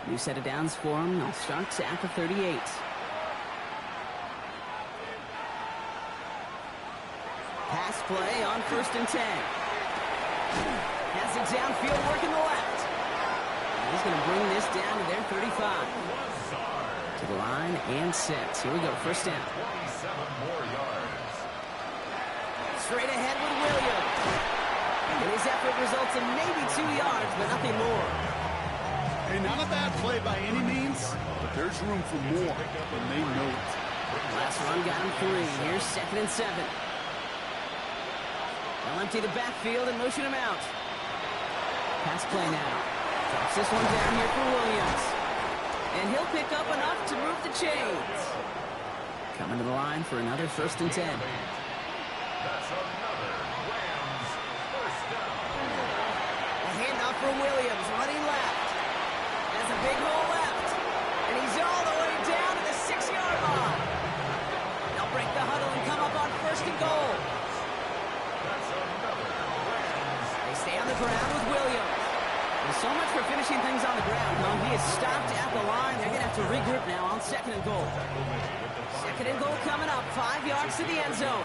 New set of downs for him. They'll start at the 38. Pass play on 1st and 10. Has it downfield, working the left. And he's going to bring this down to their 35. To the line and set. Here we go, first down. 27 more yards. Straight ahead with Williams. And his effort results in maybe 2 yards, but nothing more. Hey, not a bad play by any means, but there's room for more, and they know it. Last run got him 3. Here's 2nd and 7. They'll empty the backfield and motion him out. Pass play now. Drops this one down here for Williams. And he'll pick up enough to move the chains. Coming to the line for another 1st and 10. That's another Rams first down. A handoff for Williams, running left. Has a big hole left. And he's all the way down to the 6-yard line. They'll break the huddle and come up on 1st and goal. That's another Rams. They stay on the ground with Williams. There's so much for finishing things on the ground, huh? He is stopped at the line. They're going to have to regroup now on 2nd and goal. 2nd and goal coming up. 5 yards to the end zone.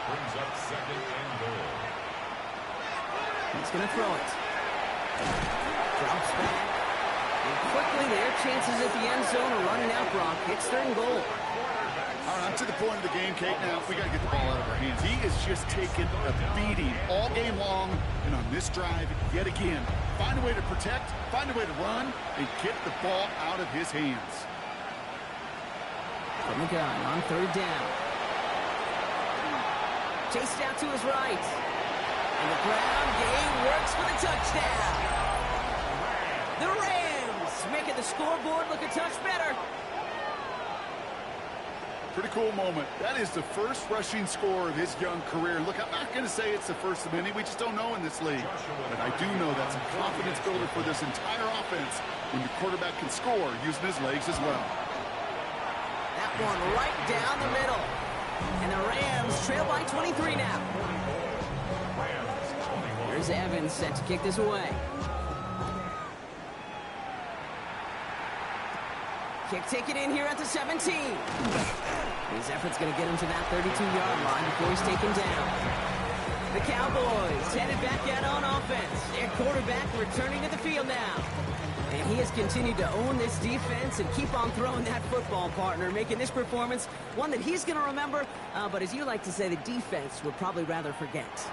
Brings up 2nd and goal. He's going to throw it. Drops back. And quickly, their chances at the end zone are running out, Brock. It's 3rd and goal. All right, I'm to the point of the game, Kate. Now, we got to get the ball out of our hands. He is just taking a beating all game long, and on this drive, yet again, find a way to protect, find a way to run, and get the ball out of his hands. From the gun on 3rd down. Chased out to his right. And the ground game works for the touchdown. The Rams making the scoreboard look a touch better. Pretty cool moment. That is the first rushing score of his young career. Look, I'm not going to say it's the first of many. We just don't know in this league. But I do know that's a confidence builder for this entire offense when your quarterback can score using his legs as well. That one right down the middle. And the Rams trail by 23 now. Here's Evans set to kick this away. Kick taken in here at the 17. His effort's going to get him to that 32-yard line before he's taken down. The Cowboys headed back out on offense. Their quarterback returning to the field now. And he has continued to own this defense and keep on throwing that football, partner, making this performance one that he's going to remember, but as you like to say, the defense would probably rather forget.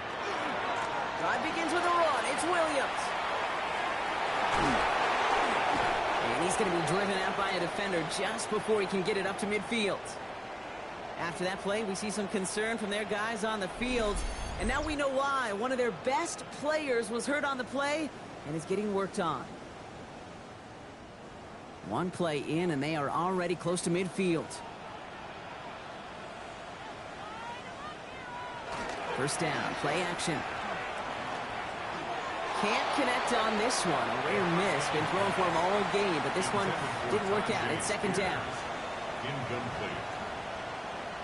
Drive begins with a run. It's Williams. And he's going to be driven out by a defender just before he can get it up to midfield. After that play, we see some concern from their guys on the field. And now we know why. One of their best players was hurt on the play and is getting worked on. One play in, and they are already close to midfield. First down, play action. Can't connect on this one. A rare miss. Been thrown for him all game, but this one didn't work out. It's 2nd down. Incomplete.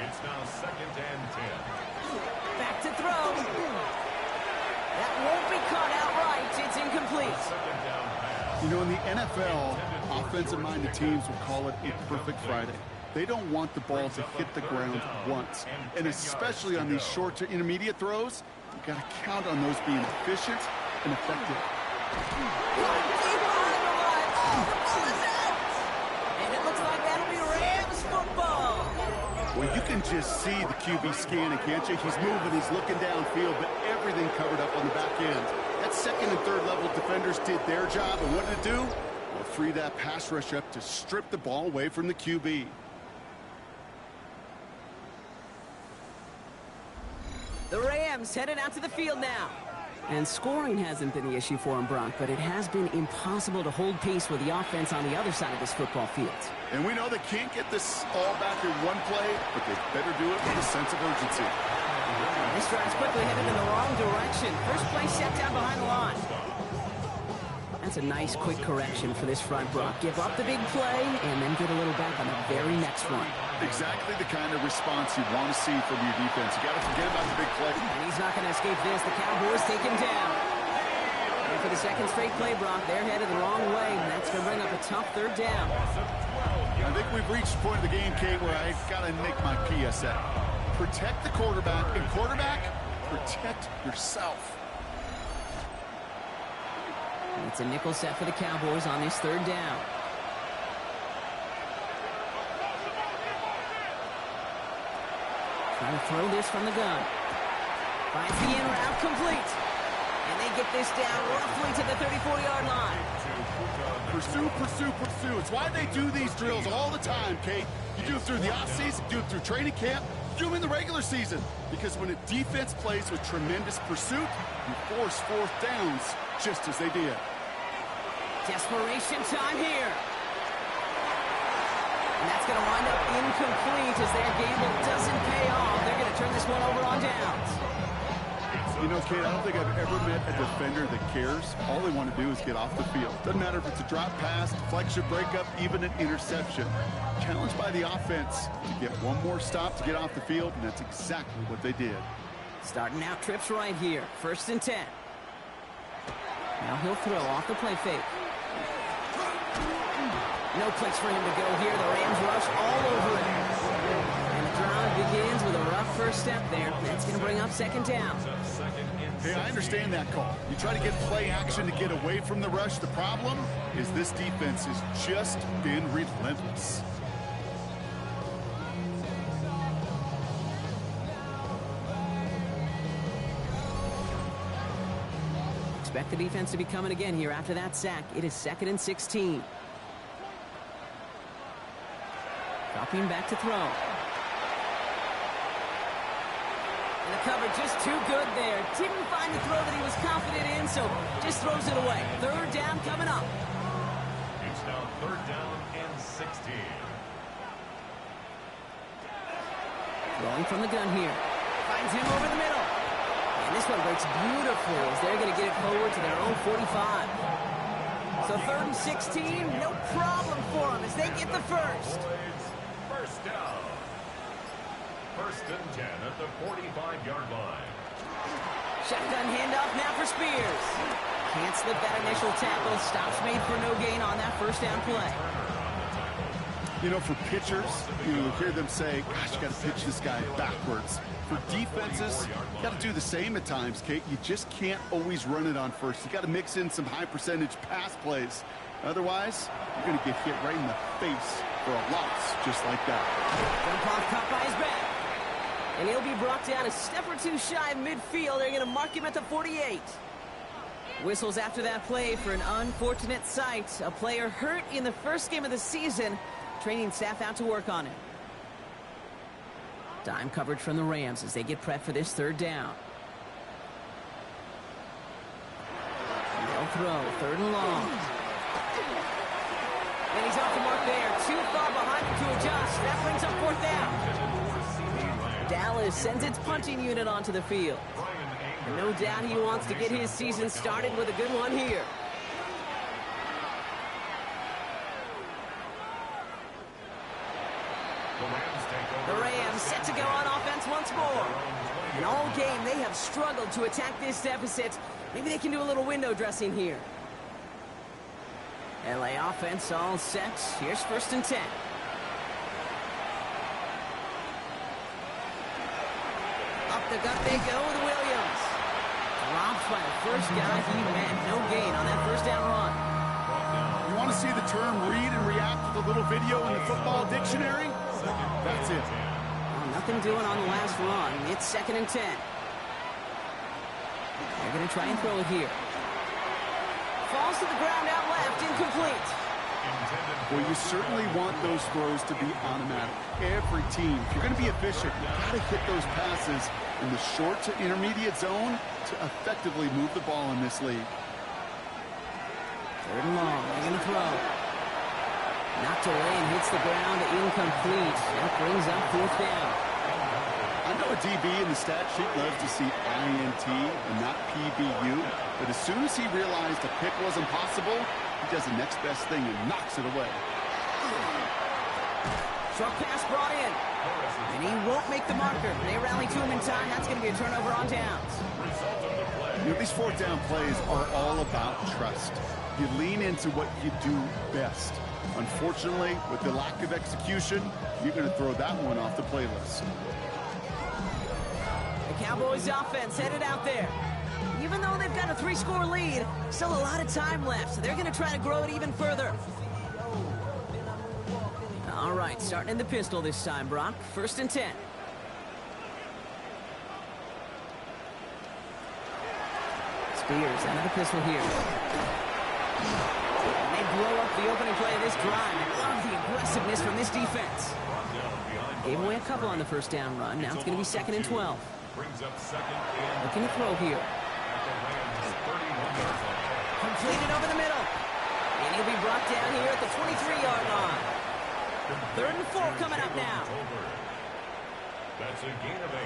It's now 2nd and 10. Back to throw. That won't be caught outright. It's incomplete. Second down pass. You know, in the NFL, offensive-minded teams will call it a perfect Friday. They don't want the ball to hit the ground once. And especially on these short to intermediate throws, you've got to count on those being efficient and effective. And it looks like that'll be Rams football. Well, you can just see the QB scanning, can't you? He's moving, he's looking downfield, but everything covered up on the back end. That 2nd and 3rd level defenders did their job, and what did it do? Well, free that pass rush up to strip the ball away from the QB. The Rams headed out to the field now. And scoring hasn't been the issue for him, Brock, but it has been impossible to hold pace with the offense on the other side of this football field. And we know they can't get this all back in one play, but they better do it with a sense of urgency. This drive's quickly headed in the wrong direction. First play set down behind the line. That's a nice, quick correction for this front, Brock. Give up the big play and then get a little back on the very next one. Exactly the kind of response you want to see from your defense. You got to forget about the big play. And he's not going to escape this. The Cowboys take him down. And for the second straight play, Brock, they're headed the wrong way, and that's going to bring up a tough 3rd down. I think we've reached the point of the game, Kate, where I've got to make my PSA. Protect the quarterback, and quarterback, protect yourself. And it's a nickel set for the Cowboys on this 3rd down. Trying to throw this from the gun. Finds the in route complete. And they get this down roughly to the 34-yard line. Pursue, pursue, pursue. It's why they do these drills all the time, Kate. You do it through the offseason, do it through training camp, do them in the regular season. Because when a defense plays with tremendous pursuit, you force fourth downs just as they did. Desperation time here. And that's going to wind up incomplete as their gamble doesn't pay off. They're going to turn this one over on downs. You know, Kate, I don't think I've ever met a defender that cares. All they want to do is get off the field. Doesn't matter if it's a drop pass, deflection, breakup, even an interception. Challenged by the offense to get one more stop to get off the field, and that's exactly what they did. Starting out trips right here. 1st and 10. Now he'll throw off the play fake. No place for him to go here. The Rams rush all over it. And the drive begins with a rough first step there. That's going to bring up 2nd down. Hey, I understand that call. You try to get play action to get away from the rush. The problem is this defense has just been relentless. Expect the defense to be coming again here after that sack. It is 2nd and 16. Dropping back to throw. And the cover just too good there. Didn't find the throw that he was confident in, so just throws it away. 3rd down coming up. It's now 3rd down and 16. Throwing from the gun here. Finds him over the middle. And this one breaks beautifully as they're going to get it forward to their own 45. So 3rd and 16, no problem for them as they get the first. First down. 1st and 10 at the 45-yard line. Shotgun handoff now for Spears. Can't slip that initial tackle. Stops made for no gain on that 1st down play. You know, for pitchers, you hear them say, gosh, you got to pitch this guy backwards. For defenses, you got to do the same at times, Kate. You just can't always run it on first. You got to mix in some high-percentage pass plays. Otherwise, you're going to get hit right in the face for a loss just like that. Dump off caught by his back. And he'll be brought down a step or two shy of midfield. They're going to mark him at the 48. Whistles after that play for an unfortunate sight. A player hurt in the first game of the season. Training staff out to work on it. Dime coverage from the Rams as they get prepped for this 3rd down. They'll throw. 3rd and long. And he's off the mark there. Too far behind him to adjust. That brings up 4th down. Dallas sends its punting unit onto the field. And no doubt he wants to get his season started with a good one here. The Rams set to go on offense once more. And all game, they have struggled to attack this deficit. Maybe they can do a little window dressing here. LA offense all set. Here's 1st and 10. Up the gut they go with Williams. Dropped by the first guy he met. No gain on that 1st down run. You want to see the term read and react with a little video in the football dictionary? That's it. Well, nothing doing on the last run. It's 2nd and 10. They're going to try and throw it here. Falls to the ground out left, incomplete. Well, you certainly want those throws to be automatic. Every team, if you're going to be efficient, you've got to hit those passes in the short to intermediate zone to effectively move the ball in this league. 3rd and long, they're going to throw. Knocked away and hits the ground, incomplete. That brings up 4th down. I know a DB in the stat sheet loves to see INT and not PBU, but as soon as he realized a pick wasn't possible, he does the next best thing and knocks it away. Short pass brought in. And he won't make the marker. They rally to him in time. That's going to be a turnover on downs. You know, these 4th down plays are all about trust. You lean into what you do best. Unfortunately, with the lack of execution, you're going to throw that one off the playlist. The Cowboys offense headed out there. Even though they've got a 3-score lead, still a lot of time left, so they're going to try to grow it even further. All right, starting in the pistol this time, Brock. 1st and 10. Spears out of the pistol here. And they blow up the opening play of this drive. I love the aggressiveness from this defense. Gave away a couple on the first down run. Now it's going to be 2nd and 12. Looking to throw here. Completed over the middle. And he'll be brought down here at the 23-yard line. 3rd and 4 coming up now. That's a gain of 8.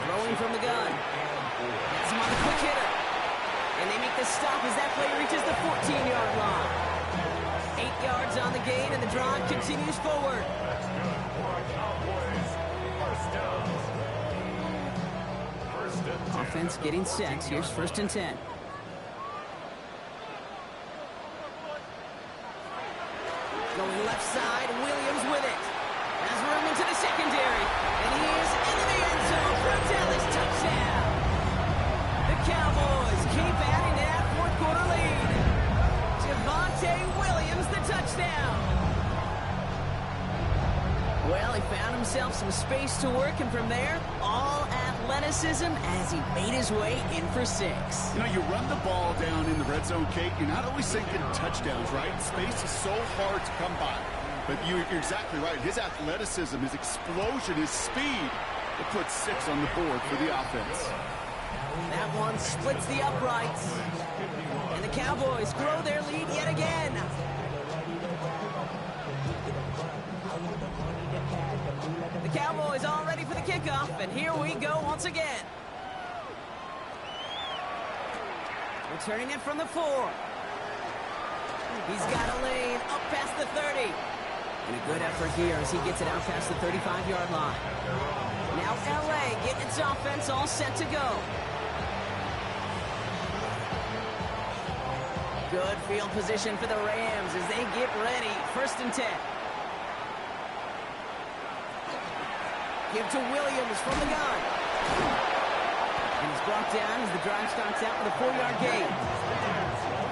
Throwing from the gun. That's him on the quick hitter. And they make the stop as that play reaches the 14-yard line. 8 yards on the gain, and the drive continues forward. That's good for a Cowboys first down. First and 10. Offense getting set. Here's 1st and 10. Going left side, Williams with it. Has room into the secondary. And he is into the end zone for a Dallas touchdown. The Cowboys keep adding to that fourth-quarter lead. Javonte Williams, the touchdown. Well, he found himself some space to work, and from there, all athleticism as he made his way in for 6. You know, you run the ball down in the red zone, Kate, you're not always thinking touchdowns, right? Space is so hard to come by. But you're exactly right. His athleticism, his explosion, his speed will put 6 on the board for the offense. That one splits the uprights. And the Cowboys grow their lead yet again. The Cowboys all ready for the kickoff, and here we go once again. Returning it from the 4. He's got a lane up past the 30. And a good effort here as he gets it out past the 35-yard line. Now L.A. getting its offense all set to go. Good field position for the Rams as they get ready. 1st and 10. Give to Williams from the gun. And he's brought down as the drive starts out with a 4-yard gain.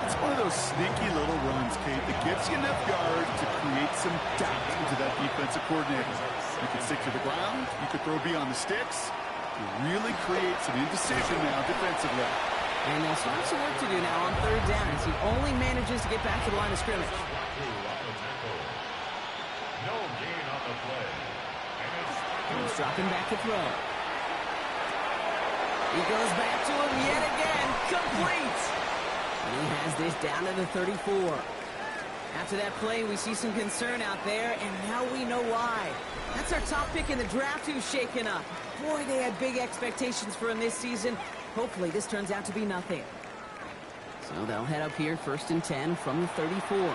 It's one of those sneaky little runs, Kate, that gives you enough yards to create some doubt into that defensive coordinator. You can stick to the ground. You could throw beyond the sticks. You really create some indecision now defensively. And they'll start some work to do now on 3rd down as he only manages to get back to the line of scrimmage. No gain on the play. He's dropping back to throw. He goes back to him yet again. Complete. And he has this down to the 34. After that play, we see some concern out there, and now we know why. That's our top pick in the draft who's shaken up. Boy, they had big expectations for him this season. Hopefully, this turns out to be nothing. So they'll head up here, 1st and 10 from the 34. They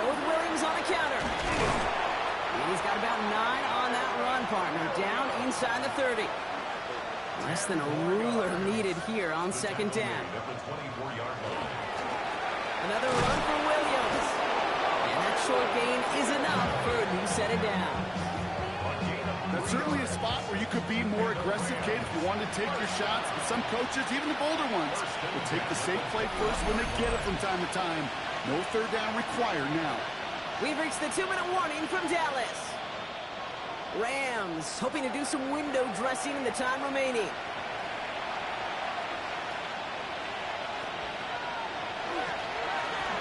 go with Williams on the counter. And he's got about 9 on that run, partner. Down inside the 30. Less than a ruler needed here on 2nd down. Another run for Williams. And that short gain is enough for who set it down. That's certainly a spot where you could be more aggressive, Kate, if you wanted to take your shots. But some coaches, even the bolder ones, will take the safe play first when they get it from time to time. No 3rd down required now. We've reached the 2-minute warning from Dallas. Rams hoping to do some window dressing in the time remaining.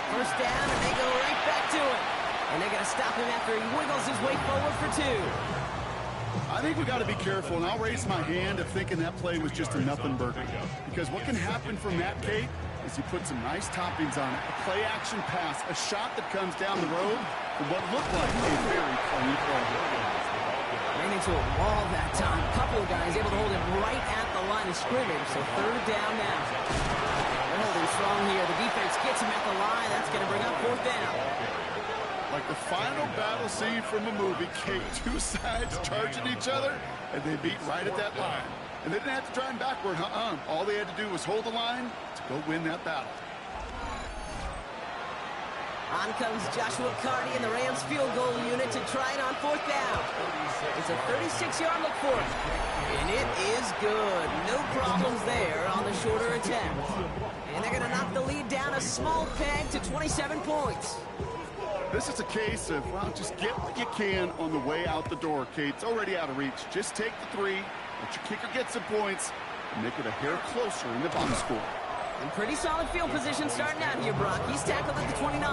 First down, and they go right back to it. And they're going to stop him after he wiggles his way forward for 2. I think we got to be careful, and I'll raise my hand of thinking that play was just a nothing burger. Because what can happen from that, Kate, is you put some nice toppings on it. A play-action pass, a shot that comes down the road for what looked like a very clean play. Ran into a wall that time. A couple of guys able to hold him right at the line of scrimmage. So 3rd down now. They're holding strong here. The defense gets him at the line. That's going to bring up 4th down. Like the final battle scene from a movie, Kate, 2 sides charging each other, and they beat right at that line. And they didn't have to drive backward, All they had to do was hold the line to go win that battle. On comes Joshua Carty and the Rams field goal unit to try it on 4th down. It's a 36-yard look for it. And it is good. No problems there on the shorter attempt. And they're going to knock the lead down a small peg to 27 points. This is a case of, well, just get what you can on the way out the door, Kate. It's already out of reach. Just take the 3 Let your kicker get some points and make it a hair closer in the box score. In pretty solid field position starting out here, Brock. He's tackled at the 29.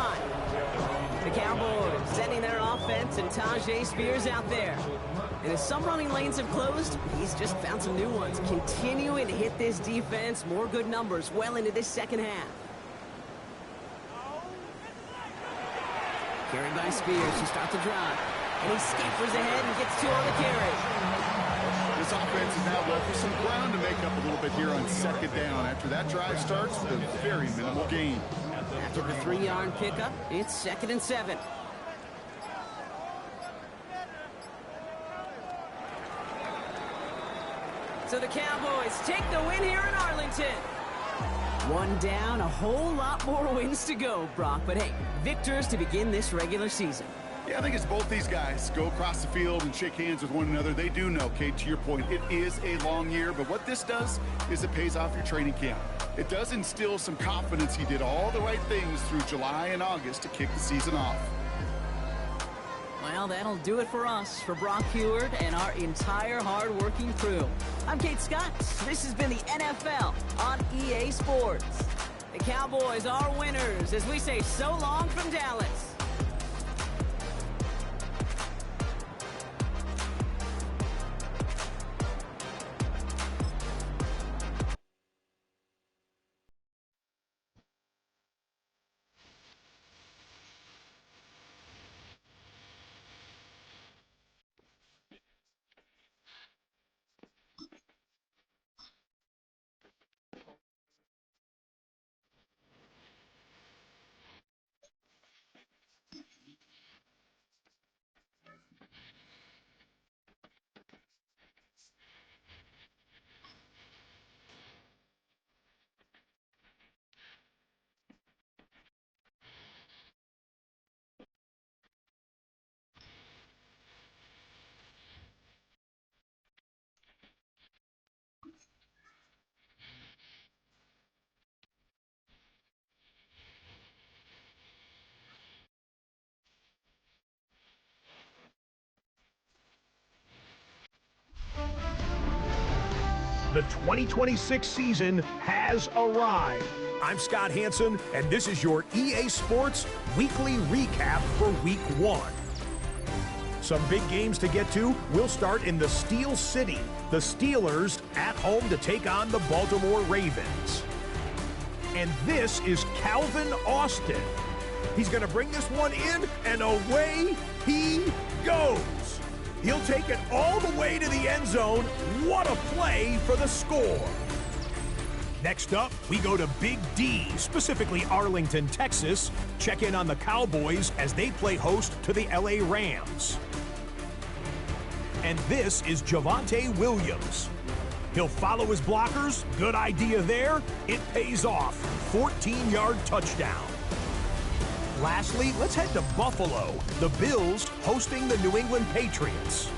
The Cowboys sending their offense and Tajay Spears out there. And as some running lanes have closed, he's just found some new ones. Continuing to hit this defense. More good numbers well into this second half. Carried by Spears to start the drive. And he scampers ahead and gets 2 on the carry. This offense is now left with some ground to make up a little bit here on second down after that drive starts with a very minimal gain. After the 3-yard pickup, it's 2nd and 7. So the Cowboys take the win here in Arlington. 1 down, a whole lot more wins to go, Brock. But hey, victors to begin this regular season. Yeah, I think it's both these guys go across the field and shake hands with one another. They do know, Kate, to your point, it is a long year, but what this does is it pays off your training camp. It does instill some confidence he did all the right things through July and August to kick the season off. Well, that'll do it for us, for Brock Heward and our entire hard-working crew. I'm Kate Scott. This has been the NFL on EA Sports. The Cowboys are winners as we say so long from Dallas. The 2026 season has arrived. I'm Scott Hanson, and this is your EA Sports Weekly Recap for Week 1. Some big games to get to. We'll start in the Steel City. The Steelers at home to take on the Baltimore Ravens. And this is Calvin Austin. He's going to bring this one in, and away he goes. He'll take it all the way to the end zone. What a play for the score. Next up, we go to Big D, specifically Arlington, Texas. Check in on the Cowboys as they play host to the LA Rams. And this is Javonte Williams. He'll follow his blockers. Good idea there. It pays off. 14-yard touchdown. Lastly, let's head to Buffalo. The Bills hosting the New England Patriots.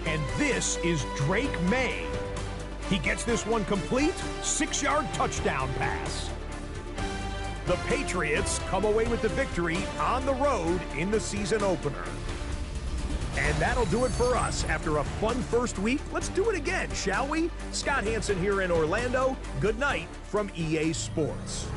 And this is Drake May. He gets this one complete. 6-yard touchdown pass. The Patriots come away with the victory on the road in the season opener. And that'll do it for us. After a fun first week, let's do it again, shall we? Scott Hanson here in Orlando. Good night from EA Sports.